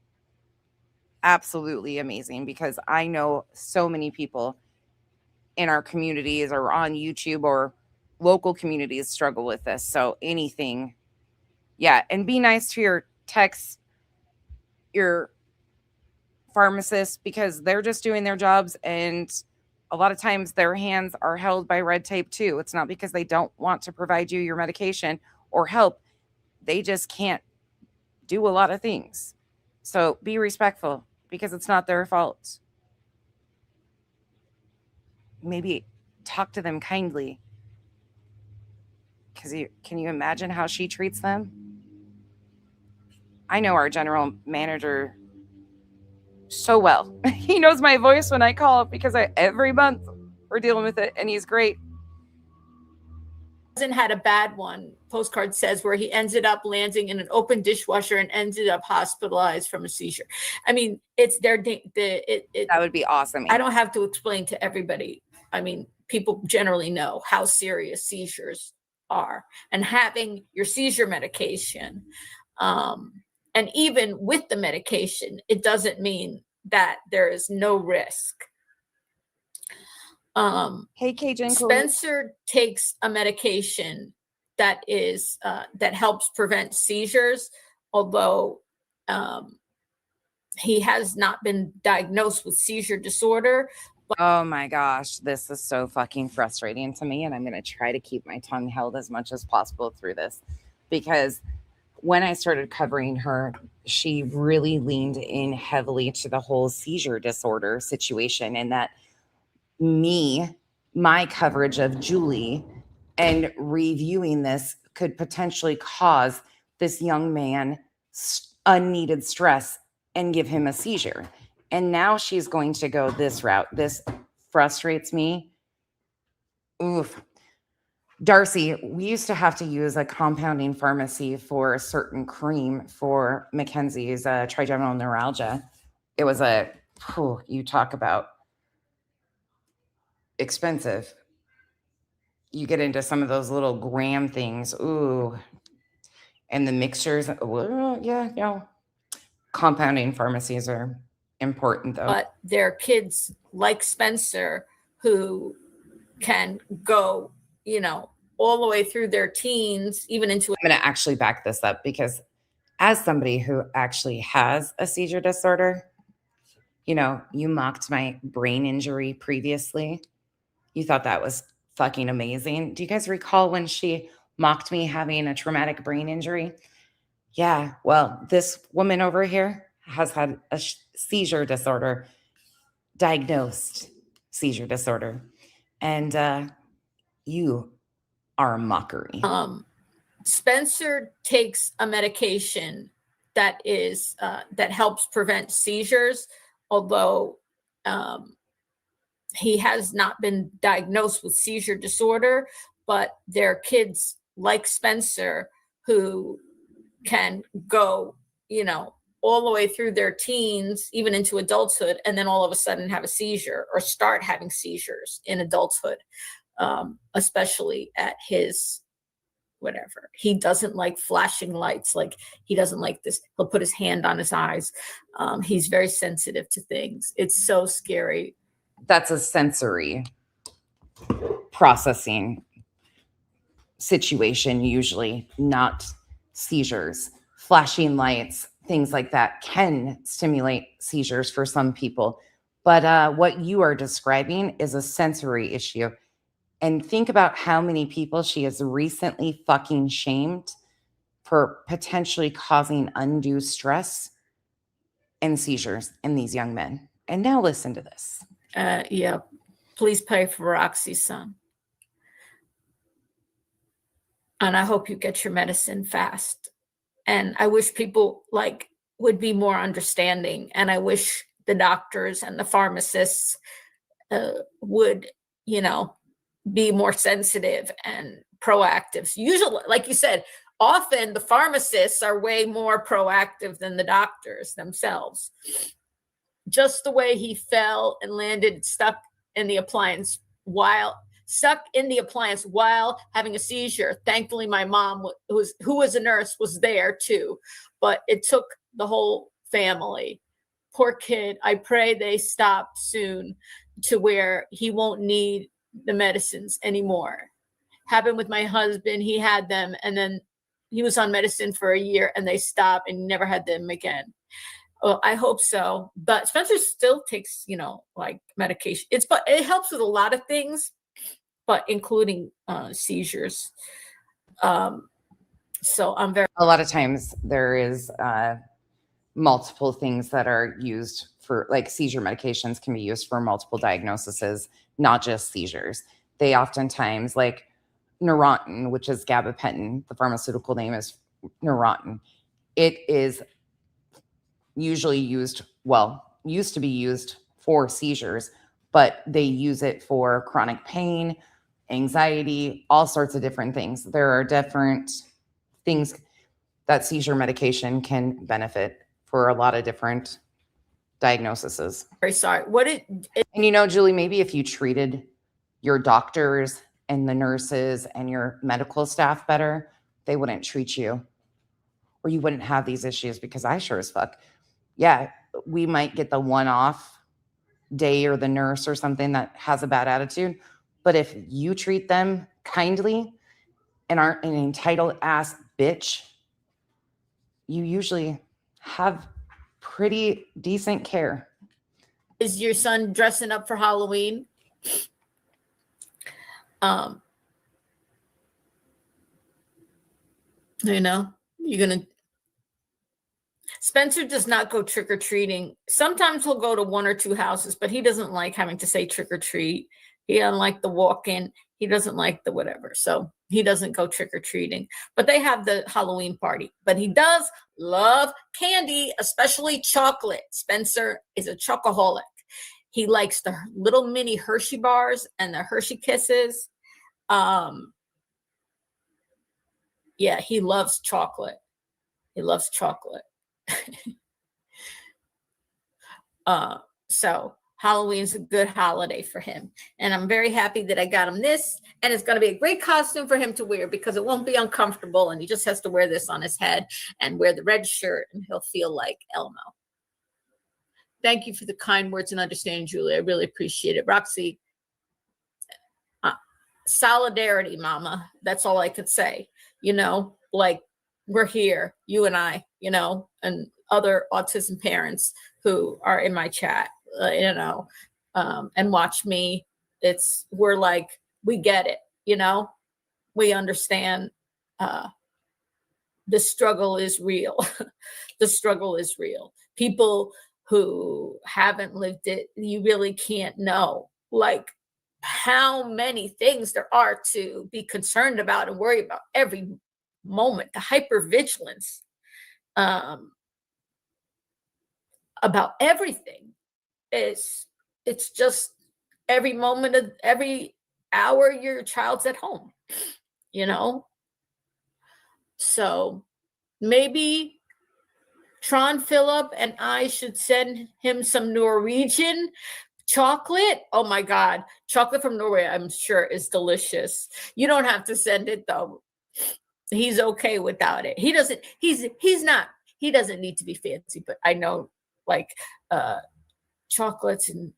Absolutely amazing, because I know so many people in our communities or on YouTube or local communities struggle with this. So anything. Yeah. And be nice to your techs, your pharmacists, because they're just doing their jobs. And a lot of times their hands are held by red tape too. It's not because they don't want to provide you your medication or help. They just can't do a lot of things. So be respectful because it's not their fault. Maybe talk to them kindly. Because can you imagine how she treats them? I know our general manager so well. He knows my voice when I call because every month we're dealing with it, and he's great. Hasn't had a bad one. Postcard says where he ended up landing in an open dishwasher and ended up hospitalized from a seizure. I mean, it's their That would be awesome. I don't have to explain to everybody. I mean, people generally know how serious seizures are, and having your seizure medication, and even with the medication, it doesn't mean that there is no risk. Hey, Cajun. Spencer takes a medication that is that helps prevent seizures, although he has not been diagnosed with seizure disorder. Oh my gosh, this is so fucking frustrating to me, and I'm going to try to keep my tongue held as much as possible through this, because when I started covering her, she really leaned in heavily to the whole seizure disorder situation, and that my coverage of Julie and reviewing this could potentially cause this young man unneeded stress and give him a seizure. And now she's going to go this route. This frustrates me. Oof. Darcy, we used to have to use a compounding pharmacy for a certain cream for Mackenzie's trigeminal neuralgia. It was you talk about expensive. You get into some of those little gram things. Ooh. And the mixtures. Compounding pharmacies are important, though. But there are kids like Spencer who can go, all the way through their teens, even into. I'm going to actually back this up, because as somebody who actually has a seizure disorder, you mocked my brain injury previously. You thought that was fucking amazing. Do you guys recall when she mocked me having a traumatic brain injury? Yeah, well, this woman over here has had a seizure disorder, diagnosed seizure disorder. And you are a mockery. Spencer takes a medication that is that helps prevent seizures, although he has not been diagnosed with seizure disorder. But there are kids like Spencer who can go, all the way through their teens, even into adulthood, and then all of a sudden have a seizure or start having seizures in adulthood, especially at his whatever. He doesn't like flashing lights. Like, he doesn't like this. He'll put his hand on his eyes. He's very sensitive to things. It's so scary. That's a sensory processing situation, usually, not seizures. Flashing lights, things like that can stimulate seizures for some people. But what you are describing is a sensory issue. And think about how many people she has recently fucking shamed for potentially causing undue stress and seizures in these young men. And now listen to this. Yeah, please pray for Roxy's son. And I hope you get your medicine fast. And I wish people would be more understanding. And I wish the doctors and the pharmacists would, be more sensitive and proactive. Usually, like you said, often the pharmacists are way more proactive than the doctors themselves. Just the way he fell and landed stuck in the appliance while having a seizure. Thankfully, my mom, who was a nurse, was there too. But it took the whole family. Poor kid. I pray they stop soon to where he won't need the medicines anymore. Happened with my husband. He had them, and then he was on medicine for a year, and they stopped and never had them again. Well, I hope so. But Spencer still takes, medication. It helps with a lot of things, but including seizures. So I'm very. A lot of times there is multiple things that are used for, like, seizure medications can be used for multiple diagnoses, not just seizures. They oftentimes, like Neurontin, which is gabapentin, the pharmaceutical name is Neurontin. It is usually used, well, used to be used for seizures, but they use it for chronic pain, anxiety, all sorts of different things. There are different things that seizure medication can benefit for a lot of different diagnoses. Very sorry. What it And Julie, maybe if you treated your doctors and the nurses and your medical staff better, they wouldn't treat you, or you wouldn't have these issues, because I sure as fuck, yeah, we might get the one-off day or the nurse or something that has a bad attitude. But if you treat them kindly and aren't an entitled ass bitch, you usually have pretty decent care. is your son dressing up for Halloween? You're gonna. Spencer does not go trick or treating. Sometimes he'll go to one or two houses, but he doesn't like having to say trick or treat. He doesn't like the walk in. He doesn't like the whatever. So he doesn't go trick or treating. But they have the Halloween party. But he does love candy, especially chocolate. Spencer is a chocoholic. He likes the little mini Hershey bars and the Hershey Kisses. Yeah, he loves chocolate. He loves chocolate. So Halloween's a good holiday for him. And I'm very happy that I got him this. And it's going to be a great costume for him to wear, because it won't be uncomfortable. And he just has to wear this on his head and wear the red shirt, and he'll feel like Elmo. Thank you for the kind words and understanding, Julie. I really appreciate it. Roxy, solidarity, mama. That's all I could say. Like, we're here, you and I, and other autism parents who are in my chat, and watch me. We're like, we get it, we understand. The struggle is real. The struggle is real. People who haven't lived it, you really can't know, like, how many things there are to be concerned about and worry about every moment. The hypervigilance about everything it's just every moment of every hour your child's at home, so maybe Tron Phillip and I should send him some Norwegian chocolate. Oh my God, chocolate from Norway, I'm sure, is delicious. You don't have to send it though. He's okay without it. He doesn't need to be fancy, but I know, like, chocolates in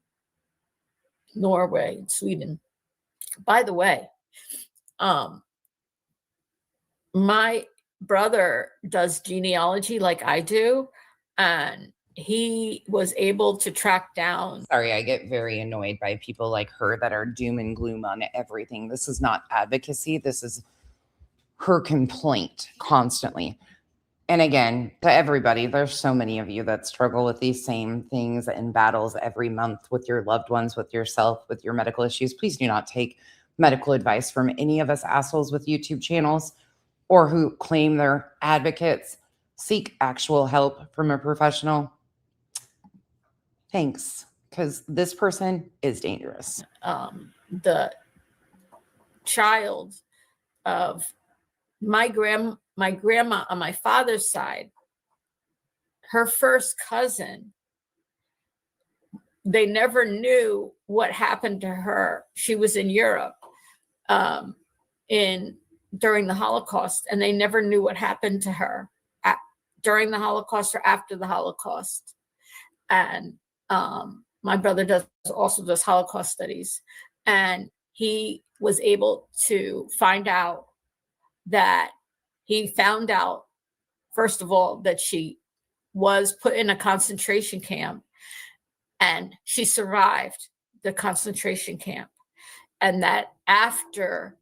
Norway and Sweden. By the way, my brother does genealogy like I do, and he was able to track down. Sorry, I get very annoyed by people like her that are doom and gloom on everything. This is not advocacy. This is her complaint constantly. And again, to everybody, there's so many of you that struggle with these same things and battles every month with your loved ones, with yourself, with your medical issues. Please do not take medical advice from any of us assholes with YouTube channels or who claim they're advocates. Seek actual help from a professional. Thanks, because this person is dangerous. The child of my grandma on my father's side, her first cousin, they never knew what happened to her. She was in Europe during the Holocaust, and they never knew what happened to her during the Holocaust or after the Holocaust. And my brother also does Holocaust studies, and he was able to find out that first of all, that she was put in a concentration camp, and she survived the concentration camp. And that after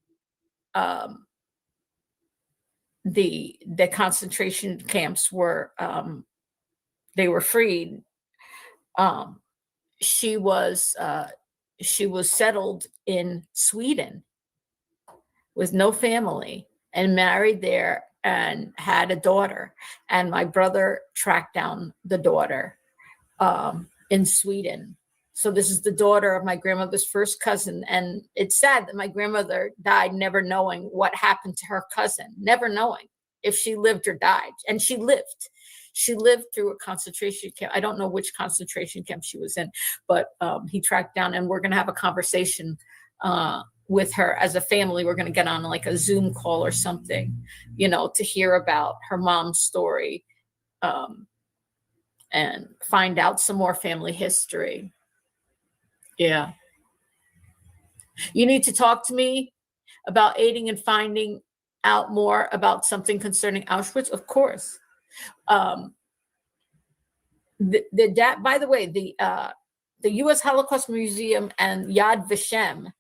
the concentration camps were they were freed, um, she was settled in Sweden with no family and married there and had a daughter. And my brother tracked down the daughter in Sweden. So this is the daughter of my grandmother's first cousin. And it's sad that my grandmother died never knowing what happened to her cousin, never knowing if she lived or died. And she lived. She lived through a concentration camp. I don't know which concentration camp she was in, but he tracked down, and we're going to have a conversation with her as a family. We're going to get on like a Zoom call or something, you know, to hear about her mom's story and find out some more family history. Yeah. You need to talk to me about aiding and finding out more about something concerning Auschwitz, of course. By the way, the U.S. Holocaust Museum and Yad Vashem,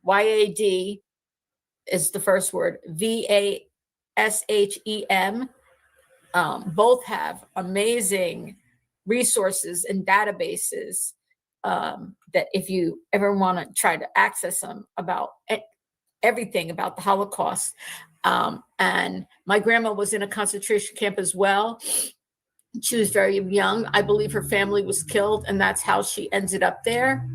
YAD is the first word, VASHEM, both have amazing resources and databases that if you ever want to try to access them about everything about the Holocaust. And my grandma was in a concentration camp as well. She was very young. I believe her family was killed, and that's how she ended up there.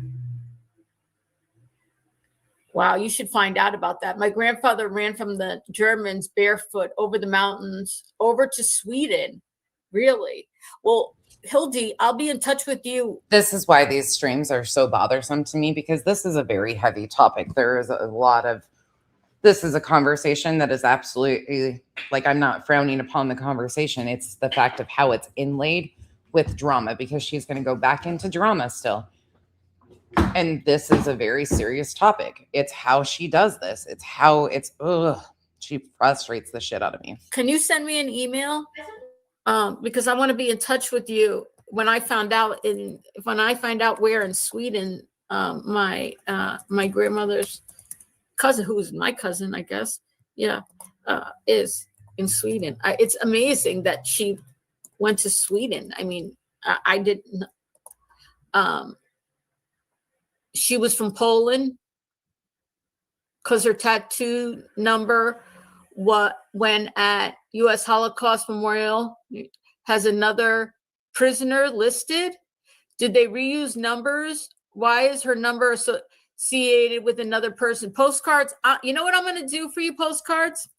Wow, you should find out about that. My grandfather ran from the Germans barefoot over the mountains, over to Sweden. Really? Well, Hildy, I'll be in touch with you. This is why these streams are so bothersome to me, because this is a very heavy topic. There is a lot of, this is a conversation that is absolutely, like, I'm not frowning upon the conversation. It's the fact of how it's inlaid with drama, because she's going to go back into drama still. And this is a very serious topic. It's how she does this. It's how it's, she frustrates the shit out of me. Can you send me an email? Because I want to be in touch with you when I find out where in Sweden my grandmother's cousin, who is my cousin, I guess, is in Sweden. It's amazing that she went to Sweden. I mean, I didn't. She was from Poland because her tattoo number when at U.S. Holocaust Memorial has another prisoner listed. Did they reuse numbers? Why is her number associated with another person? Postcards. You know what I'm going to do for you? Postcards.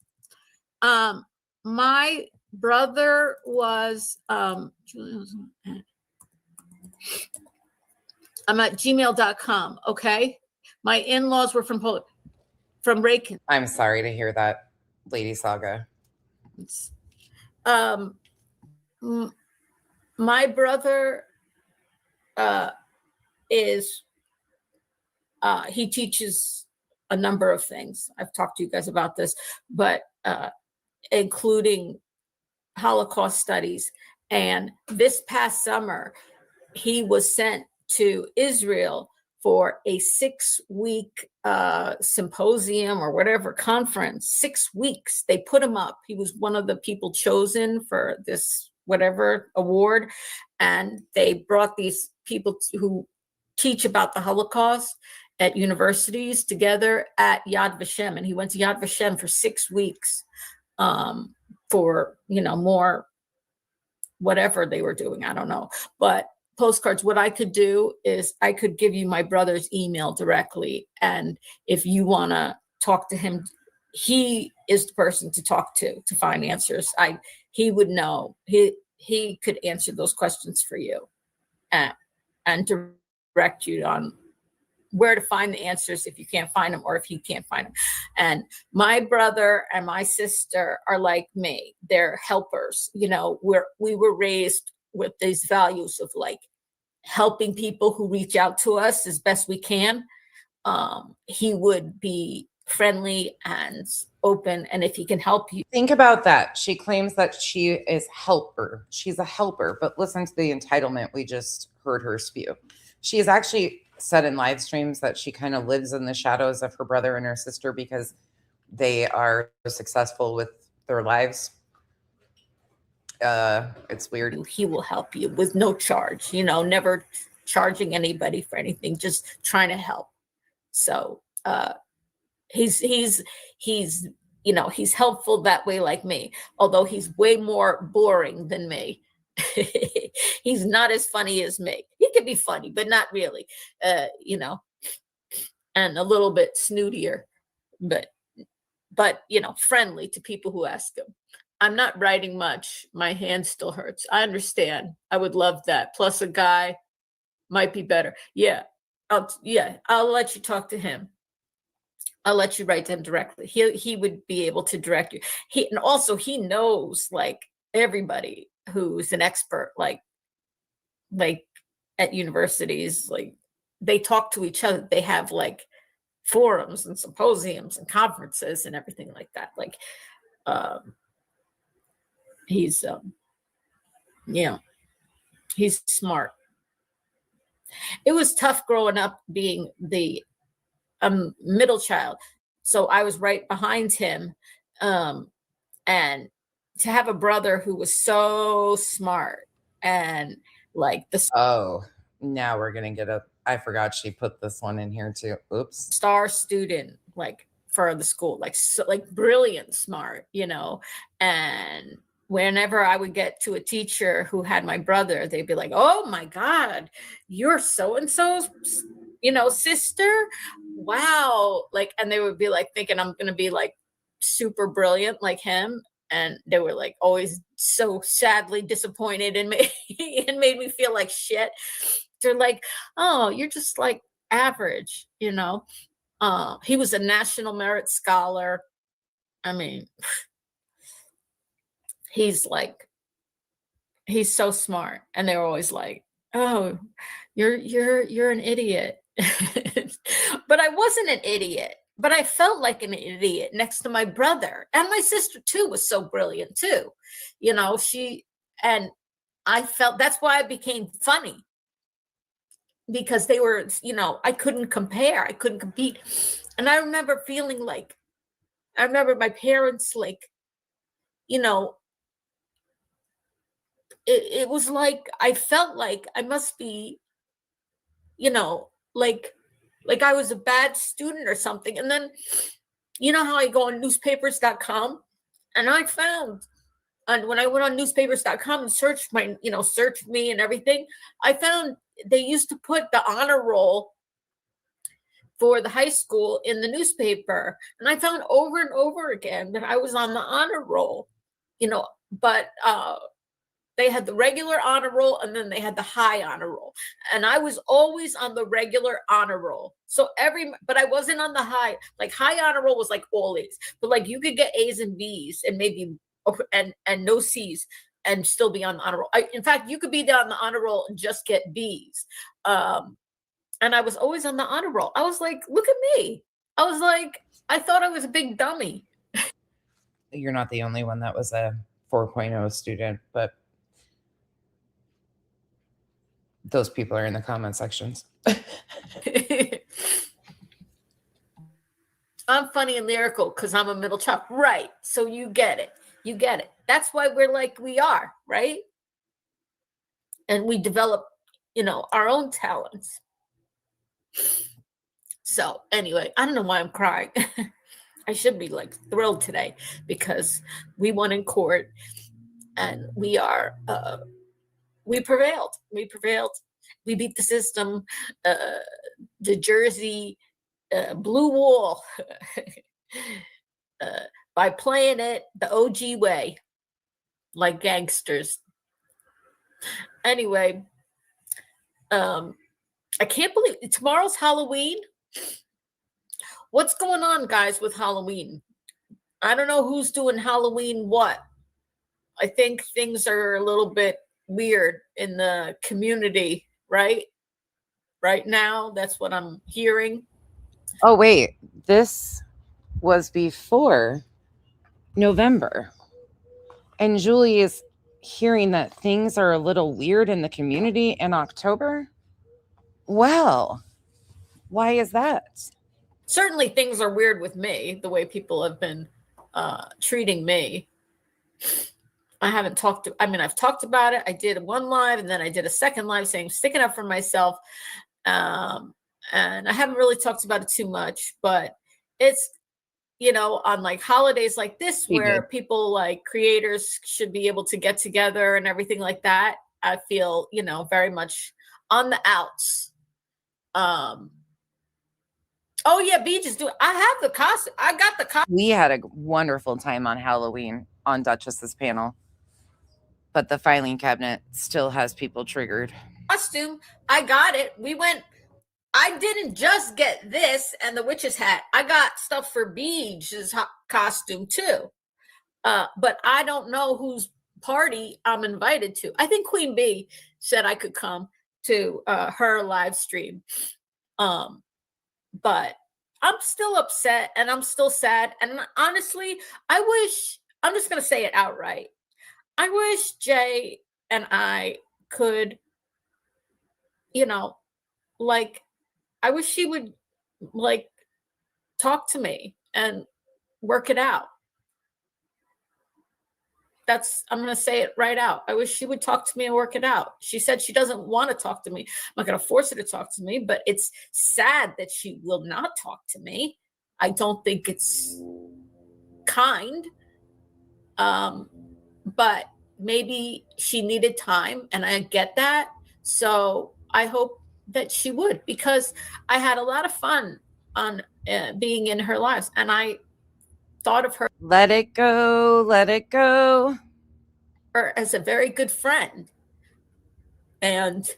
My brother was. I'm at gmail.com. Okay. My in-laws were from Poland, from Reykjavik. I'm sorry to hear that, Lady Saga. My brother he teaches a number of things. I've talked to you guys about this, but including Holocaust studies. And this past summer, he was sent to Israel for a 6-week symposium or whatever conference. 6 weeks. They put him up. He was one of the people chosen for this whatever award. And they brought these people who teach about the Holocaust at universities together at Yad Vashem. And he went to Yad Vashem for 6 weeks for, more whatever they were doing. I don't know. But postcards, what I could do is I could give you my brother's email directly. And if you want to talk to him, he is the person to talk to find answers. He would know. He could answer those questions for you and direct you on where to find the answers if you can't find them or if you can't find them. And my brother and my sister are like me. They're helpers. We were raised with these values of like helping people who reach out to us as best we can. He would be friendly and open, and if he can help you. Think about that. She claims that she is helper. She's a helper, but listen to the entitlement we just heard her spew. She has actually said in live streams that she kind of lives in the shadows of her brother and her sister because they are successful with their lives. It's weird. He will help you with no charge, never charging anybody for anything, just trying to help. So he's he's helpful that way, like me, although he's way more boring than me. He's not as funny as me. He can be funny, but not really, and a little bit snootier, but friendly to people who ask him. I'm not writing much. My hand still hurts. I understand. I would love that. Plus a guy might be better. Yeah. I'll let you talk to him. I'll let you write to him directly. He would be able to direct you. And also he knows like everybody who's an expert, like at universities, like they talk to each other. They have like forums and symposiums and conferences and everything like that. Like, he's he's smart. It was tough growing up being the middle child, so I was right behind him, and to have a brother who was so smart and like now we're gonna get I forgot she put this one in here too. Oops. Star student, like for the school, like brilliant, smart, and whenever I would get to a teacher who had my brother, they'd be like, "Oh my God, you're so-and-so's, sister. Wow." Like, and they would be like thinking I'm going to be like super brilliant like him. And they were like always so sadly disappointed in me and made me feel like shit. They're like, "Oh, you're just like average, He was a National Merit Scholar. I mean, he's so smart." And they were always like, "Oh, you're an idiot." But I wasn't an idiot, but I felt like an idiot next to my brother. And my sister too was so brilliant too. And I felt that's why I became funny, because they were, I couldn't compare, I couldn't compete. And I remember feeling like, my parents, like, it was like I felt like I must be, like I was a bad student or something. And then, how I go on newspapers.com, and I found, and when I went on newspapers.com and searched searched me and everything, I found they used to put the honor roll for the high school in the newspaper. And I found over and over again that I was on the honor roll, but they had the regular honor roll, and then they had the high honor roll. And I was always on the regular honor roll. So but I wasn't on the high. Like high honor roll was like all A's, but like you could get A's and B's and maybe and no C's and still be on the honor roll. In fact, you could be on the honor roll and just get B's. And I was always on the honor roll. I was like, look at me. I was like, I thought I was a big dummy. You're not the only one that was a 4.0 student, but those people are in the comment sections. I'm funny and lyrical because I'm a middle child. Right. So you get it. You get it. That's why we're like we are, right? And we develop, our own talents. So anyway, I don't know why I'm crying. I should be like thrilled today because we won in court and we prevailed. We prevailed. We beat the system, the Jersey blue wall by playing it the OG way, like gangsters. Anyway, I can't believe tomorrow's Halloween. What's going on, guys, with Halloween? I don't know who's doing Halloween what. I think things are a little bit weird in the community, right? Right now, that's what I'm hearing. Oh, wait. This was before November. And Julie is hearing that things are a little weird in the community in October. Well, why is that? Certainly things are weird with me, the way people have been treating me. I haven't talked to, I mean, I've talked about it. I did one live and then I did a second live saying, sticking up for myself. And I haven't really talked about it too much, but it's, you know, on like holidays like this, You where did. people like creators should be able to get together and everything like that. I feel, you know, very much on the outs. Oh yeah, Beaches do. I have the costume. I got the We had a wonderful time on Halloween on Duchess's panel, but the filing cabinet still has people triggered. costume. I got it. We went. I didn't just get this and the witch's hat. I got stuff for Beach's costume too. But I don't know whose party I'm invited to. I think Queen Bee said I could come to her live stream. But I'm still upset and I'm still sad. And honestly, I wish, I'm just going to say it outright. I wish Jay and I could, you know, like, I wish she would like talk to me and work it out. I'm going to say it right out. I wish she would talk to me and work it out. She said she doesn't want to talk to me. I'm not going to force her to talk to me, but it's sad that she will not talk to me. I don't think it's kind. But maybe she needed time and I get that. So I hope that she would, because I had a lot of fun on being in her lives, and I thought of her Let it go, let it go. as a very good friend. And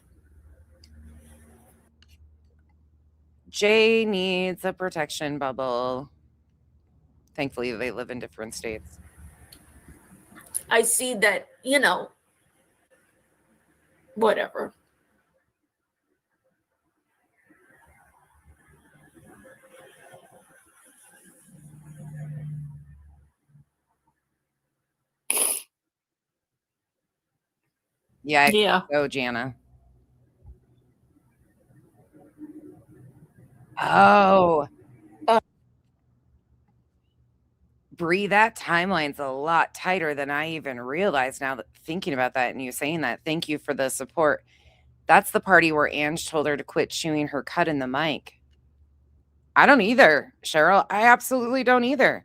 Jay needs a protection bubble. Thankfully, they live in different states. I see that, you know, whatever. Yeah, Yeah. go, Jana. Oh. Bree, that timeline's a lot tighter than I even realized now that thinking about that and you saying that. Thank you for the support. That's the party where Ange told her to quit chewing her cud in the mic. I don't either, Cheryl. I absolutely don't either.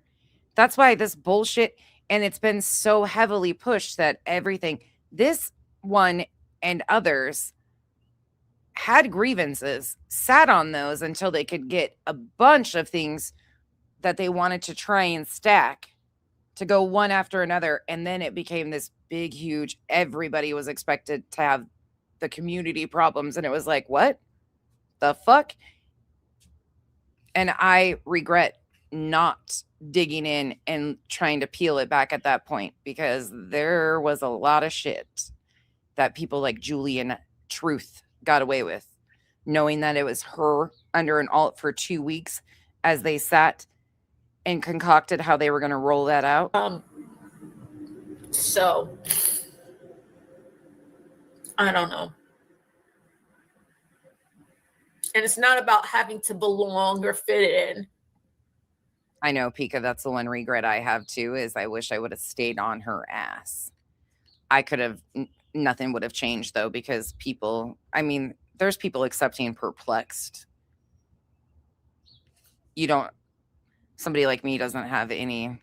That's why this bullshit, and it's been so heavily pushed that everything, this one and others had grievances, sat on those until they could get a bunch of things that they wanted to try and stack to go one after another. And then it became this big, huge, everybody was expected to have the community problems. And it was like, what the fuck? And I regret not digging in and trying to peel it back at that point, because there was a lot of shit that people like Julie and Truth got away with, knowing that it was her under an alt for 2 weeks as they sat and concocted how they were going to roll that out. So I don't know. And it's not about having to belong or fit in. I know, Pika, that's the one regret I have too, is I wish I would have stayed on her ass. I could have, nothing would have changed though, because people, I mean, there's people accepting perplexed. You don't, somebody like me doesn't have any.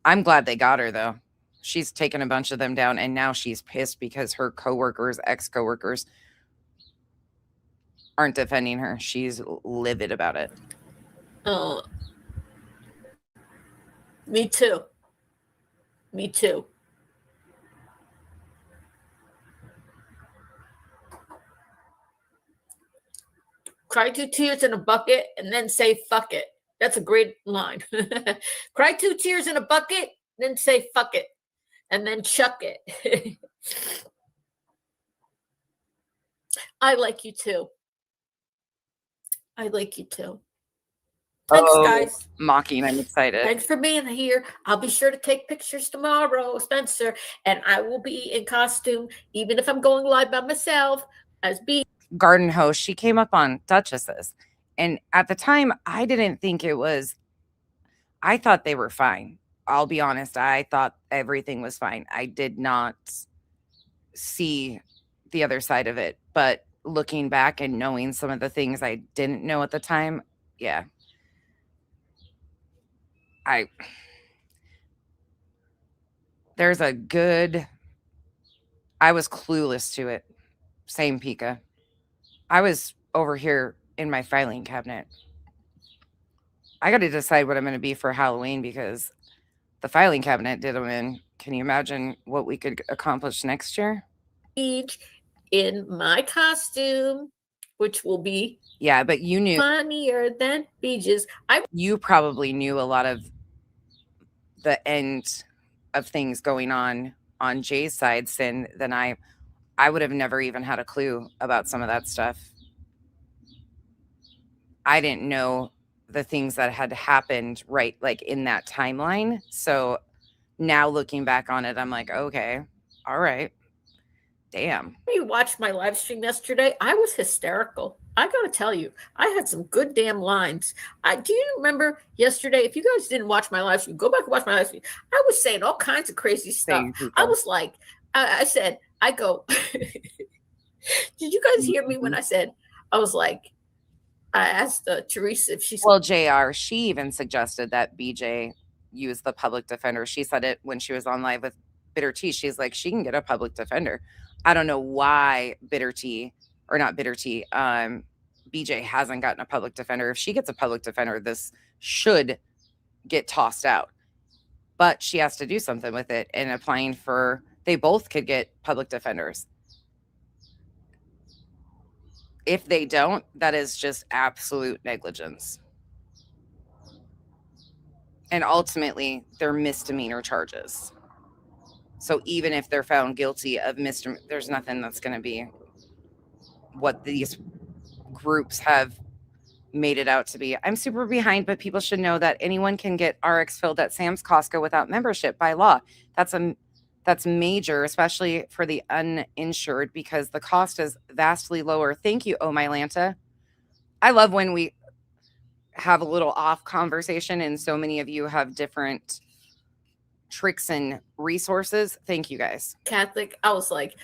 I'm glad they got her though. She's taken a bunch of them down, and now she's pissed because her coworkers, ex-coworkers, aren't defending her. She's livid about it. Me too. Me too. Cry 2 tears in a bucket and then say fuck it. That's a great line. Cry 2 tears in a bucket, then say fuck it, and then chuck it. I like you too. I like you too. Thanks, guys. Mocking, I'm excited. Thanks for being here. I'll be sure to take pictures tomorrow, Spencer, and I will be in costume, even if I'm going live by myself, as B. Garden host, she came up on Duchess's, and at the time I didn't think it was, I thought they were fine. I'll be honest. I thought everything was fine. I did not see the other side of it. But looking back and knowing some of the things I didn't know at the time, yeah. There's a good, I was clueless to it. Same Pika. I was over here in my filing cabinet. I got to decide what I'm going to be for Halloween because the filing cabinet did them in. Can you imagine what we could accomplish next year? Beach in my costume, which will be Yeah, but you knew, funnier than beaches. you probably knew a lot of the end of things going on Jay's side, Sin, than I would have never even had a clue about some of that stuff. I didn't know the things that had happened right like in that timeline. So now looking back on it, I'm like, okay, all right. Damn. You watched my live stream yesterday. I was hysterical. I gotta tell you, I had some good damn lines. Do you remember yesterday? If you guys didn't watch my live stream, go back and watch my live stream. I was saying all kinds of crazy stuff. I was like, I said, I go, did you guys hear me when I said, I was like, I asked Teresa if she's. Well, JR, she even suggested that BJ use the public defender. She said it when she was on live with Bitter Tea. She's like, she can get a public defender. I don't know why BJ hasn't gotten a public defender. If she gets a public defender, this should get tossed out. But she has to do something with it, and applying for, they both could get public defenders. If they don't, that is just absolute negligence. And ultimately, they're misdemeanor charges. So even if they're found guilty of misdemeanor, there's nothing that's going to be what these groups have made it out to be. I'm super behind, but people should know that anyone can get RX filled at Sam's Costco without membership by law. That's major, especially for the uninsured, because the cost is vastly lower. Thank you, Oh My Lanta. I love when we have a little off conversation and so many of you have different tricks and resources. Thank you guys. Catholic. I was like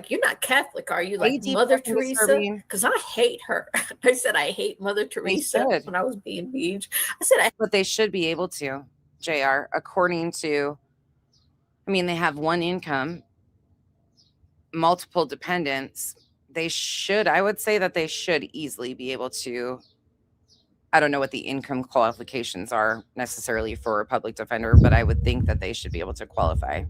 you're not Catholic, are you? Like Mother Teresa? Because I hate her. I said I hate Mother Teresa when I was being beach. I said but they should be able to, JR, according to, I mean, they have one income, multiple dependents. They should, I would say that they should easily be able to. I don't know what the income qualifications are necessarily for a public defender, but I would think that they should be able to qualify.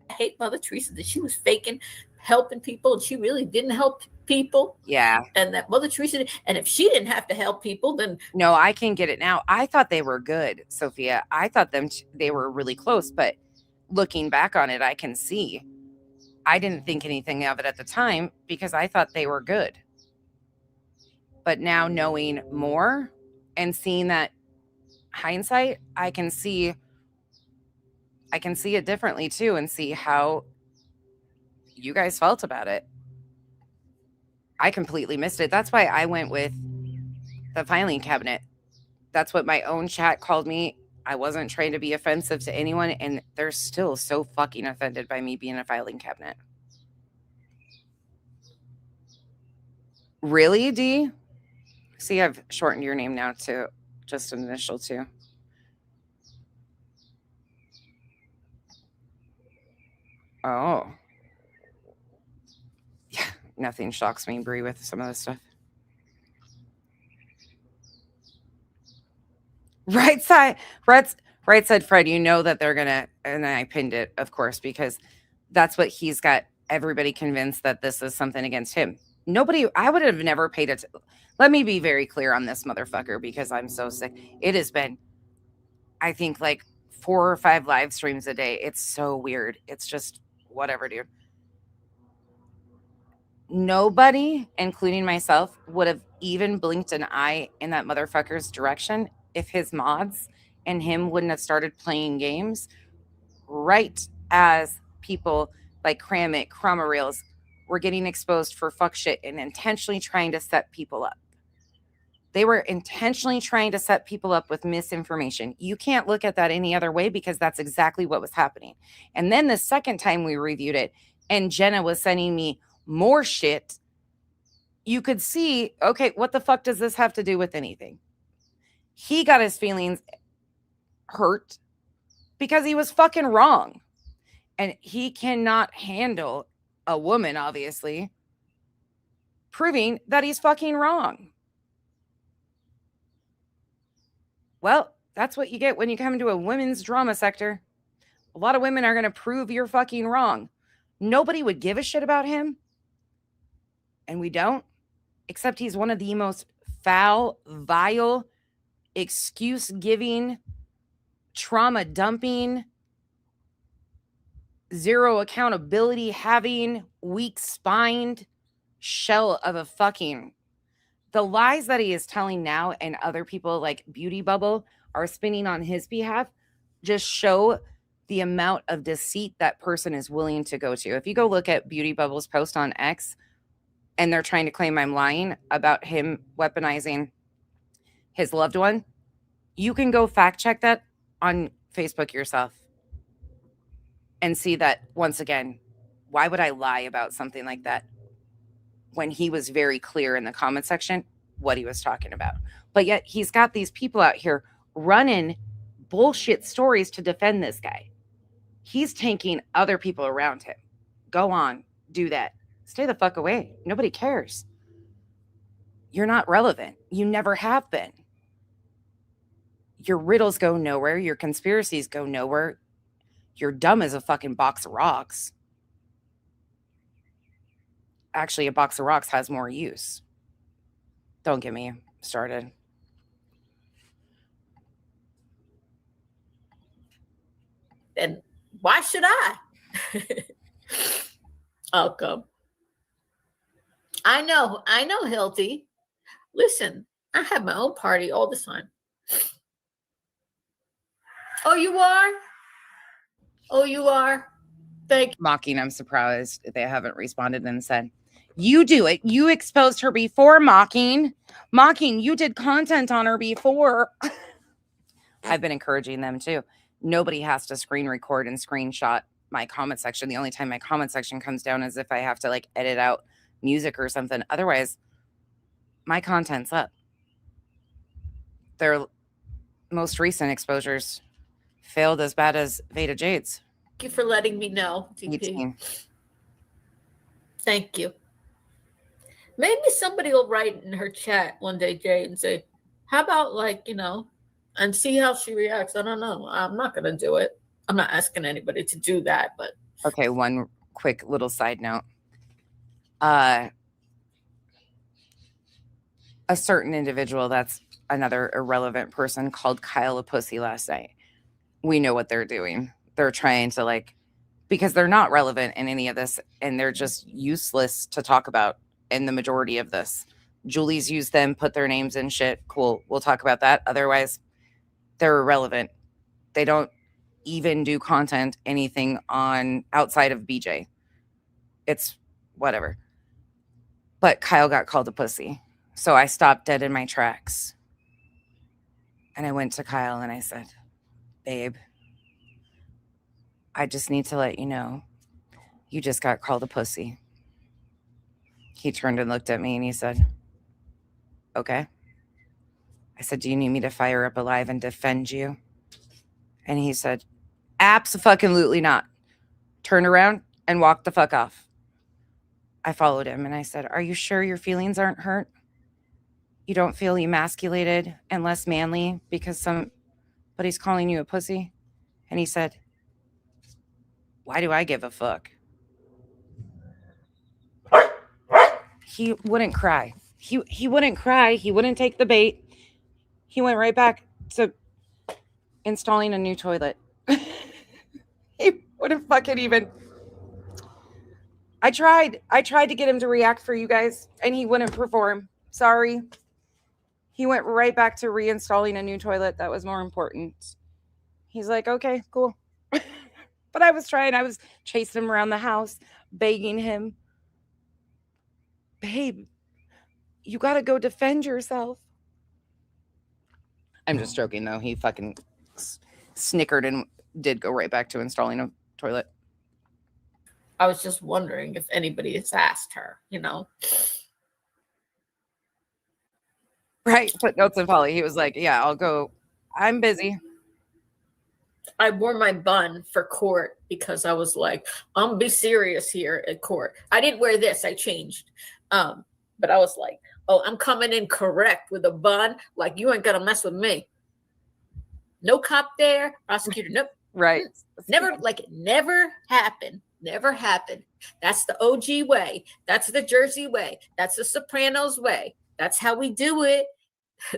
I hate Mother Teresa, that she was faking helping people and she really didn't help people. Yeah. And that Mother Teresa, and if she didn't have to help people, then. No, I can get it now. I thought they were good, Sophia. I thought they were really close, but looking back on it, I can see. I didn't think anything of it at the time because I thought they were good. But now knowing more and seeing that hindsight, I can see it differently too and see how you guys felt about it. I completely missed it. That's why I went with the filing cabinet. That's what my own chat called me. I wasn't trying to be offensive to anyone, and they're still so fucking offended by me being a filing cabinet. Really, D? See, I've shortened your name now to just an initial too. Oh. Yeah, nothing shocks me, Brie, with some of this stuff. Right side, Fred, you know that they're gonna, and then I pinned it, of course, because that's what he's got everybody convinced that this is something against him. Nobody, I would have never paid it. Let me be very clear on this motherfucker because I'm so sick. It has been, I think, like 4 or 5 live streams a day. It's so weird. It's just whatever, dude. Nobody, including myself, would have even blinked an eye in that motherfucker's direction if his mods and him wouldn't have started playing games right as people like Kramit, Cramarils, were getting exposed for fuck shit and intentionally trying to set people up. They were intentionally trying to set people up with misinformation. You can't look at that any other way because that's exactly what was happening. And then the second time we reviewed it and Jenna was sending me more shit, you could see, okay, what the fuck does this have to do with anything? He got his feelings hurt because he was fucking wrong. And he cannot handle a woman, obviously, proving that he's fucking wrong. Well, that's what you get when you come into a women's drama sector. A lot of women are going to prove you're fucking wrong. Nobody would give a shit about him. And we don't, except he's one of the most foul, vile, excuse-giving, trauma-dumping, zero accountability having, weak-spined shell of a fucking... The lies that he is telling now and other people like Beauty Bubble are spinning on his behalf just show the amount of deceit that person is willing to go to. If you go look at Beauty Bubble's post on X and they're trying to claim I'm lying about him weaponizing his loved one, you can go fact check that on Facebook yourself and see that once again, why would I lie about something like that? When he was very clear in the comment section what he was talking about. But yet he's got these people out here running bullshit stories to defend this guy. He's tanking other people around him. Go on, do that. Stay the fuck away. Nobody cares. You're not relevant. You never have been. Your riddles go nowhere. Your conspiracies go nowhere. You're dumb as a fucking box of rocks. Actually, a box of rocks has more use. Don't get me started. And why should I? I'll come. I know, Hilty. Listen, I have my own party all the time. Oh, you are? Oh, you are? Thank you. Mocking, I'm surprised they haven't responded and said, you do it. You exposed her before, Mocking. Mocking, you did content on her before. I've been encouraging them too. Nobody has to screen record and screenshot my comment section. The only time my comment section comes down is if I have to like edit out music or something. Otherwise, my content's up. Their most recent exposures failed as bad as Veda Jade's. Thank you for letting me know, TP. 18. Thank you. Maybe somebody will write in her chat one day, Jay, and say, how about and see how she reacts. I don't know. I'm not going to do it. I'm not asking anybody to do that, but. Okay, one quick little side note. A certain individual, that's another irrelevant person, called Kyle a pussy last night. We know what they're doing. They're trying to because they're not relevant in any of this and they're just useless to talk about in the majority of this. Julie's used them, put their names in shit. Cool. We'll talk about that. Otherwise, they're irrelevant. They don't even do content, anything on outside of BJ. It's whatever. But Kyle got called a pussy. So I stopped dead in my tracks. And I went to Kyle and I said, babe, I just need to let you know, you just got called a pussy. He turned and looked at me and he said, okay. I said, do you need me to fire up Alive and defend you? And he said, abso-fucking-lutely not. Turned around and walked the fuck off. I followed him and I said, are you sure your feelings aren't hurt? You don't feel emasculated and less manly because somebody's calling you a pussy? And he said, why do I give a fuck? He wouldn't cry. He wouldn't cry. He wouldn't take the bait. He went right back to installing a new toilet. He wouldn't fucking even. I tried to get him to react for you guys, and he wouldn't perform. Sorry. He went right back to reinstalling a new toilet. That was more important. He's like, okay, cool. But I was trying. I was chasing him around the house, begging him. Babe, you got to go defend yourself. I'm just joking, though. He fucking snickered and did go right back to installing a toilet. I was just wondering if anybody has asked her, Right. Footnotes and Polly. He was like, yeah, I'll go. I'm busy. I wore my bun for court because I was like, I'm gonna be serious here at court. I didn't wear this, I changed. But I was like, oh, I'm coming in correct with a bun. Like, you ain't gonna mess with me. No cop there, prosecutor, nope. Right. Never, like, it never happened. Never happened. That's the OG way. That's the Jersey way. That's the Sopranos way. That's how we do it.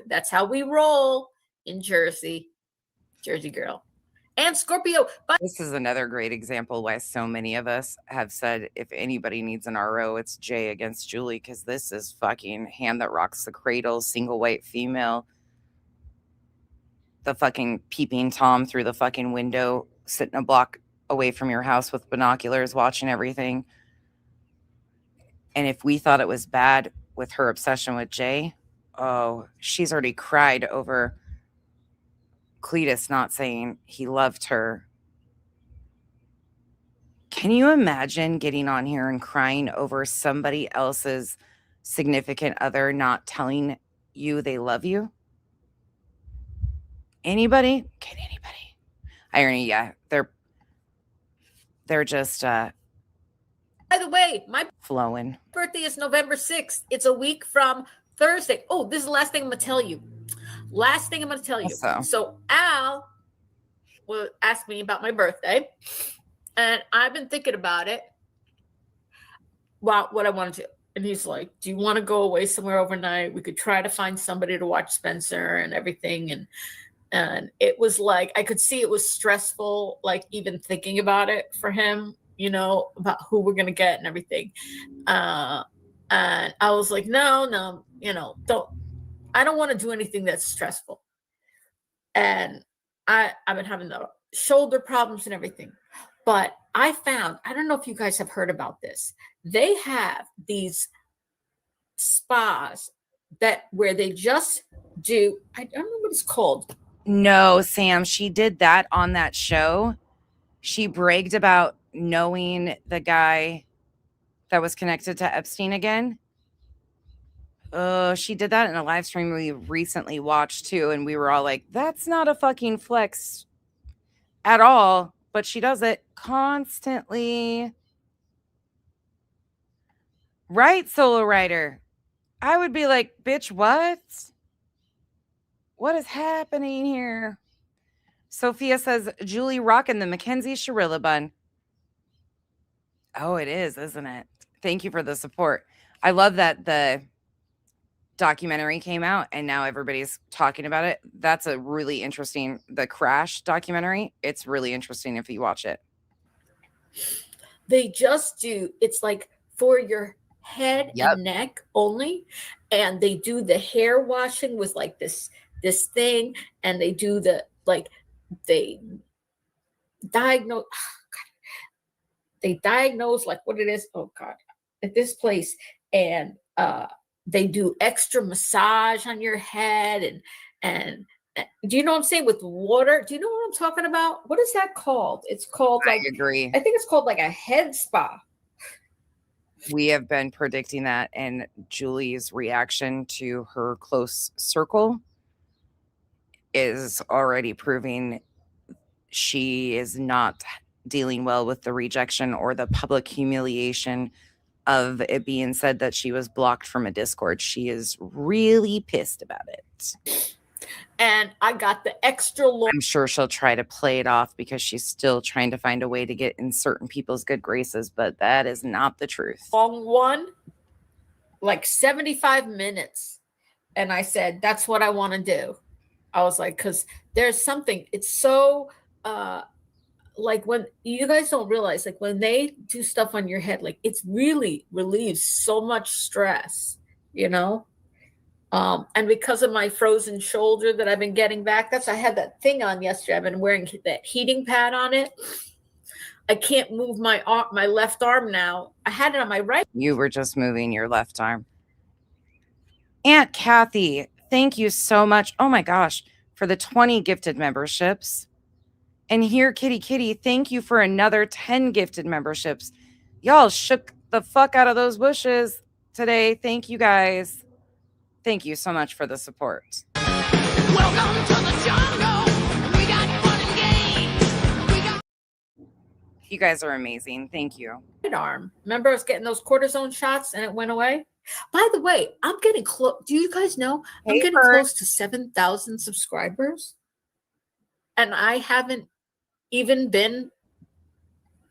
That's how we roll in Jersey. Jersey girl. And Scorpio. But This is another great example why so many of us have said if anybody needs an RO, it's Jay against Julie, because this is fucking hand that rocks the cradle, single white female. The fucking peeping Tom through the fucking window, sitting a block away from your house with binoculars, watching everything. And if we thought it was bad with her obsession with Jay, oh, she's already cried over Cletus not saying he loved her. Can you imagine getting on here and crying over somebody else's significant other not telling you they love you? Anybody? Can anybody? Irony, yeah. They're just by the way, my flowing. birthday is November 6th. It's a week from Thursday. Oh, this is the last thing I'm going to tell you. Last thing I'm going to tell you. So Al will ask me about my birthday, and I've been thinking about it. Well, what I want to do. And he's like, do you want to go away somewhere overnight? We could try to find somebody to watch Spencer and everything. And it was like, I could see it was stressful, like even thinking about it for him, about who we're going to get and everything. And I was like, no, I don't want to do anything that's stressful. And I've been having the shoulder problems and everything. But I found, I don't know if you guys have heard about this. They have these spas where they just do, I don't know what it's called. No, Sam, she did that on that show. She bragged about knowing the guy that was connected to Epstein again. She did that in a live stream we recently watched too, and we were all like, that's not a fucking flex at all, but she does it constantly. Right, Solo Rider? I would be like, bitch, what? What is happening here? Sophia says, Julie rocking the Mackenzie Sharilla bun. Oh, it is, isn't it? Thank you for the support. I love that the documentary came out and now everybody's talking about it. That's a really interesting, the Crash documentary. It's really interesting if you watch it. They just do, it's like for your head and neck only. And they do the hair washing with like this thing, and they do they diagnose, they diagnose like what it is. Oh God, at this place. And they do extra massage on your head and do you know what I'm saying, with water? Do you know what I'm talking about? What is that called? It's called I agree. I think it's called like a head spa. We have been predicting that, and Julie's reaction to her close circle is already proving she is not dealing well with the rejection or the public humiliation of it being said that she was blocked from a Discord. She is really pissed about it. And I got the extra long. I'm sure she'll try to play it off because she's still trying to find a way to get in certain people's good graces, but that is not the truth. Long one, like 75 minutes. And I said, that's what I want to do. I was like, because there's something, it's so, like when you guys don't realize, like when they do stuff on your head, like it's really relieves so much stress, and because of my frozen shoulder that I've been getting back, I had that thing on yesterday. I've been wearing that heating pad on it. I can't move my left arm now. I had it on my right. You were just moving your left arm. Aunt Kathy, thank you so much. Oh my gosh, for the 20 gifted memberships. And here, Kitty, thank you for another 10 gifted memberships. Y'all shook the fuck out of those bushes today. Thank you guys. Thank you so much for the support. Welcome to the jungle. We got fun and games. We got You guys are amazing. Thank you. Arm. Remember I was getting those cortisone shots and it went away? By the way, I'm getting close. Do you guys know I'm getting close to 7,000 subscribers? And I haven't even been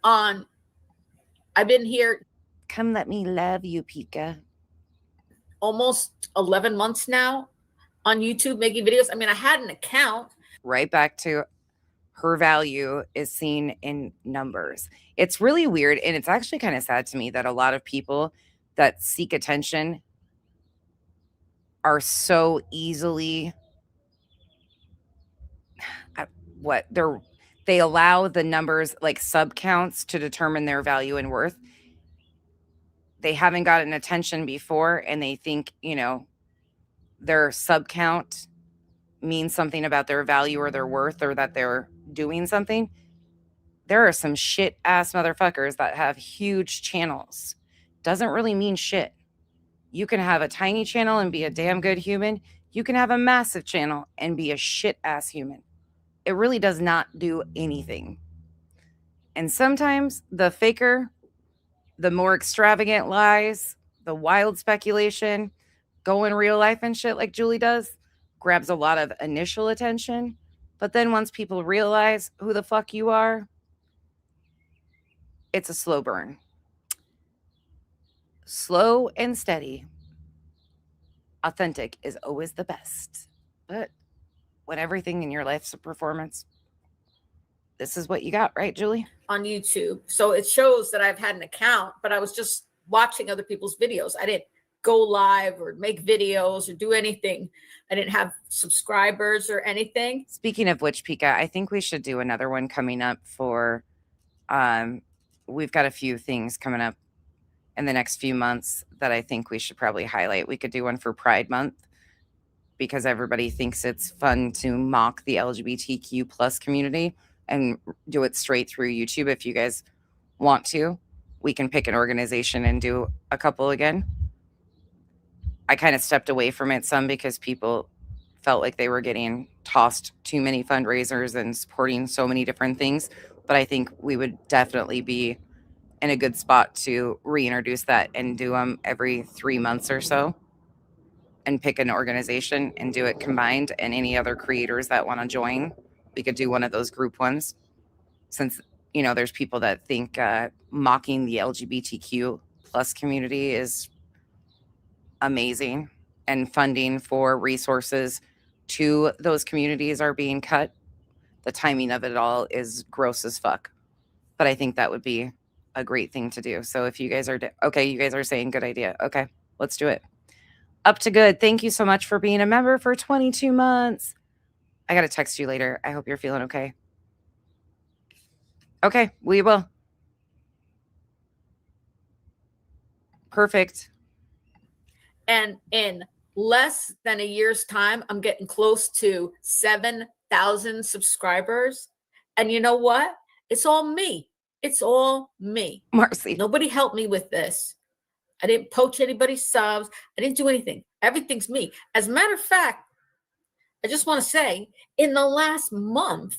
on. I've been here Come let me love you, Pika. almost 11 months now on YouTube making videos. I mean, I had an account. Right back to her value is seen in numbers. It's really weird. And it's actually kind of sad to me that a lot of people that seek attention are so easily they allow the numbers like sub counts to determine their value and worth. They haven't gotten attention before and they think, you know, their sub count means something about their value or their worth or that they're doing something. There are some shit ass motherfuckers that have huge channels. Doesn't really mean shit. You can have a tiny channel and be a damn good human. You can have a massive channel and be a shit ass human. It really does not do anything. And sometimes the faker, the more extravagant lies, the wild speculation, go in real life and shit like Julie does, grabs a lot of initial attention. But then once people realize who the fuck you are, it's a slow burn. Slow and steady. Authentic is always the best. But when everything in your life's a performance, this is what you got, right, Julie? On YouTube. So it shows that I've had an account, but I was just watching other people's videos. I didn't go live or make videos or do anything. I didn't have subscribers or anything. Speaking of which, Pika, I think we should do another one coming up for, we've got a few things coming up in the next few months that I think we should probably highlight. We could do one for Pride Month because everybody thinks it's fun to mock the LGBTQ plus community and do it straight through YouTube. If you guys want to, we can pick an organization and do a couple again. I kind of stepped away from it some because people felt like they were getting tossed too many fundraisers and supporting so many different things. But I think we would definitely be in a good spot to reintroduce that and do them every 3 months or so and pick an organization and do it combined. And any other creators that want to join, we could do one of those group ones, since, you know, there's people that think mocking the LGBTQ plus community is amazing and funding for resources to those communities are being cut. The timing of it all is gross as fuck. But I think that would be a great thing to do. So if you guys are okay, you guys are saying good idea. Okay, let's do it. Up to good. Thank you so much for being a member for 22 months. I got to text you later. I hope you're feeling okay. Okay, we will. Perfect. And in less than a year's time, I'm getting close to 7,000 subscribers. And you know what? It's all me. It's all me. Marcy. Nobody helped me with this. I didn't poach anybody's subs. I didn't do anything. Everything's me. As a matter of fact, I just want to say, in the last month,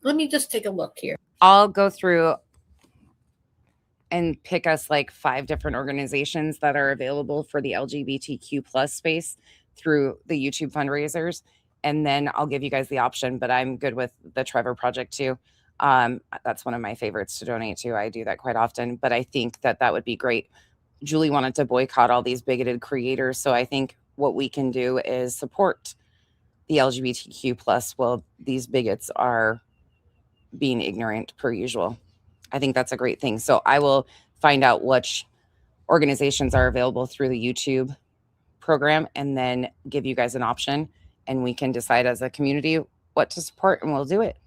let me just take a look here. I'll go through and pick us like 5 different organizations that are available for the LGBTQ plus space through the YouTube fundraisers. And then I'll give you guys the option, but I'm good with the Trevor Project too. That's one of my favorites to donate to. I do that quite often, but I think that that would be great. Julie wanted to boycott all these bigoted creators. So I think what we can do is support the LGBTQ plus while these bigots are being ignorant per usual. I think that's a great thing. So I will find out which organizations are available through the YouTube program and then give you guys an option, and we can decide as a community what to support, and we'll do it.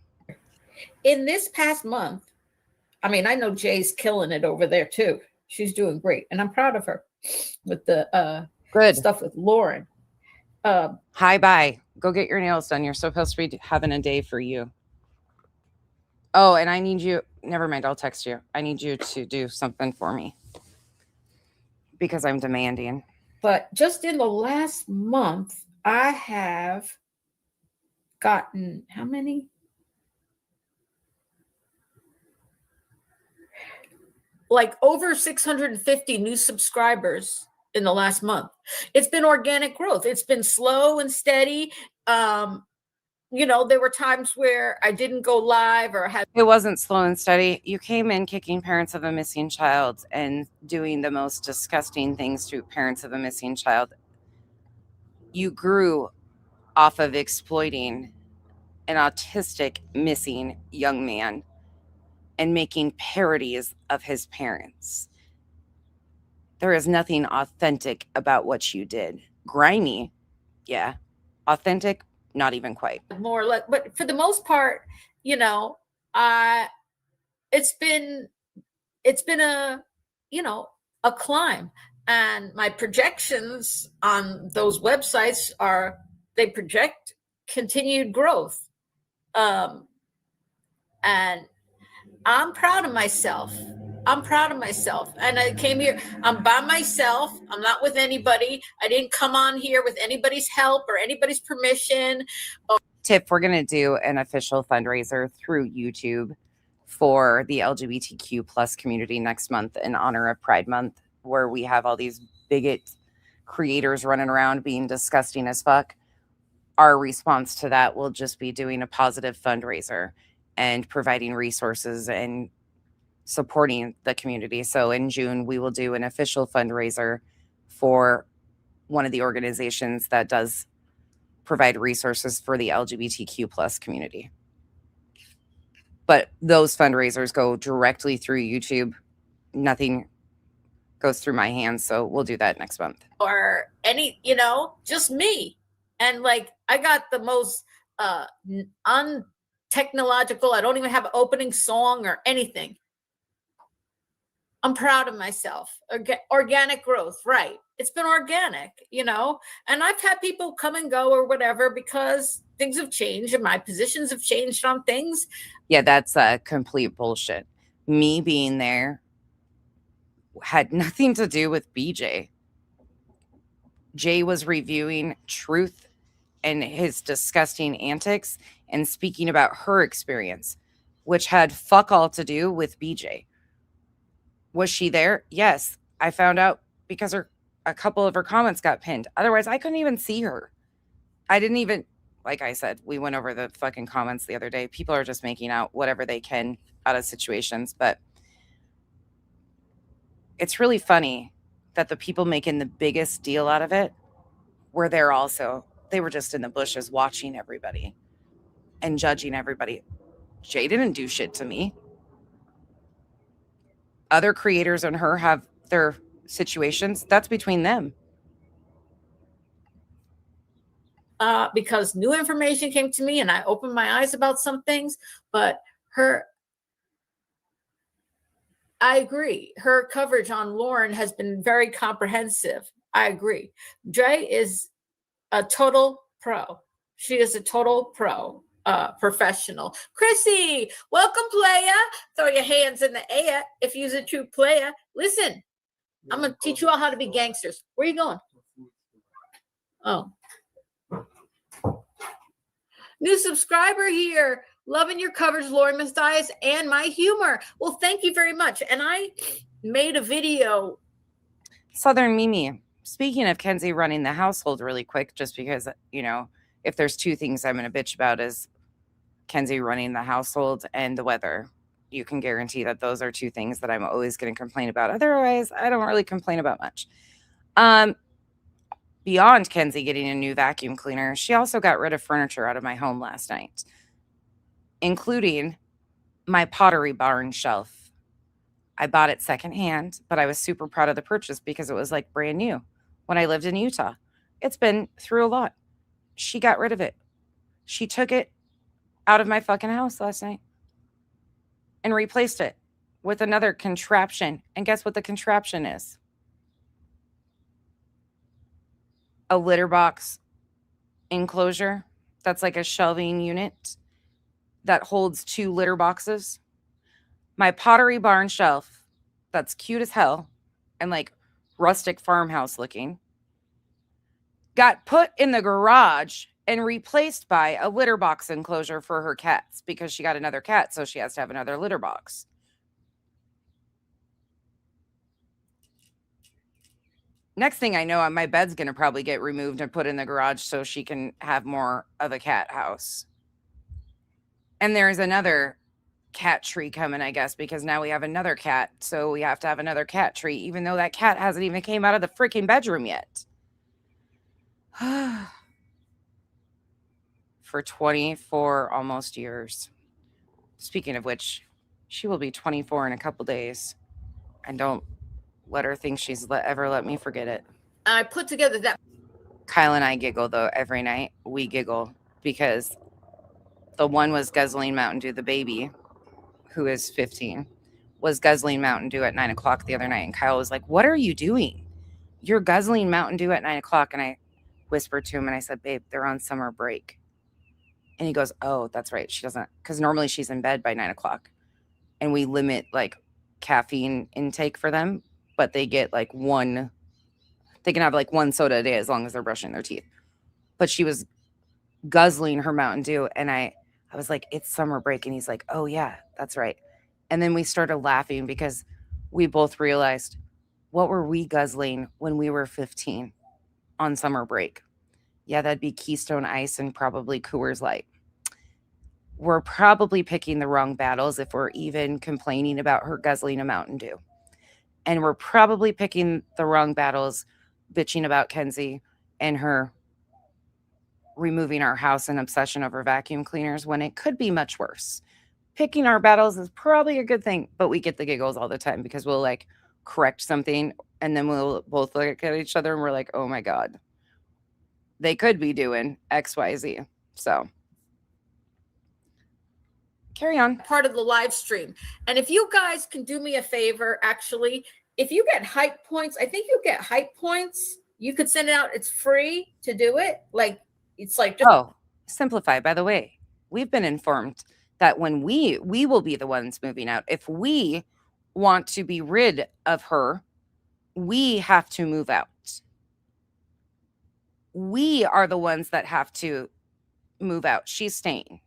In this past month, I mean, I know Jay's killing it over there too. She's doing great, and I'm proud of her with the Good stuff with Lauren. Hi, bye. Go get your nails done. You're supposed to be having a day for you. Oh, and I need you. Never mind. I'll text you. I need you to do something for me because I'm demanding. But just in the last month, I have gotten how many? Like over 650 new subscribers in the last month. It's been organic growth. It's been slow and steady. You know, there were times where I didn't go live or had. It wasn't slow and steady. You came in kicking parents of a missing child and doing the most disgusting things to parents of a missing child. You grew off of exploiting an autistic missing young man and making parodies of his parents. There is nothing authentic about what you did. Grimy, yeah. Authentic, not even quite. More or less, but for the most part, you know, it's been a, you know, a climb. And my projections on those websites they project continued growth. And I'm proud of myself. I'm proud of myself. And I came here, I'm by myself. I'm not with anybody. I didn't come on here with anybody's help or anybody's permission. Tip, we're going to do an official fundraiser through YouTube for the LGBTQ plus community next month in honor of Pride Month, where we have all these bigot creators running around being disgusting as fuck. Our response to that will just be doing a positive fundraiser and providing resources and supporting the community. So in June, we will do an official fundraiser for one of the organizations that does provide resources for the LGBTQ plus community. But those fundraisers go directly through YouTube. Nothing goes through my hands. So we'll do that next month. Or any, you know, just me. And like, I got the most untechnological, I don't even have an opening song or anything. I'm proud of myself. Organic growth, right? It's been organic, you know, and I've had people come and go or whatever because things have changed and my positions have changed on things. Yeah, that's complete bullshit. Me being there had nothing to do with BJ. Jay was reviewing Truth and his disgusting antics and speaking about her experience, which had fuck all to do with BJ. Was she there? Yes. I found out because a couple of her comments got pinned. Otherwise, I couldn't even see her. I didn't even, like I said, we went over the fucking comments the other day. People are just making out whatever they can out of situations. But it's really funny that the people making the biggest deal out of it were there also. They were just in the bushes watching everybody and judging everybody. Jay didn't do shit to me. Other creators and her have their situations. That's between them. Because new information came to me and I opened my eyes about some things, but I agree. Her coverage on Lauren has been very comprehensive. I agree. Dre is a total pro. She is a total pro. Professional. Chrissy, welcome, playa. Throw your hands in the air if you're a true player. Listen, I'm gonna teach you all how to be gangsters. Where are you going? Oh, new subscriber here. Loving your coverage, Lori Mathias, and my humor. Well, thank you very much. And I made a video. Southern Mimi. Speaking of Kenzie running the household really quick, just because, you know, if there's two things I'm going to bitch about is Kenzie running the household and the weather. You can guarantee that those are two things that I'm always going to complain about. Otherwise, I don't really complain about much. Beyond Kenzie getting a new vacuum cleaner, she also got rid of furniture out of my home last night, including my Pottery Barn shelf. I bought it secondhand, but I was super proud of the purchase because it was like brand new when I lived in Utah. It's been through a lot. She got rid of it. She took it out of my fucking house last night and replaced it with another contraption. And guess what the contraption is? A litter box enclosure that's like a shelving unit that holds 2 litter boxes. My Pottery Barn shelf that's cute as hell and like rustic farmhouse looking got put in the garage and replaced by a litter box enclosure for her cats because she got another cat, so she has to have another litter box. Next thing I know, my bed's going to probably get removed and put in the garage so she can have more of a cat house. And there's another cat tree coming, I guess, because now we have another cat. So we have to have another cat tree, even though that cat hasn't even came out of the freaking bedroom yet. For 24 almost years. Speaking of which, she will be 24 in a couple days. And don't let her think she's ever let me forget it. I put together that. Kyle and I giggle, though, every night. We giggle because the one was guzzling Mountain Dew, the baby, who is 15, was guzzling Mountain Dew at 9 o'clock the other night. And Kyle was like, "What are you doing? You're guzzling Mountain Dew at 9 o'clock." And I whispered to him and I said, "Babe, they're on summer break." And he goes, "Oh, that's right. She doesn't," because normally she's in bed by 9 o'clock. And we limit like caffeine intake for them, but they get like they can have like 1 soda a day as long as they're brushing their teeth. But she was guzzling her Mountain Dew. And I was like, "It's summer break." And he's like, "Oh yeah, that's right." And then we started laughing because we both realized, what were we guzzling when we were 15 on summer break? Yeah, that'd be Keystone Ice and probably Coors Light. We're probably picking the wrong battles if we're even complaining about her guzzling a Mountain Dew. And we're probably picking the wrong battles bitching about Kenzie and her removing our house and obsession over vacuum cleaners when it could be much worse. Picking our battles is probably a good thing, but we get the giggles all the time because we'll like correct something and then we'll both look at each other and we're like, "Oh my God, they could be doing XYZ." So carry on. Part of the live stream. And if you guys can do me a favor, actually, if you get hype points, I think you get hype points. You could send it out. It's free to do it. Like, it's like just Simplify. By the way, we've been informed that when we will be the ones moving out. If we want to be rid of her, we have to move out. We are the ones that have to move out. She's staying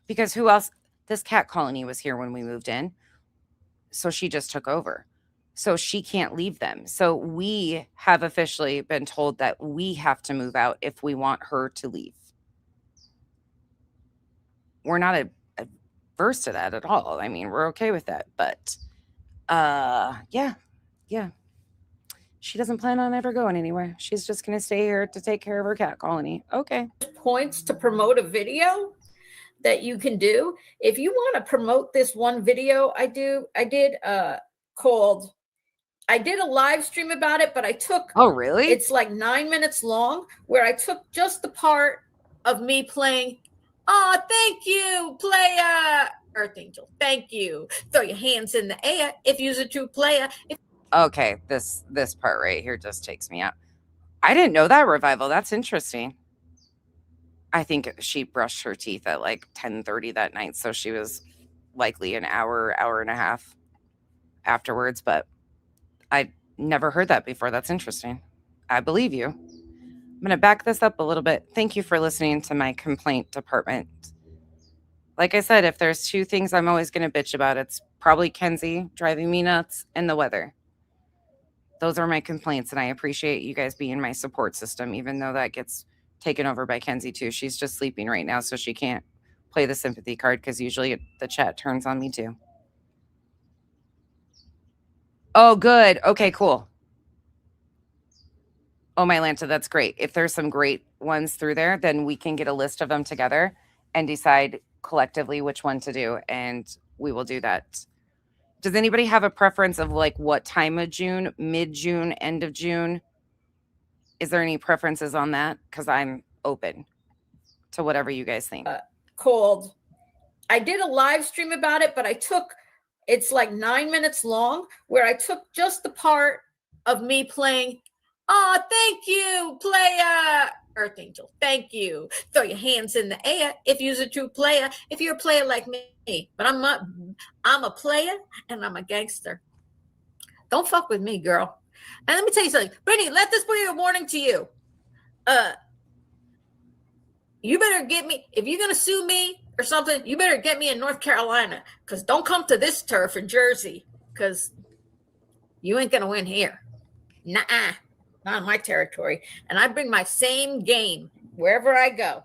because who else? This cat colony was here when we moved in. So she just took over. So she can't leave them. So we have officially been told that we have to move out if we want her to leave. We're not averse to that at all. I mean, we're okay with that. But yeah. She doesn't plan on ever going anywhere. She's just going to stay here to take care of her cat colony. Okay. points to promote a video that you can do. If you want to promote this one video I did called, I did a live stream about it, but I took, Oh, really? it's like 9 minutes long, where I took just the part of me playing, "Oh, thank you, player, Earth Angel, thank you. Throw your hands in the air if you're a true player." Okay, this part right here just takes me out. I didn't know that, Revival. That's interesting. I think she brushed her teeth at like 10:30 that night, so she was likely an hour and a half afterwards, but I never heard that before. That's interesting. I believe you. I'm going to back this up a little bit. Thank you for listening to my complaint department. Like I said, if there's 2 things I'm always going to bitch about, it's probably Kenzie driving me nuts and the weather. Those are my complaints, and I appreciate you guys being my support system, even though that gets taken over by Kenzie too. She's just sleeping right now, so she can't play the sympathy card because usually the chat turns on me too. Oh, good. Okay, cool. Oh, my Lanta, that's great. If there's some great ones through there, then we can get a list of them together and decide collectively which one to do, and we will do that. Does anybody have a preference of like what time of June, mid-June, end of June? Is there any preferences on that? Because I'm open to whatever you guys think. Called, I did a live stream about it, but I took, it's like 9 minutes long, where I took just the part of me playing, "Oh, thank you, player, Earth Angel. Thank you. Throw your hands in the air if you're a true player. If you're a player like me, but I'm not. I'm a player and I'm a gangster. Don't fuck with me, girl. And let me tell you something, Brittany. Let this be a warning to you. You better get me if you're gonna sue me or something. You better get me in North Carolina, because don't come to this turf in Jersey, because you ain't gonna win here. Nuh-uh. Not in my territory. And I bring my same game wherever I go.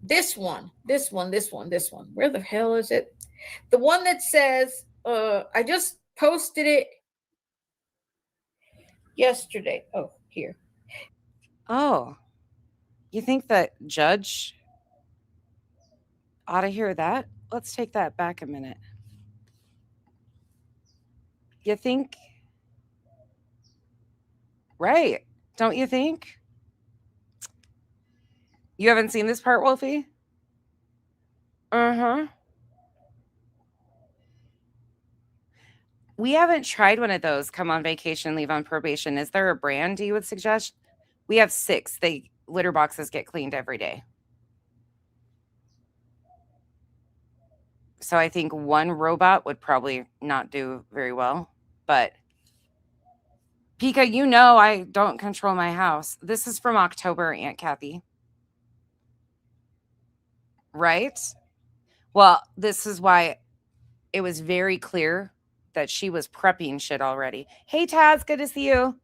This one. Where the hell is it? The one that says, I just posted it yesterday. Oh, here. Oh, you think that judge ought to hear that? Let's take that back a minute. You think? Right. Don't you think? You haven't seen this part, Wolfie? Uh-huh. We haven't tried one of those. Come on vacation, leave on probation. Is there a brand you would suggest? We have 6. Litter boxes get cleaned every day. So I think one robot would probably not do very well. But Pika, you know I don't control my house. This is from October, Aunt Kathy. Right? Well, this is why it was very clear that she was prepping shit already. Hey, Taz, good to see you.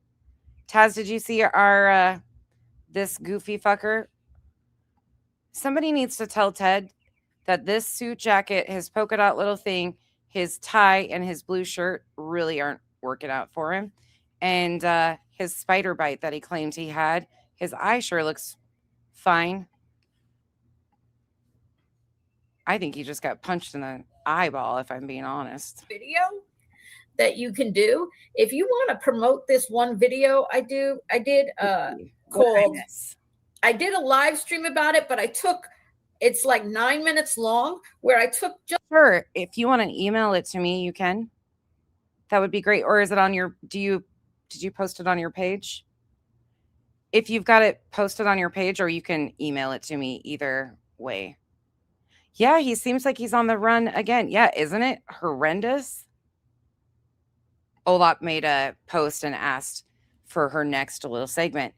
Taz, did you see our this goofy fucker? Somebody needs to tell Ted that this suit jacket, his polka dot little thing, his tie, and his blue shirt really aren't working out for him. And his spider bite that he claimed he had, his eye sure looks fine. I think he just got punched in the eyeball, if I'm being honest. Video that you can do. If you want to promote this one video I did called, I did a live stream about it, but it's like 9 minutes long, where I took just. Sure. If you want to email it to me, you can. That would be great. Or is it on your, did you post it on your page? If you've got it posted on your page, or you can email it to me, either way. Yeah, he seems like he's on the run again. Yeah, isn't it horrendous? Olap made a post and asked for her next little segment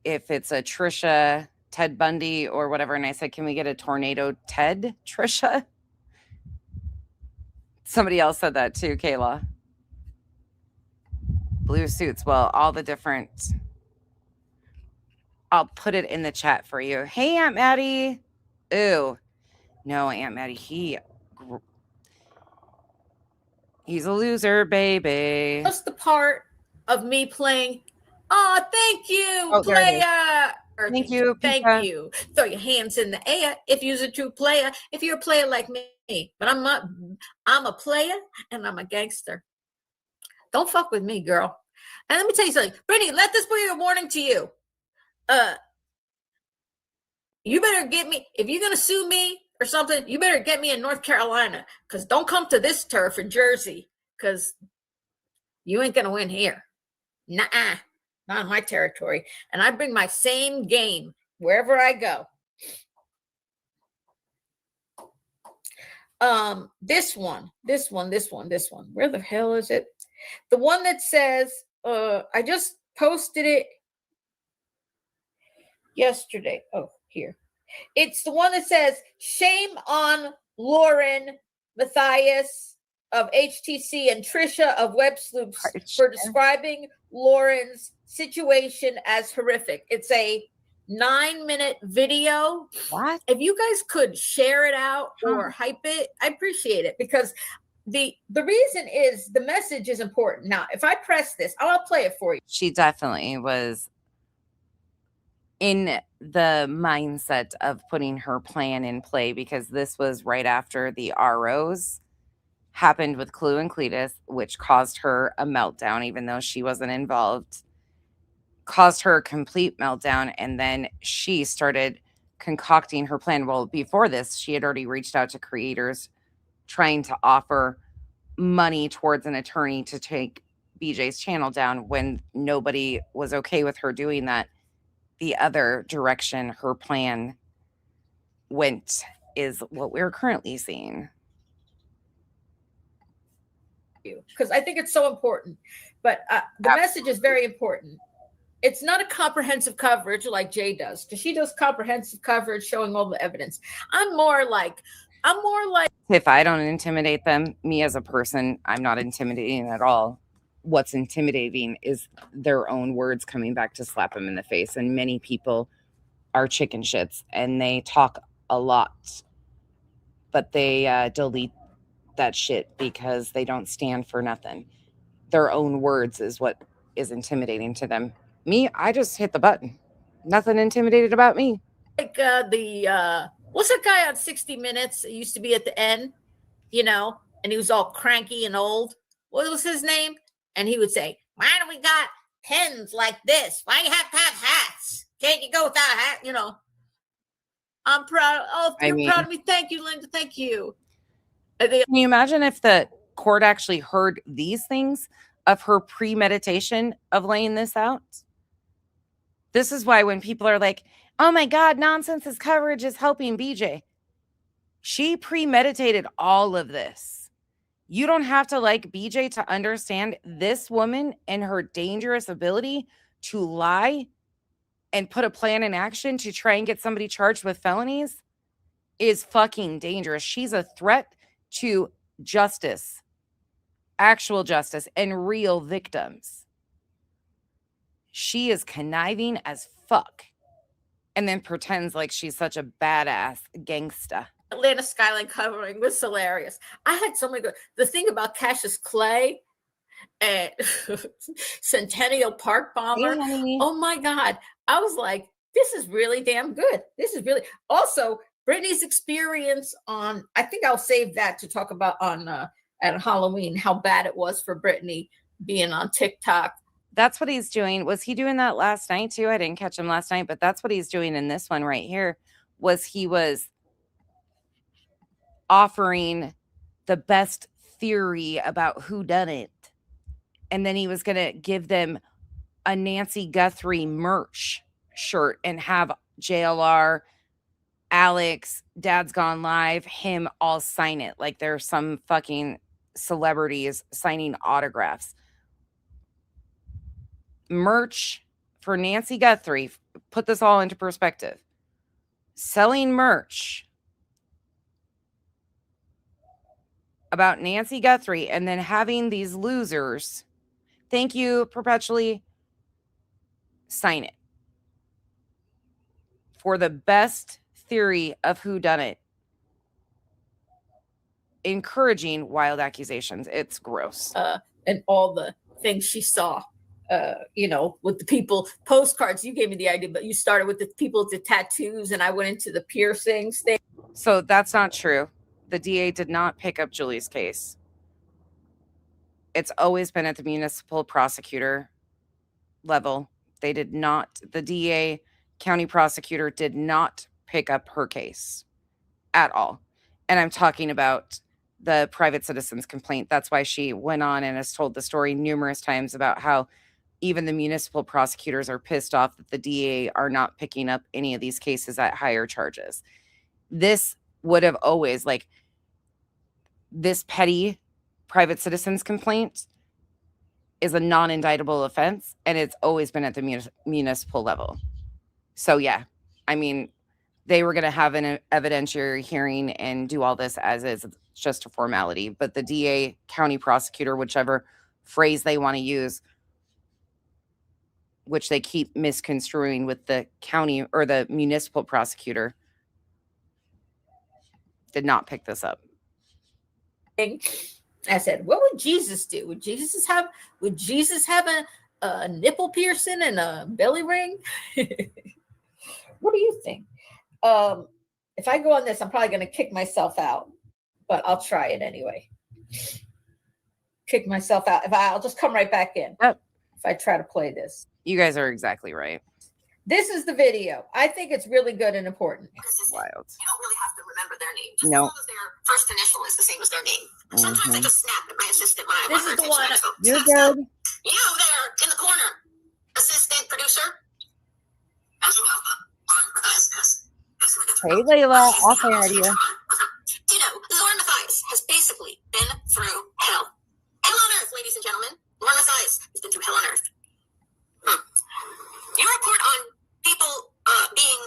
if it's a Trisha, Ted Bundy, or whatever. And I said, can we get a tornado Ted, Trisha? Somebody else said that too, Kayla. Blue suits. Well, all the different. I'll put it in the chat for you. Hey, Aunt Maddie. Ooh. No, Aunt Maddie, he's a loser, baby. Just the part of me playing. Oh, thank you, Oh, player. Thank you, Thank Pika. you. Throw your hands in the air if you're a true player. If you're a player like me, but I'm not. I'm a player and I'm a gangster. Don't fuck with me, girl. And let me tell you something, Brittany. Let this be a warning to you. You better get me if you're gonna sue me or something. You better get me in North Carolina, because don't come to this turf in Jersey, because you ain't gonna win here. Nuh-uh. Not in my territory. And I bring my same game wherever I go. This one. Where the hell is it? The one that says, I just posted it yesterday. Oh, here. It's the one that says, shame on Lauren Matthias of HTC and Trisha of Web Sleuths for describing Lauren's situation as horrific. It's a 9-minute video. What? If you guys could share it out or hype it, I appreciate it, because the reason is the message is important. Now, if I press this, I'll play it for you. She definitely was in the mindset of putting her plan in play, because this was right after the ROs happened with Clue and Cletus, which caused her a meltdown, even though she wasn't involved, caused her a complete meltdown. And then she started concocting her plan. Well, before this, she had already reached out to creators trying to offer money towards an attorney to take BJ's channel down when nobody was okay with her doing that. The other direction her plan went is what we're currently seeing. Because I think it's so important. But the message is very important. It's not a comprehensive coverage like Jay does, because she does comprehensive coverage showing all the evidence. I'm more like if I don't intimidate them, me as a person, I'm not intimidating at all. What's intimidating is their own words coming back to slap them in the face. And many people are chicken shits and they talk a lot, but they delete that shit because they don't stand for nothing. Their own words is what is intimidating to them. Me, I just hit the button. Nothing intimidated about me. like what's that guy on 60 Minutes? It used to be at the end, you know, and he was all cranky and old. What was his name? And he would say, "Why do we got pens like this? Why you have to have hats? Can't you go without a hat?" You know. I'm proud. Oh, you're proud of me. Thank you, Linda. Thank you. Can you imagine if the court actually heard these things of her premeditation of laying this out? This is why when people are like, "Oh my God, Nonsense's coverage is helping BJ." She premeditated all of this. You don't have to like BJ to understand this woman and her dangerous ability to lie and put a plan in action to try and get somebody charged with felonies is fucking dangerous. She's a threat to justice, actual justice, and real victims. She is conniving as fuck and then pretends like she's such a badass gangsta. Atlanta skyline covering was hilarious. I had so many good. The thing about Cassius Clay and Centennial Park Bomber. Hey, oh my God. I was like, this is really damn good. This is really also Brittany's experience on, I think I'll save that to talk about on at Halloween, how bad it was for Brittany being on TikTok. That's what he's doing. Was he doing that last night too? I didn't catch him last night, but that's what he's doing in this one right here. He was offering the best theory about who done it. And then he was going to give them a Nancy Guthrie merch shirt and have JLR, Alex, Dad's Gone Live, him all sign it. Like there's some fucking celebrities signing autographs. Merch for Nancy Guthrie. Put this all into perspective. Selling merch about Nancy Guthrie and then having these losers, thank you, perpetually, sign it for the best theory of who done it, encouraging wild accusations. It's gross. And all the things she saw, you know, with the people, postcards. You gave me the idea, but you started with the people with the tattoos and I went into the piercings thing. So that's not true. The DA did not pick up Julie's case. It's always been at the municipal prosecutor level. They did not, the DA, county prosecutor did not pick up her case at all. And I'm talking about the private citizen's complaint. That's why she went on and has told the story numerous times about how even the municipal prosecutors are pissed off that the DA are not picking up any of these cases at higher charges. This would have always, like, this petty private citizen's complaint is a non-indictable offense, and it's always been at the municipal level. So, yeah, I mean, they were going to have an evidentiary hearing and do all this as is. It's just a formality. But the DA, county prosecutor, whichever phrase they want to use, which they keep misconstruing with the county or the municipal prosecutor, did not pick this up. I said, what would Jesus do? Would Jesus have a nipple piercing and a belly ring? What do you think? If I go on this, I'm probably going to kick myself out, but I'll try it anyway. Kick myself out. I'll just come right back in. Yep. If I try to play this. You guys are exactly right. This is the video. I think it's really good and important. Wild. You don't really have to remember their name. Just No. as long as their first initial is the same as their name. Sometimes I just snap at my assistant. This is the one. You're good. You there in the corner, assistant producer. Hey, Layla. I'll say hi to you. You know, Lauren Mathias has basically been through hell. Hell on earth, ladies and gentlemen. Lauren Mathias has been through hell on earth. You report on people being...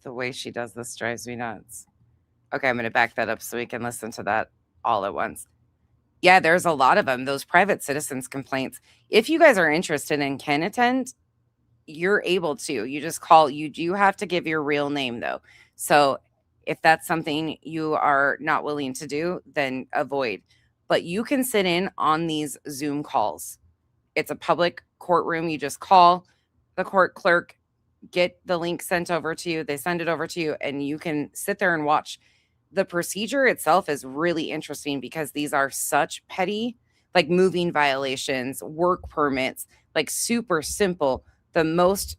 The way she does this drives me nuts. Okay, I'm going to back that up so we can listen to that all at once. Yeah, there's a lot of them. Those private citizens complaints. If you guys are interested and can attend, you're able to. You just call. You do have to give your real name, though. So if that's something you are not willing to do, then avoid. But you can sit in on these Zoom calls. It's a public courtroom. You just call the court clerk, get the link sent over to you. They send it over to you, and you can sit there and watch. The procedure itself is really interesting because these are such petty, like moving violations, work permits, like super simple. The most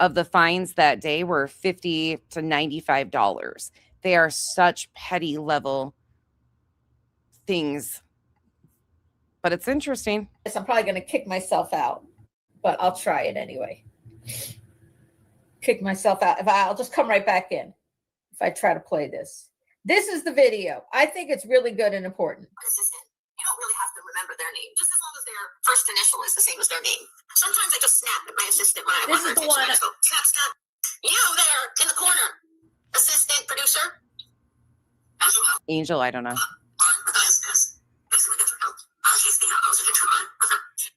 of the fines that day were $50 to $95. They are such petty level things, but it's interesting. Yes, I'm probably going to kick myself out, but I'll try it anyway. Kick myself out. I'll just come right back in if I try to play this. This is the video. I think it's really good and important. Assistant. You don't really have to remember their name, just as long as their first initial is the same as their name. Sometimes I just snap at my assistant when I This want is their the one. attention. I just go, snap, snap. You there in the corner, assistant producer. Angel, I don't know.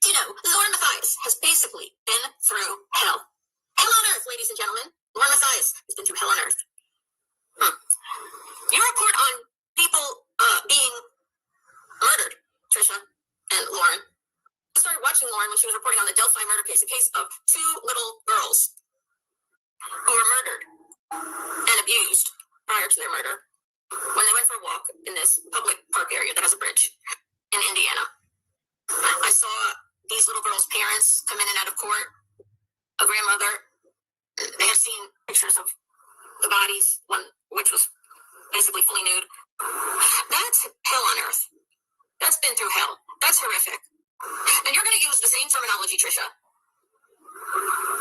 You know, Lauren Mathias has basically been through hell. Hell on earth, ladies and gentlemen. Lauren Mathias has been through hell on earth. You report on people being murdered, Trisha and Lauren. I started watching Lauren when she was reporting on the Delphi murder case, a case of two little girls who were murdered and abused prior to their murder when they went for a walk in this public park area that has a bridge in Indiana. I saw these little girls' parents come in and out of court, a grandmother. They had seen pictures of the bodies, one which was basically fully nude. That's hell on earth. That's been through hell. That's horrific. And you're going to use the same terminology, Trisha,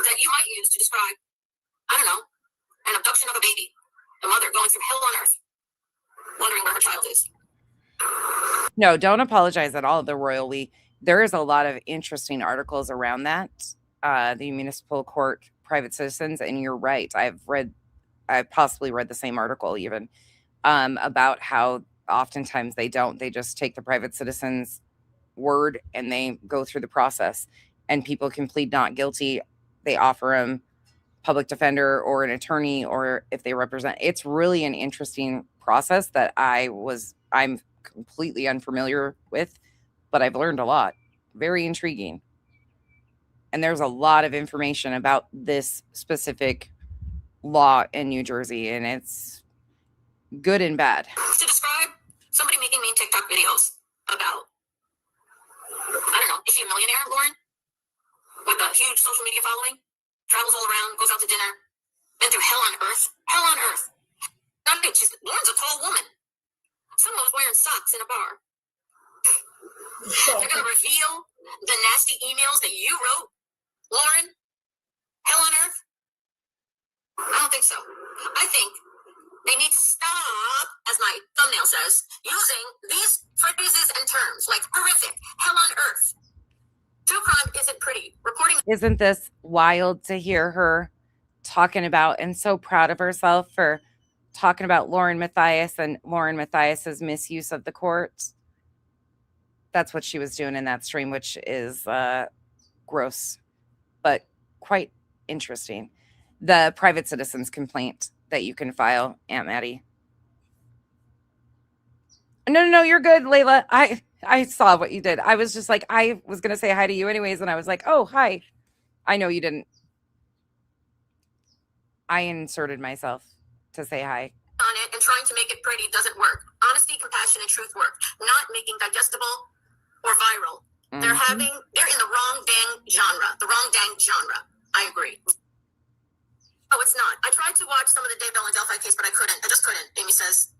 that you might use to describe, I don't know, an abduction of a baby, a mother going through hell on earth, wondering where her child is. No, don't apologize at all. The Royal We. There is a lot of interesting articles around that. The municipal court, private citizens, and you're right. I've possibly read the same article even about how oftentimes they don't. They just take the private citizens' word and they go through the process. And people can plead not guilty. They offer them public defender or an attorney, or if they represent. It's really an interesting process that I'm completely unfamiliar with, but I've learned a lot. Very intriguing. And there's a lot of information about this specific law in New Jersey, and it's good and bad. To describe somebody making mean TikTok videos about, I don't know, is she a millionaire, Lauren? With a huge social media following? Travels all around, goes out to dinner, been through hell on earth? Hell on earth. Lauren's a tall woman. Someone was wearing socks in a bar. They're going to reveal the nasty emails that you wrote, Lauren? Hell on earth? I don't think so. I think they need to stop, as my thumbnail says, using these phrases and terms like horrific, hell on earth. True crime isn't pretty. Reporting. Isn't this wild to hear her talking about, and so proud of herself for talking about Lauren Mathias and Lauren Mathias's misuse of the court? That's what she was doing in that stream, which is gross, but quite interesting. The private citizens complaint that you can file, Aunt Maddie. No, you're good, Layla. I saw what you did. I was just like, I was going to say hi to you anyways, and I was like, oh, hi. I know you didn't. I inserted myself to say hi. On it and trying to make it pretty doesn't work. Honesty, compassion, and truth work. Not making digestible or viral. Mm-hmm. They're in the wrong dang genre. The wrong dang genre. I agree. to watch some of the Dave Bell and Delphi case, but I couldn't. I just couldn't. Amy says,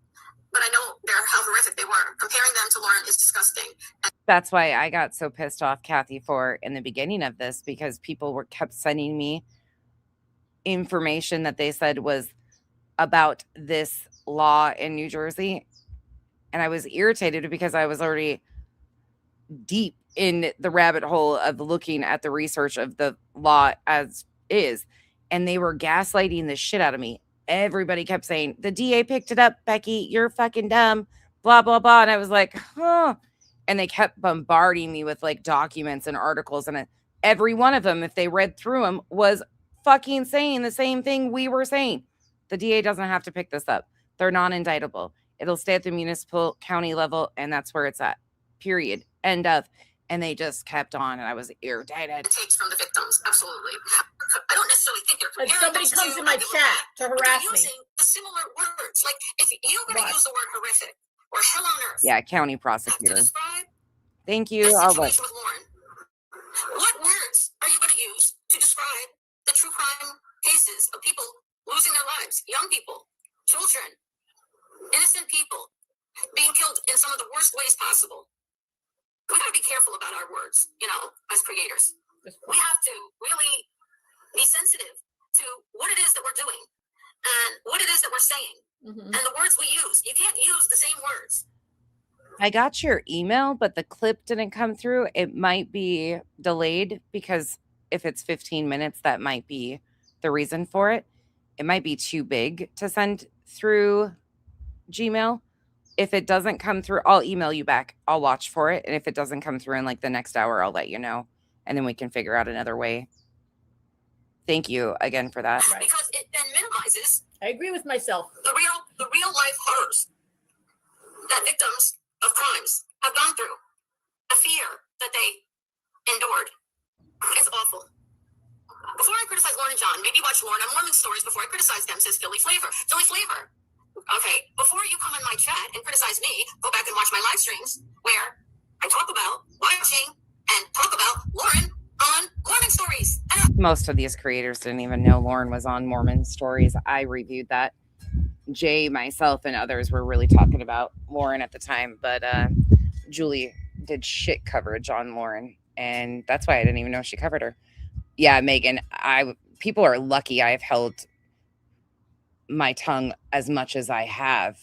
but I know how horrific they were. Comparing them to Lauren is disgusting. That's why I got so pissed off, Kathy, for in the beginning of this, because people kept sending me information that they said was about this law in New Jersey. And I was irritated because I was already deep in the rabbit hole of looking at the research of the law as is. And they were gaslighting the shit out of me. Everybody kept saying, the DA picked it up, Becky, you're fucking dumb, blah, blah, blah. And I was like, huh. And they kept bombarding me with like documents and articles. And every one of them, if they read through them, was fucking saying the same thing we were saying. The DA doesn't have to pick this up. They're non-indictable. It'll stay at the municipal county level, and that's where it's at. Period. End of. And they just kept on, and I was irritated. Takes from the victims, absolutely. I don't necessarily think they're Like comparing somebody those comes two, in my I give chat them to that, but harass they're me. using the similar words. Like, if you're going to What? use the word horrific or hell on earth Yeah, county to prosecutor. describe Thank the you. I'll let. situation with Lauren, what words are you going to use to describe the true crime cases of people losing their lives, young people, children, innocent people being killed in some of the worst ways possible? We got to be careful about our words, as creators. We have to really be sensitive to what it is that we're doing and what it is that we're saying Mhm. and the words we use. You can't use the same words. I got your email, but the clip didn't come through. It might be delayed because if it's 15 minutes, that might be the reason for it. It might be too big to send through Gmail. If it doesn't come through, I'll email you back. I'll watch for it. And if it doesn't come through in like the next hour, I'll let you know. And then we can figure out another way. Thank you again for that. Right. Because it then minimizes I agree with myself. the real life horrors that victims of crimes have gone through, the fear that they endured. It's awful. Before I criticize Lauren and John, maybe watch Lauren and Mormon stories before I criticize them, says Philly Flavor. Philly Flavor. Okay, before you come in my chat and criticize me, go back and watch my live streams where I talk about watching and talk about Lauren on Mormon stories. Most of these creators didn't even know Lauren was on Mormon Stories. I reviewed that. Jay, myself, and others were really talking about Lauren at the time, but Julie did shit coverage on Lauren, and that's why I didn't even know she covered her. Yeah, Megan, people are lucky I've held my tongue as much as I have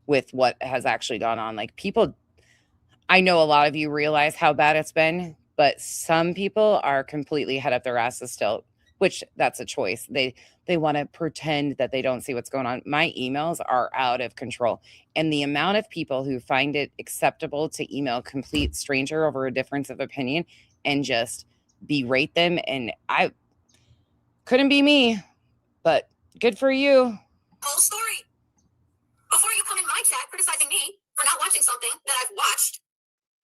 with what has actually gone on. Like, people, I know a lot of you realize how bad it's been, but some people are completely head up their asses still, which that's a choice. They want to pretend that they don't see what's going on. My emails are out of control. And the amount of people who find it acceptable to email a complete stranger over a difference of opinion and just berate them, and I couldn't be me, but good for you. Whole story. Before you come in my chat criticizing me for not watching something that I've watched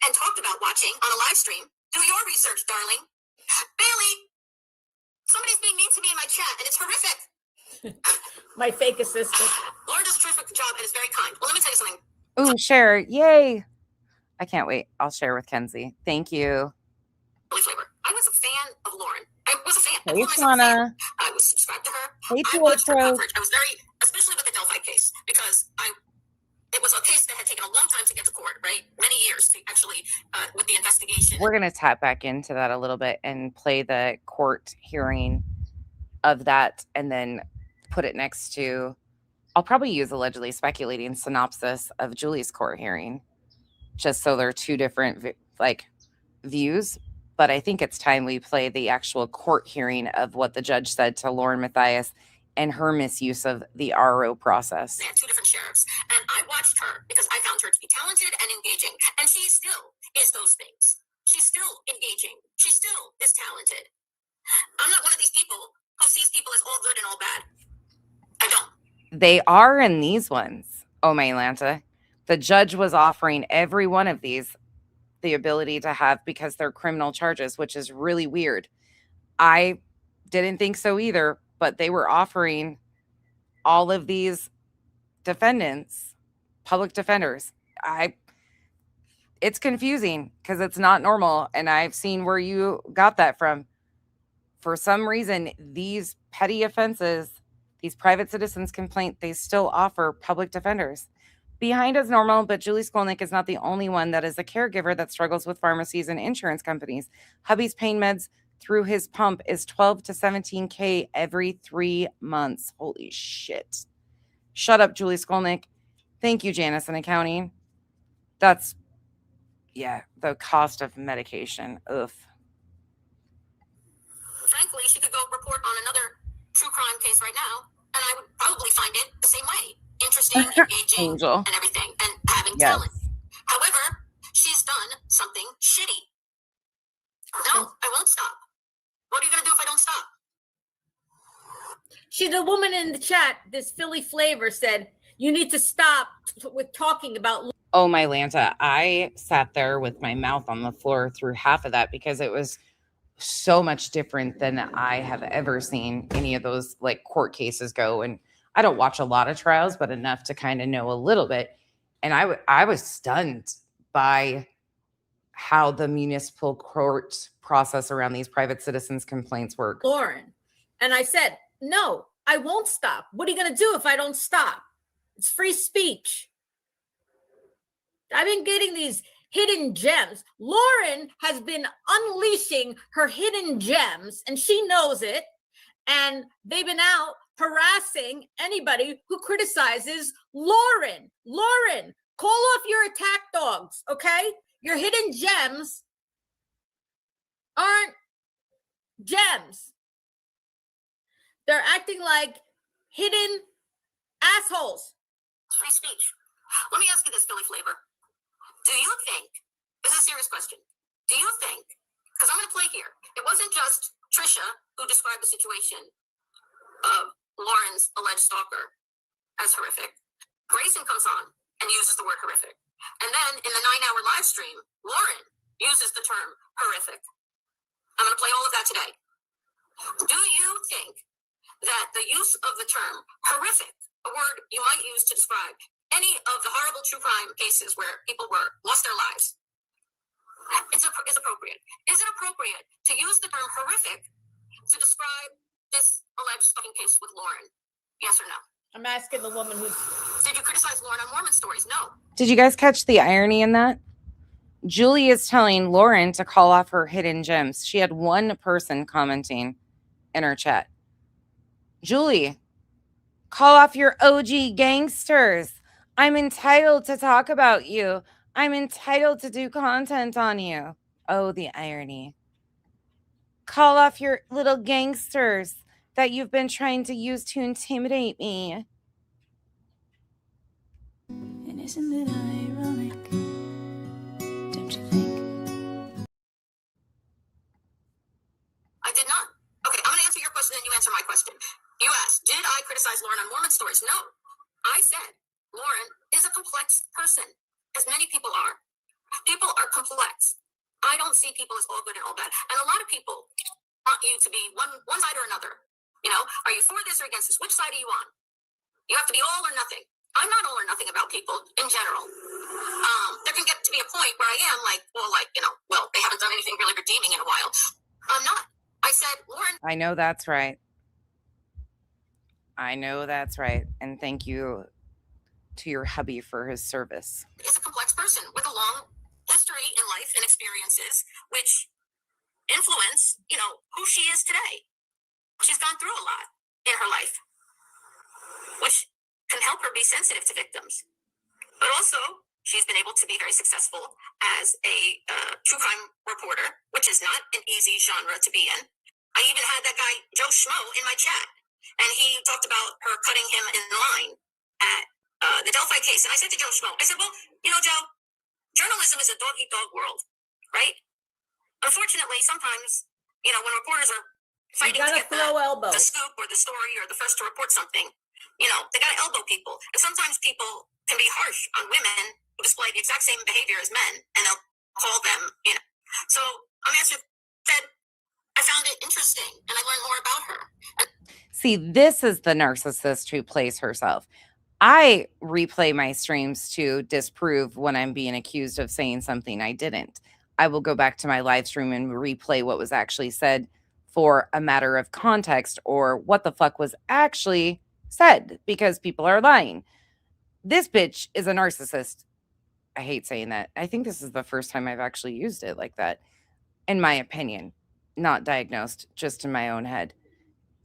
and talked about watching on a live stream, do your research, darling. Bailey, somebody's being mean to me in my chat, and it's horrific. My fake assistant. Lauren does a terrific job and is very kind. Well, let me tell you something. Ooh, share. Yay. I can't wait. I'll share with Kenzie. Thank you. Philly Flavor. I was a fan of Lauren. I was a fan. I Hey, realized I was a fan. Shauna. I was subscribed to her. Hey, I watched her Pietro. coverage. I was very, especially with the Delphi case, because it was a case that had taken a long time to get to court, right? Many years to actually, with the investigation. We're going to tap back into that a little bit and play the court hearing of that and then put it next to, I'll probably use allegedly speculating synopsis of Julie's court hearing, just so there are two different views. But I think it's time we play the actual court hearing of what the judge said to Lauren Matthias and her misuse of the RO process. They had two different sheriffs, and I watched her because I found her to be talented and engaging, and she still is those things. She's still engaging. She still is talented. I'm not one of these people who sees people as all good and all bad. I don't. They are in these ones. Oh, my Atlanta. The judge was offering every one of these the ability to have, because they're criminal charges, which is really weird. I didn't think so either, but they were offering all of these defendants, public defenders. It's confusing because it's not normal. And I've seen where you got that from. For some reason, these petty offenses, These private citizens complaint they still offer public defenders. Behind is normal, but Julie Skolnick is not the only one that is a caregiver that struggles with pharmacies and insurance companies. Hubby's pain meds through his pump is 12 to 17K every 3 months. Holy shit. Shut up, Julie Skolnick. Thank you, Janice in accounting. That's, yeah, the cost of medication. Oof. Frankly, she could go report on another true crime case right now, and I would probably find it the same way. Interesting, engaging, Angel. and everything, and having Yes. talent. However, she's done something shitty. No, I won't stop. What are you going to do if I don't stop? She's a woman in the chat. This Philly flavor said, you need to stop with talking about. Oh, my Lanta. I sat there with my mouth on the floor through half of that because it was so much different than I have ever seen any of those like court cases go. And I don't watch a lot of trials, but enough to kind of know a little bit. And I was stunned by how the municipal court process around these private citizens complaints work. Lauren. And I said, no, I won't stop. What are you going to do if I don't stop? It's free speech. I've been getting these hidden gems. Lauren has been unleashing her hidden gems, and she knows it. And they've been out harassing anybody who criticizes Lauren. Lauren, call off your attack dogs, okay? Your hidden gems aren't gems. They're acting like hidden assholes. Free speech. Let me ask you this, Philly flavor. Do you think, this is a serious question, do you think, because I'm going to play here, it wasn't just Trisha who described the situation of Lauren's alleged stalker as horrific. Grayson comes on and uses the word horrific. And then in the 9-hour live stream, Lauren uses the term horrific. I'm going to play all of that today. Do you think that the use of the term horrific, a word you might use to describe any of the horrible true crime cases where people lost their lives, is appropriate? Is it appropriate to use the term horrific to describe this alleged stalking case with Lauren? Yes or no? I'm asking the woman who's. Did you criticize Lauren on Mormon Stories? No. Did you guys catch the irony in that? Julie is telling Lauren to call off her hidden gems. She had one person commenting in her chat. Julie, call off your OG gangsters. I'm entitled to talk about you. I'm entitled to do content on you. Oh, the irony. Call off your little gangsters that you've been trying to use to intimidate me. And isn't it ironic? Don't you think? I did not. Okay, I'm going to answer your question and you answer my question. You asked, did I criticize Lauren on Mormon Stories? No. I said, Lauren is a complex person, as many people are. People are complex. I don't see people as all good and all bad. And a lot of people want you to be one side or another. You know, are you for this or against this? Which side are you on? You have to be all or nothing. I'm not all or nothing about people in general. There can get to be a point where I am like, they haven't done anything really redeeming in a while. I'm not. I said, Lauren. I know that's right. I know that's right. And thank you to your hubby for his service. Is a complex person with a long history in life and experiences, which influence, who she is today. She's gone through a lot in her life, which can help her be sensitive to victims. But also, she's been able to be very successful as a true crime reporter, which is not an easy genre to be in. I even had that guy, Joe Schmo, in my chat, and he talked about her cutting him in line at the Delphi case. And I said to Joe Schmo, I said, well, Joe, journalism is a dog-eat-dog world, right? Unfortunately, sometimes, when reporters are fighting to get the scoop or the story or the first to report something, they got to elbow people. And sometimes people can be harsh on women who display the exact same behavior as men, and they'll call them, So I'm answering, said, I found it interesting, and I learned more about her. See, this is the narcissist who plays herself. I replay my streams to disprove when I'm being accused of saying something I didn't. I will go back to my live stream and replay what was actually said for a matter of context or what the fuck was actually said because people are lying. This bitch is a narcissist. I hate saying that. I think this is the first time I've actually used it like that, in my opinion. Not diagnosed, just in my own head.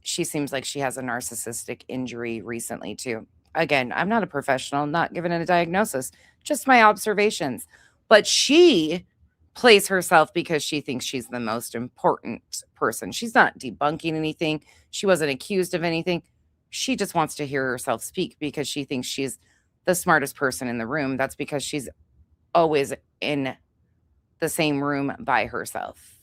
She seems like she has a narcissistic injury recently, too. Again, I'm not a professional, not given a diagnosis, just my observations. But she plays herself because she thinks she's the most important person. She's not debunking anything. She wasn't accused of anything. She just wants to hear herself speak because she thinks she's the smartest person in the room. That's because she's always in the same room by herself.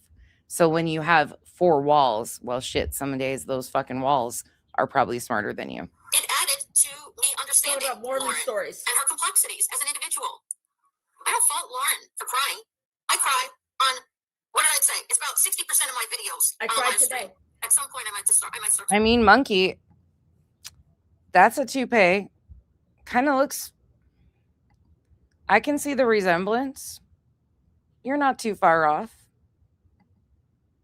So when you have 4 walls, well, shit, some days those fucking walls are probably smarter than you. It added to me understanding about Mormon Lauren stories? and her complexities as an individual. I don't fault Lauren for crying. I cry on, what did I say? It's about 60% of my videos. I on the cried live stream. today. At some point, I might start. I mean, Monkey, that's a toupee. Kind of looks, I can see the resemblance. You're not too far off.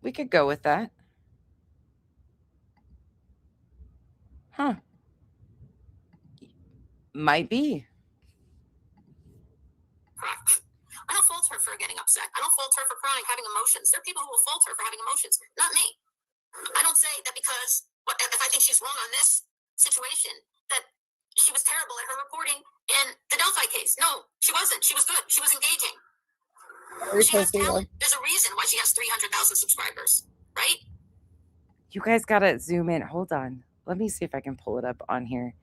We could go with that. Huh. Might be. Correct. I don't fault her for getting upset. I don't fault her for crying, having emotions. There are people who will fault her for having emotions, not me. I don't say that because if I think she's wrong on this situation, that she was terrible at her reporting in the Delphi case. No, she wasn't. She was good. She was engaging. She has talent. There's a reason why she has 300,000 subscribers, right? You guys gotta zoom in. Hold on. Let me see if I can pull it up on here.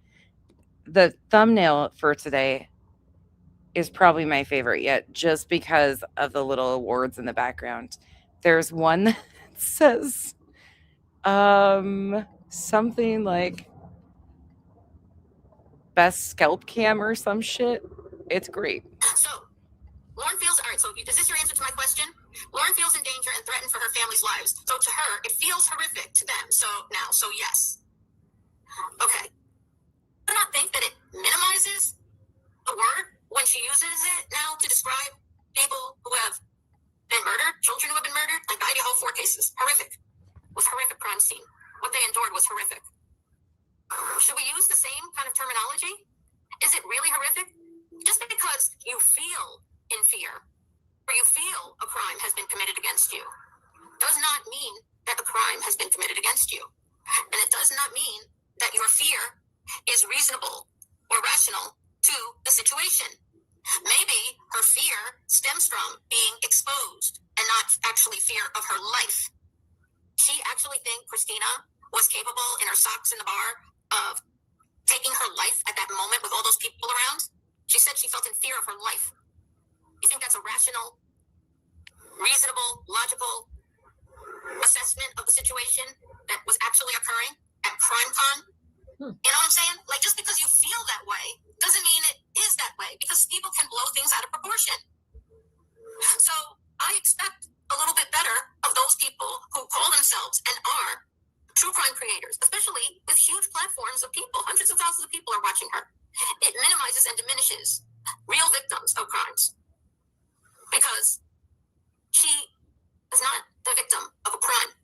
The thumbnail for today is probably my favorite yet, just because of the little awards in the background. There's one that says something like best scalp cam or some shit. It's great. So, Lauren feels, all right, so is this your answer to my question? Lauren feels in danger and threatened for her family's lives. So to her, it feels horrific to them. So yes. Okay. Do not think that it minimizes the word when she uses it now to describe people who have been murdered, children who have been murdered, like the Idaho 4 cases. Horrific. It was horrific crime scene. What they endured was horrific. Should we use the same kind of terminology? Is it really horrific? Just because you feel in fear or you feel a crime has been committed against you does not mean that a crime has been committed against you. And it does not mean that your fear is reasonable or rational to the situation. Maybe her fear stems from being exposed and not actually fear of her life. She actually think Christina was capable in her socks in the bar of taking her life at that moment with all those people around. She said she felt in fear of her life. You think that's a rational, reasonable, logical assessment of the situation that was actually occurring at CrimeCon? You know what I'm saying? Like, just because you feel that way doesn't mean it is that way, because people can blow things out of proportion. So I expect a little bit better of those people who call themselves and are true crime creators, especially with huge platforms of people. Hundreds of thousands of people are watching her. It minimizes and diminishes real victims of crimes, because she is not the victim of a crime.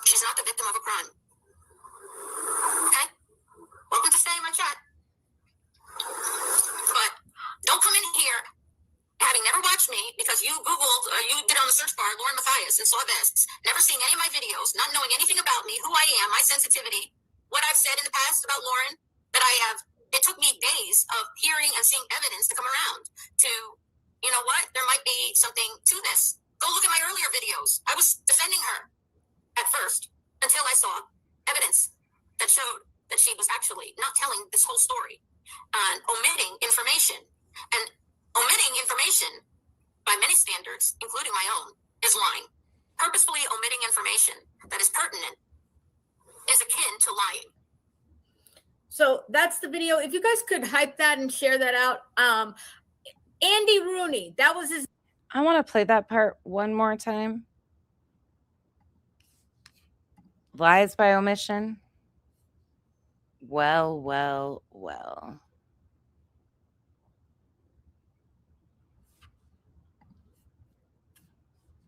She's not the victim of a crime. Okay? Welcome to stay in my chat. But don't come in here having never watched me because you Googled or you did on the search bar Lauren Mathias and saw this, never seeing any of my videos, not knowing anything about me, who I am, my sensitivity, what I've said in the past about Lauren, that I have. It took me days of hearing and seeing evidence to come around to, you know what, there might be something to this. Go look at my earlier videos. I was defending her at first until I saw evidence that showed that she was actually not telling this whole story and omitting information. And omitting information by many standards, including my own, is lying. Purposefully omitting information that is pertinent is akin to lying. So that's the video. If you guys could hype that and share that out. Andy Rooney, that was his. I want to play that part one more time. Lies by omission. Well.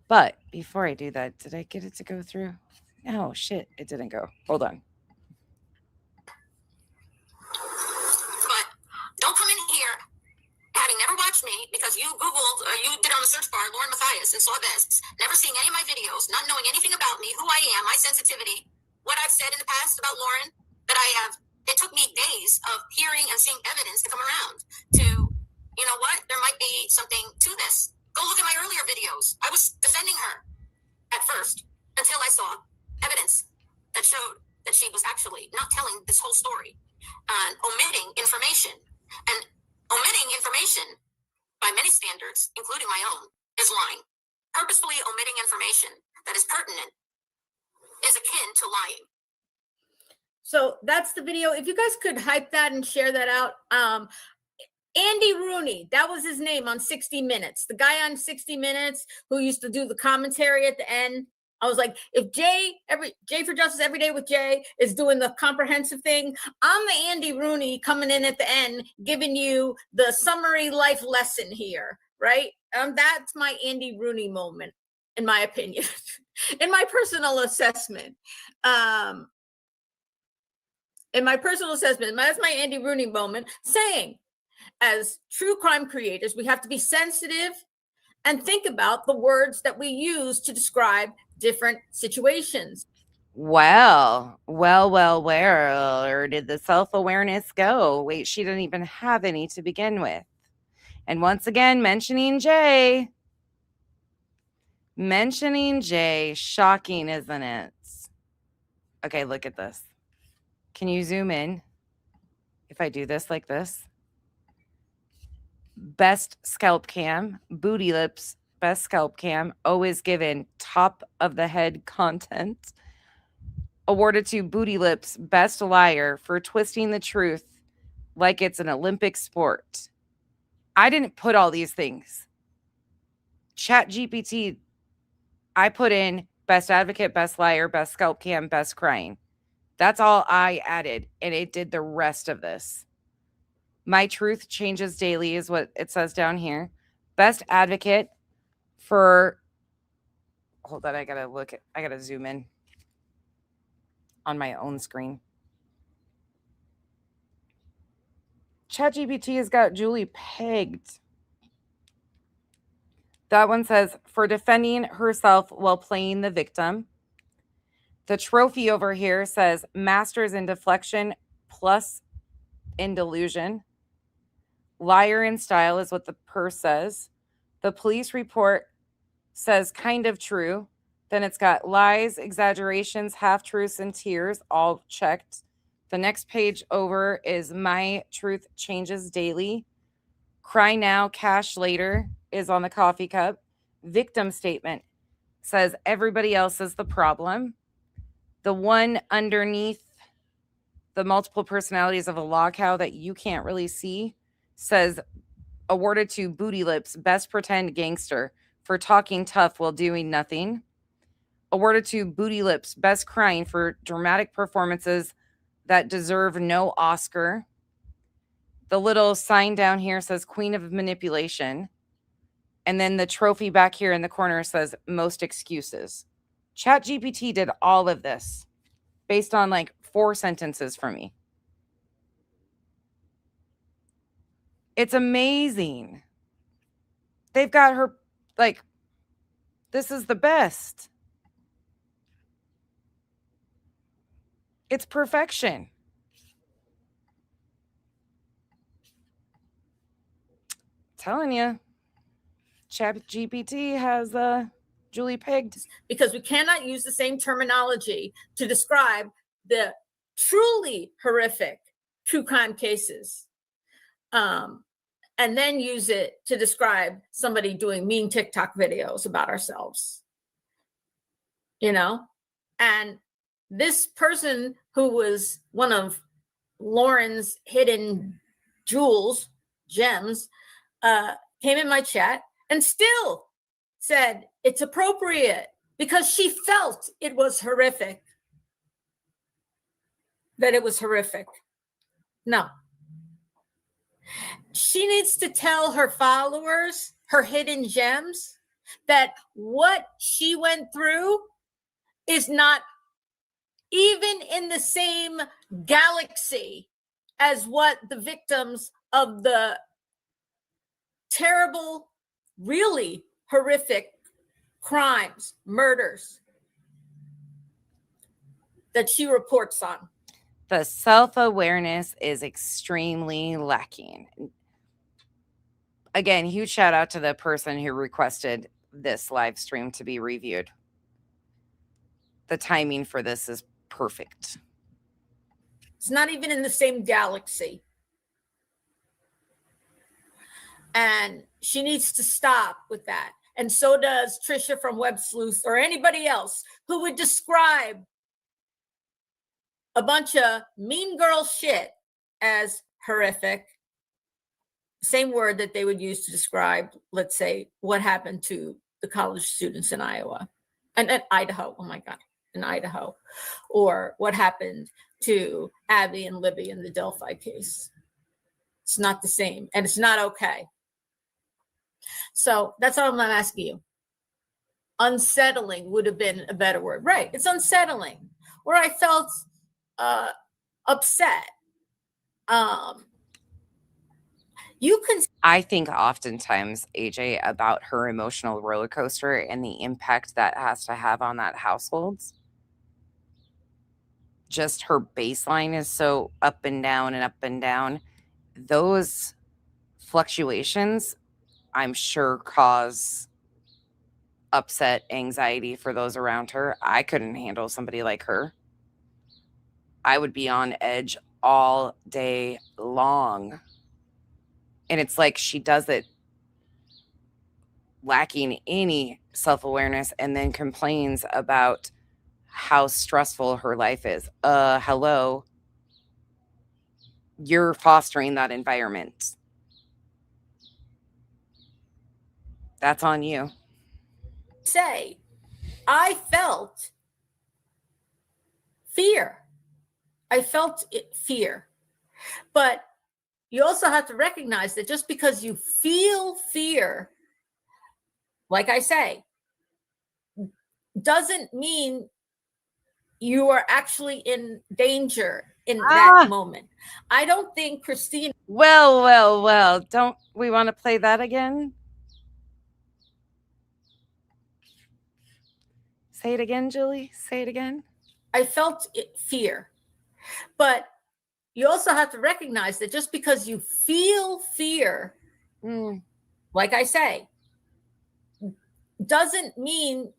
But before I do that, did I get it to go through? Oh, shit. It didn't go. Hold on. you Googled, you did on the search bar, Lauren Matthias, and saw this, never seeing any of my videos, not knowing anything about me, who I am, my sensitivity, what I've said in the past about Lauren, that I have, it took me days of hearing and seeing evidence to come around to, you know what, there might be something to this. Go look at my earlier videos. I was defending her at first until I saw evidence that showed that she was actually not telling this whole story and omitting information. And omitting information by many standards, including my own, is lying. Purposefully omitting information that is pertinent is akin to lying. So that's the video. If you guys could hype that and share that out. Andy Rooney, that was his name on 60 Minutes. The guy on 60 Minutes who used to do the commentary at the end. I was like, if Jay for Justice Every Day with Jay is doing the comprehensive thing, I'm the Andy Rooney coming in at the end, giving you the summary life lesson here, right? That's my Andy Rooney moment, in my opinion, in my personal assessment. That's my Andy Rooney moment, saying, as true crime creators, we have to be sensitive and think about the words that we use to describe different situations. Well, where did the self-awareness go? Wait, she didn't even have any to begin with. And once again, mentioning Jay, shocking, isn't it? Okay, look at this. Can you zoom in? If I do this like this. Best scalp cam, booty lips, best scalp cam, always given top of the head content. Awarded to Booty Lips, best liar for twisting the truth like it's an Olympic sport. I didn't put all these things. ChatGPT, I put in best advocate, best liar, best scalp cam, best crying. That's all I added, and it did the rest of this. My truth changes daily is what it says down here. Best advocate for, hold on, I gotta zoom in on my own screen. ChatGPT has got Julie pegged. That one says, for defending herself while playing the victim. The trophy over here says, masters in deflection plus in delusion. Liar in style is what the purse says. The police report says kind of true. Then it's got lies, exaggerations, half-truths, and tears, all checked. The next page over is my truth changes daily. Cry now, cash later is on the coffee cup. Victim statement says everybody else is the problem. The one underneath the multiple personalities of a LawCow that you can't really see says awarded to Booty Lips, best pretend gangster for talking tough while doing nothing. Awarded to Booty Lips, best crying for dramatic performances that deserve no Oscar. The little sign down here says Queen of Manipulation. And then the trophy back here in the corner says most excuses. ChatGPT did all of this based on like 4 sentences from me. It's amazing. They've got her like, this is the best. It's perfection. Telling you, ChatGPT has Julie pegged. Because we cannot use the same terminology to describe the truly horrific true crime cases, and then use it to describe somebody doing mean TikTok videos about ourselves. You know? And this person who was one of Lauren's hidden gems, came in my chat and still said it's appropriate because she felt it was horrific. That it was horrific. No. She needs to tell her followers, her hidden gems, that what she went through is not even in the same galaxy as what the victims of the terrible really horrific crimes, murders that she reports on. The self-awareness is extremely lacking. Again, huge shout out to the person who requested this live stream to be reviewed. The timing for this is perfect. It's not even in the same galaxy. And she needs to stop with that. And so does Trisha from Web Sleuth or anybody else who would describe a bunch of mean girl shit as horrific. Same word that they would use to describe, let's say, what happened to the college students in Iowa and Idaho. Oh my God, in Idaho. Or what happened to Abby and Libby in the Delphi case. It's not the same, and it's not okay. So that's all I'm asking you. Unsettling would have been a better word. Right, it's unsettling. Where I felt upset. You can. I think oftentimes, AJ, about her emotional roller coaster and the impact that has to have on that household. Just her baseline is so up and down and up and down. Those fluctuations, I'm sure, cause upset, anxiety for those around her. I couldn't handle somebody like her. I would be on edge all day long. And it's like she does it lacking any self-awareness and then complains about how stressful her life is. Hello. You're fostering that environment. That's on you. Say, I felt fear. I felt fear. But you also have to recognize that just because you feel fear, like I say, doesn't mean you are actually in danger in that moment. I don't think Christina. Well. Don't we want to play that again? Say it again, Julie. Say it again. I felt fear. But you also have to recognize that just because you feel fear, like I say, doesn't mean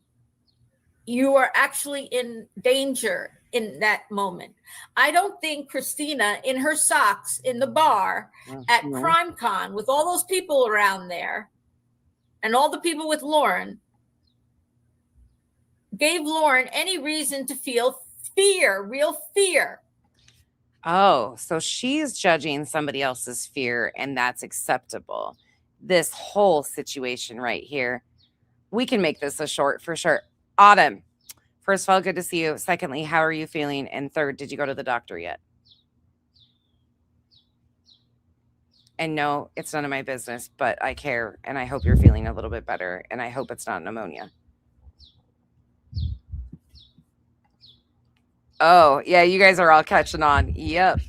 you are actually in danger in that moment. I don't think Christina in her socks in the bar at CrimeCon with all those people around there and all the people with Lauren gave Lauren any reason to feel fear, real fear. Oh, so she's judging somebody else's fear and that's acceptable. This whole situation right here, we can make this a short for sure. Autumn, first of all, good to see you. Secondly, how are you feeling? And third, did you go to the doctor yet? And no, it's none of my business, but I care. And I hope you're feeling a little bit better. And I hope it's not pneumonia. Oh, yeah, you guys are all catching on. Yep.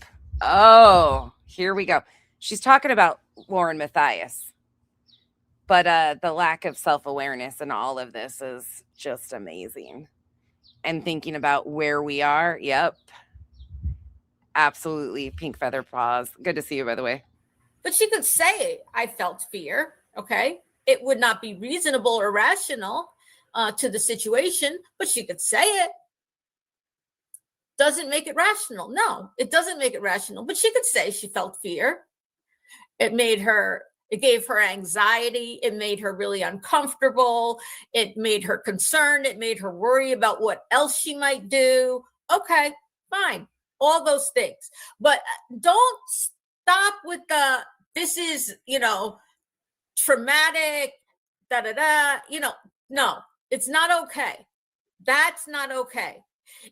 Oh, here we go. She's talking about Lauren Mathias. But the lack of self-awareness in all of this is just amazing. And thinking about where we are. Yep. Absolutely. Pink feather paws. Good to see you, by the way. But she could say, I felt fear. Okay. It would not be reasonable or rational to the situation, but she could say it. Doesn't make it rational. No, it doesn't make it rational. But she could say she felt fear. It gave her anxiety. It made her really uncomfortable. It made her concerned. It made her worry about what else she might do. Okay, fine. All those things. But don't stop with this is, traumatic, no, it's not okay. That's not okay.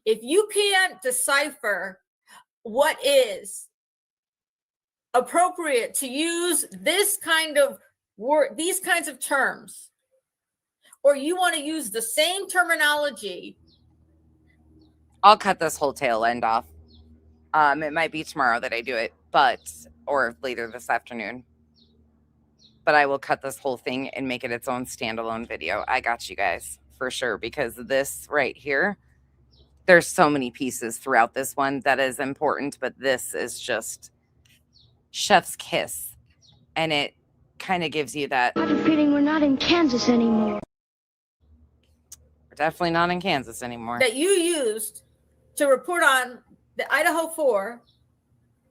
If you can't decipher what is appropriate to use this kind of word, these kinds of terms, or you want to use the same terminology, I'll cut this whole tail end off. It might be tomorrow that I do it, or later this afternoon. but I will cut this whole thing and make it its own standalone video. I got you guys for sure, because this right here, there's so many pieces throughout this one that is important, but this is just chef's kiss. And it kind of gives you that. I have a feeling we're not in Kansas anymore. We're definitely not in Kansas anymore. That you used to report on the Idaho 4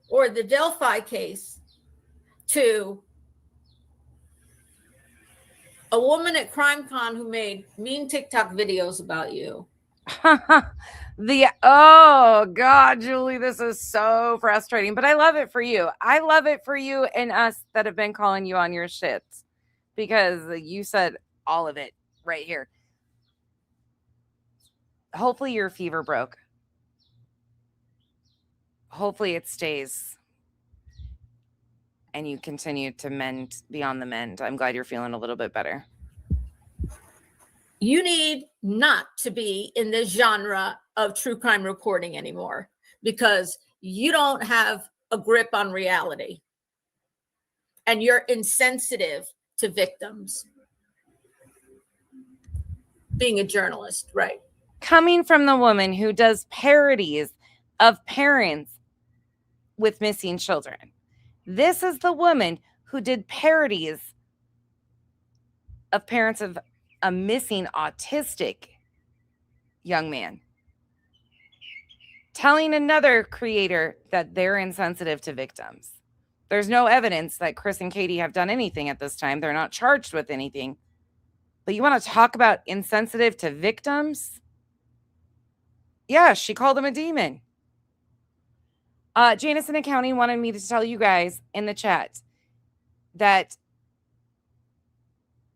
or the Delphi case to a woman at CrimeCon who made mean TikTok videos about you. Oh God, Julie, this is so frustrating, but I love it for you. I love it for you and us that have been calling you on your shits, because you said all of it right here. Hopefully your fever broke. Hopefully it stays and you continue to mend beyond the mend. I'm glad you're feeling a little bit better. You need not to be in this genre of true crime reporting anymore, because you don't have a grip on reality and you're insensitive to victims. Being a journalist, right? Coming from the woman who does parodies of parents with missing children. This is the woman who did parodies of parents of a missing autistic young man, telling another creator that they're insensitive to victims. There's no evidence that Chris and Katie have done anything at this time. They're not charged with anything. But you want to talk about insensitive to victims? Yeah, she called him a demon. Janice in accounting wanted me to tell you guys in the chat that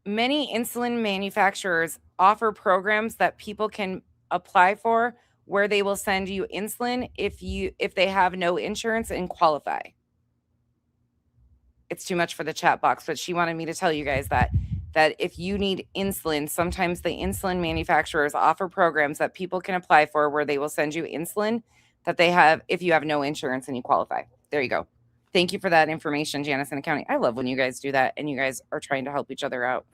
many insulin manufacturers offer programs that people can apply for, where they will send you insulin if they have no insurance and qualify. It's too much for the chat box, but she wanted me to tell you guys that if you need insulin, sometimes the insulin manufacturers offer programs that people can apply for, where they will send you insulin that they have if you have no insurance and you qualify. There you go. Thank you for that information, Janice in accounting. I love when you guys do that and you guys are trying to help each other out.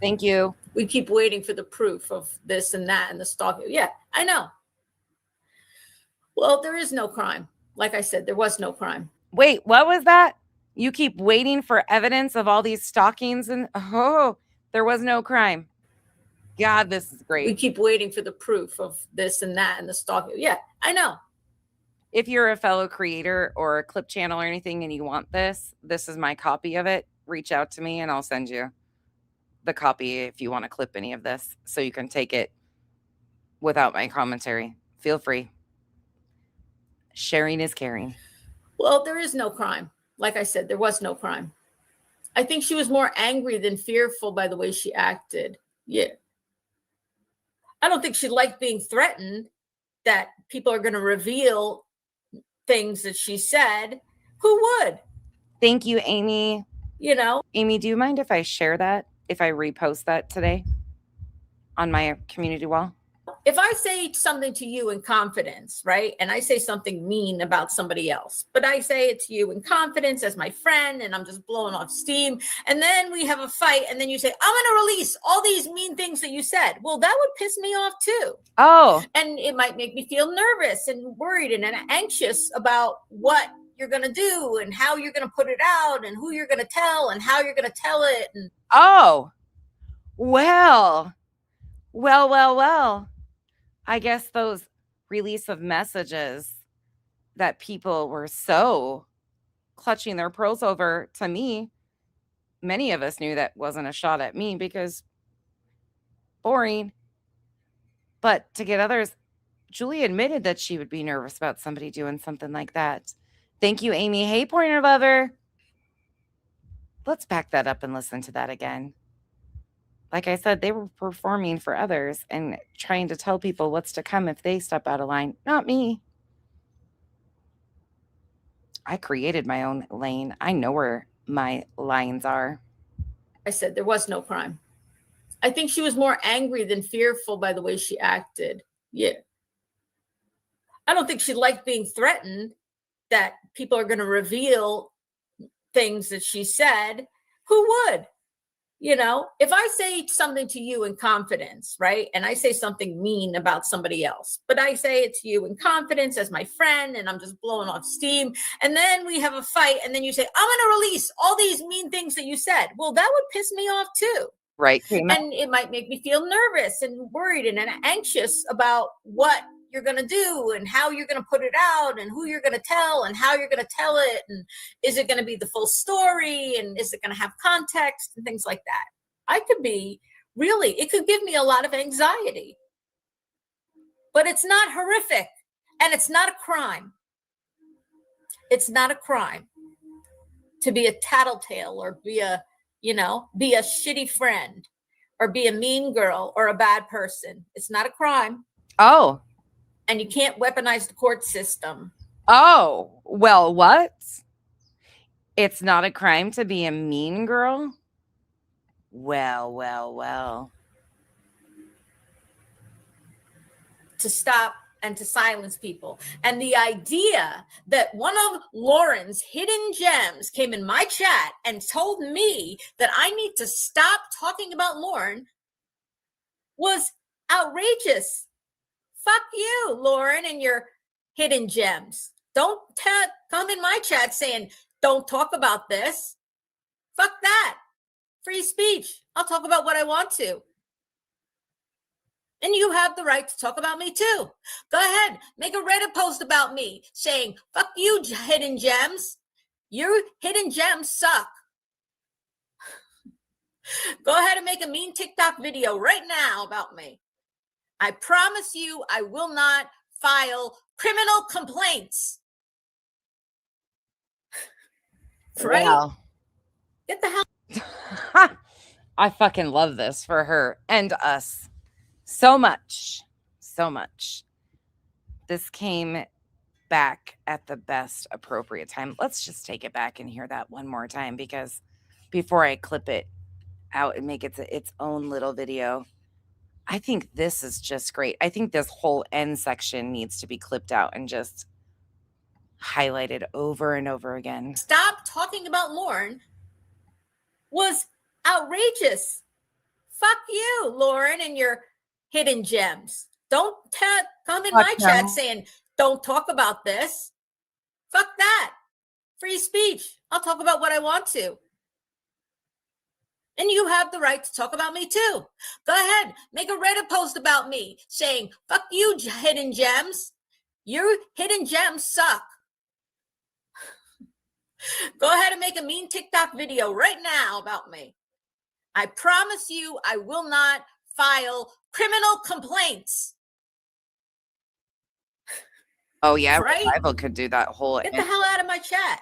Thank you. We keep waiting for the proof of this and that and the stalking. Yeah, I know. Well, there is no crime. Like I said, there was no crime. Wait, what was that? You keep waiting for evidence of all these stalkings and there was no crime. God, this is great. We keep waiting for the proof of this and that and the stalking. Yeah, I know. If you're a fellow creator or a clip channel or anything and you want this is my copy of it. Reach out to me and I'll send you the copy if you want to clip any of this so you can take it without my commentary. Feel free. Sharing is caring. Well, there is no crime. Like I said, there was no crime. I think she was more angry than fearful by the way she acted. Yeah. I don't think she liked being threatened that people are going to reveal things that she said. Who would? Thank you, Amy. You know, Amy, do you mind if I share that? If I repost that today on my community wall? if I say something to you in confidence, right? And I say something mean about somebody else, but I say it to you in confidence as my friend, and I'm just blowing off steam. And then we have a fight, and then you say, I'm going to release all these mean things that you said. Well, that would piss me off too. Oh. And it might make me feel nervous and worried and anxious about what you're going to do and how you're going to put it out and who you're going to tell and how you're going to tell it. And oh, well. I guess those release of messages that people were so clutching their pearls over, to me, many of us knew that wasn't a shot at me because boring. But to get others, Julie admitted that she would be nervous about somebody doing something like that. Thank you, Amy. Hey, Pointer Lover. Let's back that up and listen to that again. Like I said, they were performing for others and trying to tell people what's to come if they step out of line. Not me. I created my own lane. I know where my lines are. I said there was no crime. I think she was more angry than fearful by the way she acted. Yeah. I don't think she liked being threatened that people are going to reveal things that she said. Who would? You know, if I say something to you in confidence, right? And I say something mean about somebody else, but I say it to you in confidence as my friend, and I'm just blowing off steam. And then we have a fight, and then you say, I'm going to release all these mean things that you said. Well, that would piss me off too. Right. And it might make me feel nervous and worried and anxious about what you're going to do and how you're going to put it out and who you're going to tell and how you're going to tell it. And is it going to be the full story? And is it going to have context and things like that? I could be really, it could give me a lot of anxiety, but it's not horrific and it's not a crime. It's not a crime to be a tattletale or be a, be a shitty friend or be a mean girl or a bad person. It's not a crime. Oh. And you can't weaponize the court system. Oh, well, what? It's not a crime to be a mean girl? Well. To stop and to silence people. And the idea that one of Lauren's hidden gems came in my chat and told me that I need to stop talking about Lauren was outrageous. Fuck you, Lauren, and your hidden gems. Don't come in my chat saying, don't talk about this. Fuck that. Free speech. I'll talk about what I want to. And you have the right to talk about me too. Go ahead. Make a Reddit post about me saying, fuck you, hidden gems. Your hidden gems suck. Go ahead and make a mean TikTok video right now about me. I promise you I will not file criminal complaints. Right? Wow. Get the hell. I fucking love this for her and us. So much. This came back at the best appropriate time. Let's just take it back and hear that one more time, because before I clip it out and make it its own little video, I think this is just great. I think this whole end section needs to be clipped out and just highlighted over and over again. Stop talking about Lauren was outrageous. Fuck you, Lauren, and your hidden gems. Don't come in my chat saying, don't talk about this. Fuck that. Free speech. I'll talk about what I want to. And you have the right to talk about me too. Go ahead. Make a Reddit post about me saying, fuck you, hidden gems. Your hidden gems suck. Go ahead and make a mean TikTok video right now about me. I promise you I will not file criminal complaints. Oh, yeah. Right? Revival could do that whole. Get the hell out of my chat.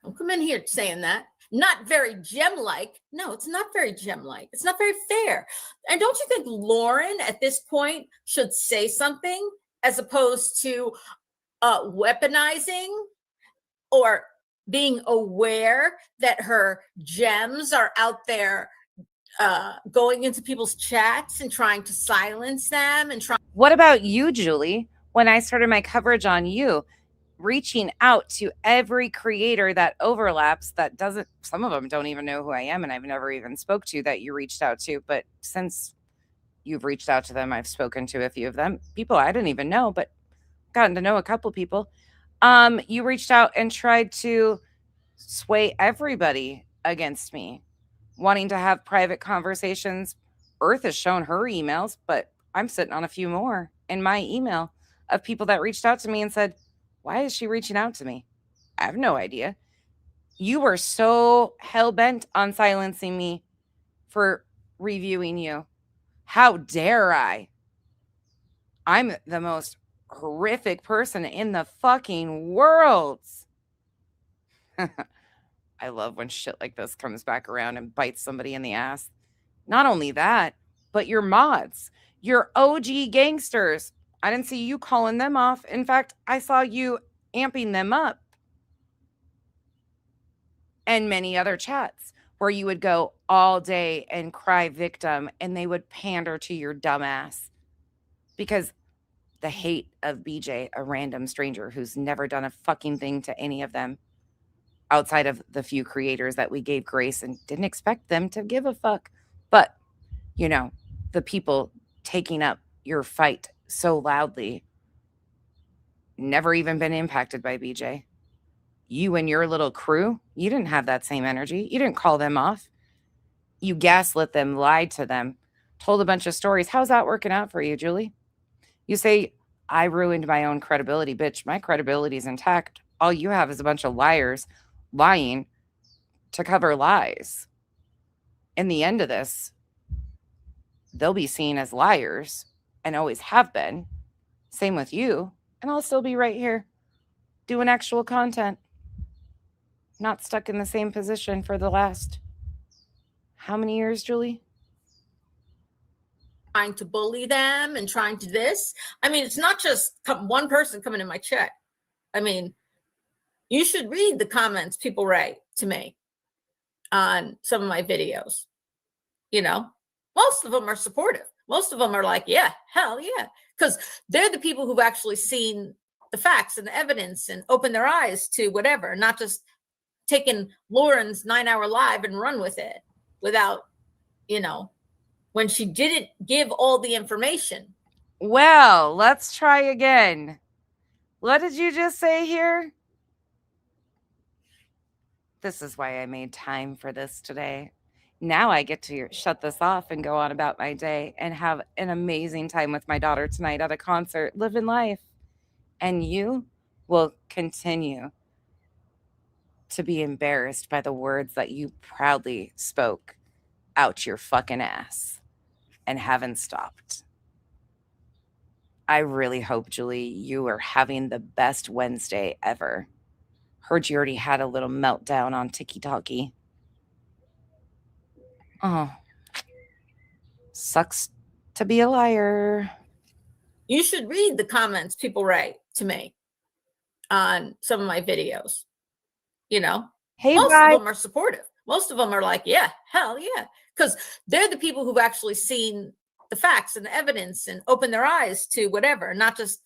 Don't come in here saying that. Not very gem-like. No, it's not very gem-like. It's not very fair. And don't you think Lauren at this point should say something as opposed to weaponizing or being aware that her gems are out there going into people's chats and trying to silence them and trying. What about you, Julie? When I started my coverage on you, reaching out to every creator that overlaps, that doesn't, some of them don't even know who I am and I've never even spoke to, that you reached out to. But since you've reached out to them, I've spoken to a few of them, people I didn't even know, but gotten to know a couple people. You reached out and tried to sway everybody against me, wanting to have private conversations. Earth has shown her emails, but I'm sitting on a few more in my email of people that reached out to me and said, why is she reaching out to me? I have no idea. You were so hell-bent on silencing me for reviewing you. How dare I? I'm the most horrific person in the fucking world. I love when shit like this comes back around and bites somebody in the ass. Not only that, but your mods, your OG gangsters. I didn't see you calling them off. In fact, I saw you amping them up. And many other chats where you would go all day and cry victim and they would pander to your dumbass because the hate of BJ, a random stranger who's never done a fucking thing to any of them. outside of the few creators that we gave grace and didn't expect them to give a fuck. But, you know, the people taking up your fight so loudly, never even been impacted by BJ. You and your little crew, you didn't have that same energy. You didn't call them off. You gaslit them, lied to them, told a bunch of stories. How's that working out for you, Julie? You say, I ruined my own credibility. Bitch, my credibility is intact. All you have is a bunch of liars lying to cover lies. In the end of this, they'll be seen as liars and always have been. Same with you. And I'll still be right here doing actual content. Not stuck in the same position for the last how many years, Julie? Trying to bully them and trying to this. I mean, it's not just one person coming in my chat. I mean, you should read the comments people write to me on some of my videos. You know, most of them are supportive. Most of them are like, yeah, hell yeah. Because they're the people who've actually seen the facts and the evidence and opened their eyes to whatever, not just taking Lauren's 9-hour live and run with it without, you know, when she didn't give all the information. Well, let's try again. What did you just say here? This is why I made time for this today. Now I get to shut this off and go on about my day and have an amazing time with my daughter tonight at a concert, living life. And you will continue to be embarrassed by the words that you proudly spoke out your fucking ass and haven't stopped. I really hope, Julie, you are having the best Wednesday ever. Heard you already had a little meltdown on TikTok-y. Oh, sucks to be a liar. You should read the comments people write to me on some of my videos. You know, Hey, most bye. of them are supportive. Most of them are like, yeah, hell yeah. Because they're the people who've actually seen the facts and the evidence and opened their eyes to whatever, not just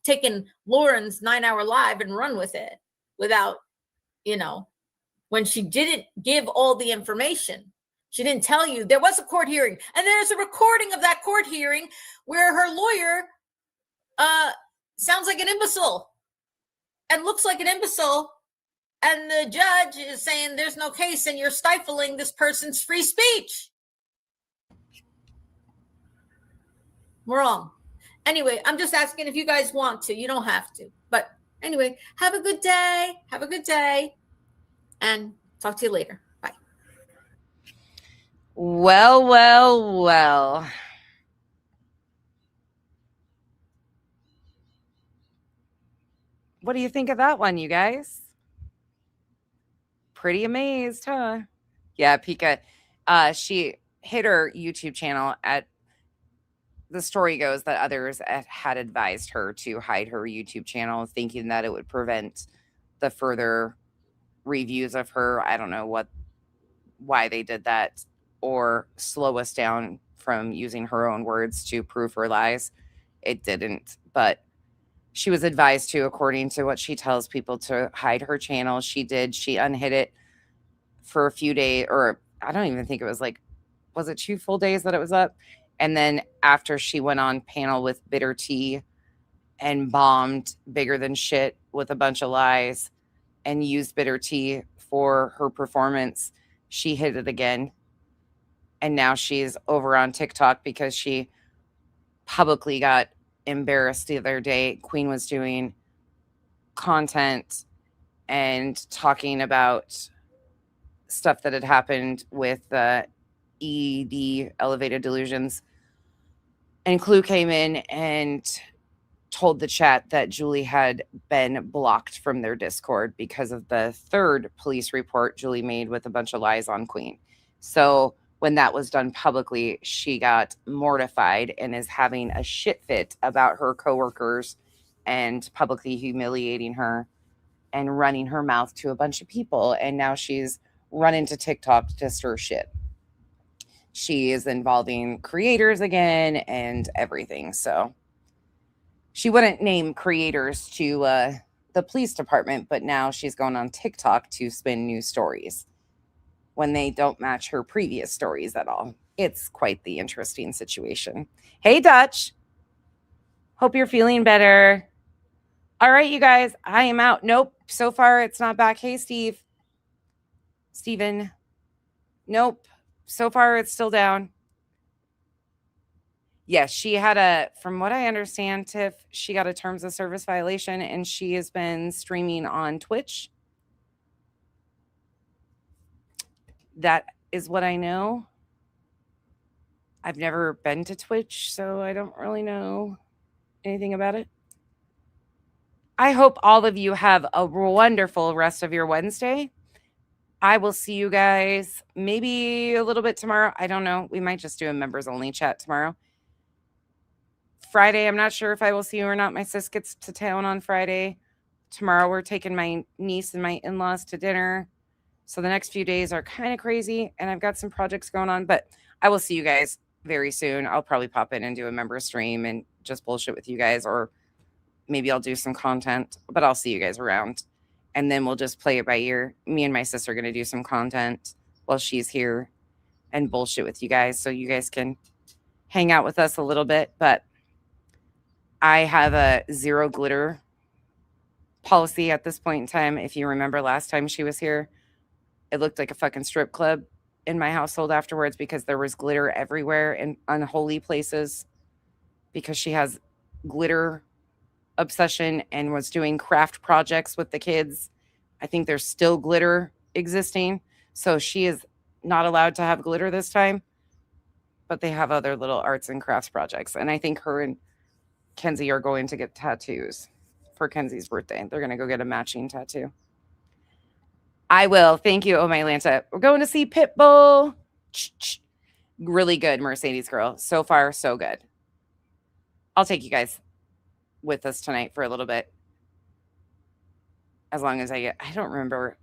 taking Lauren's 9-hour live and run with it without, you know, when she didn't give all the information. She didn't tell you there was a court hearing, and there's a recording of that court hearing where her lawyer sounds like an imbecile and looks like an imbecile. And the judge is saying there's no case and you're stifling this person's free speech. Wrong. Anyway, I'm just asking if you guys want to. You don't have to. But anyway, have a good day. Have a good day. And talk to you later. Bye. Well, well, well. What do you think of that one, you guys? Pretty amazed, huh? Yeah, Pika. She hit her YouTube channel at, the story goes that others had advised her to hide her YouTube channel, thinking that it would prevent the further reviews of her. I don't know why they did that, or slow us down from using her own words to prove her lies. It didn't, but she was advised to, according to what she tells people, to hide her channel. She did. She unhid it for a few days, or I don't even think it was like, was it 2 full days that it was up? And then after she went on panel with Bitter Tea and bombed Bigger Than Shit with a bunch of lies and used Bitter Tea for her performance, she hit it again. And now she's over on TikTok because she publicly got embarrassed the other day. Queen was doing content and talking about stuff that had happened with ED, elevated delusions. And Clue came in and told the chat that Julie had been blocked from their Discord because of the third police report Julie made with a bunch of lies on Queen. So when that was done publicly, she got mortified and is having a shit fit about her coworkers and publicly humiliating her and running her mouth to a bunch of people. And now she's run into TikTok to stir shit. She is involving creators again and everything. So she wouldn't name creators to the police department, but now she's going on TikTok to spin new stories when they don't match her previous stories at all. It's quite the interesting situation. Hey, Dutch. Hope you're feeling better. All right, you guys, I am out. Nope, so far it's not back. Hey, Steven. Nope, so far it's still down. Yes, she had from what I understand, Tiff, she got a terms of service violation and she has been streaming on Twitch. That is what I know. I've never been to Twitch, so I don't really know anything about it. I hope all of you have a wonderful rest of your Wednesday. I will see you guys maybe a little bit tomorrow. I don't know. We might just do a members only chat tomorrow. Friday, I'm not sure if I will see you or not. My sis gets to town on Friday. Tomorrow, we're taking my niece and my in-laws to dinner. So the next few days are kind of crazy, and I've got some projects going on, but I will see you guys very soon. I'll probably pop in and do a member stream and just bullshit with you guys, or maybe I'll do some content, but I'll see you guys around. And then we'll just play it by ear. Me and my sister are going to do some content while she's here and bullshit with you guys so you guys can hang out with us a little bit. But I have a 0 glitter policy at this point in time. If you remember last time she was here, it looked like a fucking strip club in my household afterwards because there was glitter everywhere in unholy places because she has glitter obsession and was doing craft projects with the kids. I think there's still glitter existing. So she is not allowed to have glitter this time, but they have other little arts and crafts projects. And I think her and Kenzie are going to get tattoos for Kenzie's birthday. They're going to go get a matching tattoo. I will. Thank you. Oh, my Atlanta. We're going to see Pitbull. Really good, Mercedes girl. So far, so good. I'll take you guys with us tonight for a little bit. As long as I don't remember.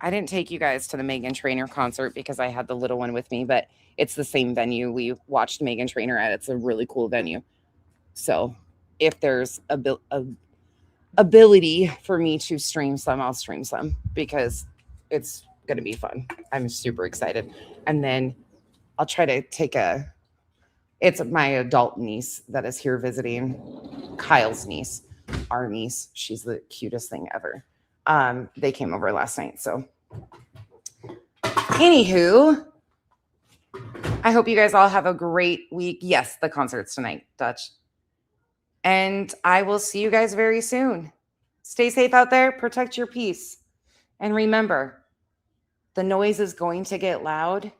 I didn't take you guys to the Meghan Trainor concert because I had the little one with me, but it's the same venue we watched Meghan Trainor at. It's a really cool venue. So if there's ability for me to stream some, I'll stream some because it's going to be fun. I'm super excited. And then I'll try to take it's my adult niece that is here visiting, Kyle's niece, our niece. She's the cutest thing ever. They came over last night. So anywho, I hope you guys all have a great week. Yes, the concert's tonight, Dutch. And I will see you guys very soon. Stay safe out there. Protect your peace. And remember, the noise is going to get loud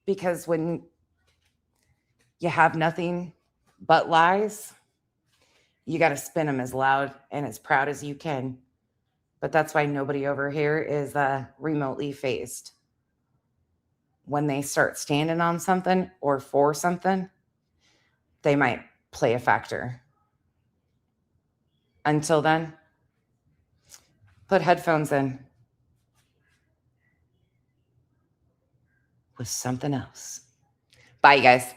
because when you have nothing but lies, you got to spin them as loud and as proud as you can. But that's why nobody over here is remotely phased. When they start standing on something or for something, they might play a factor. Until then, put headphones in with something else. Bye, you guys.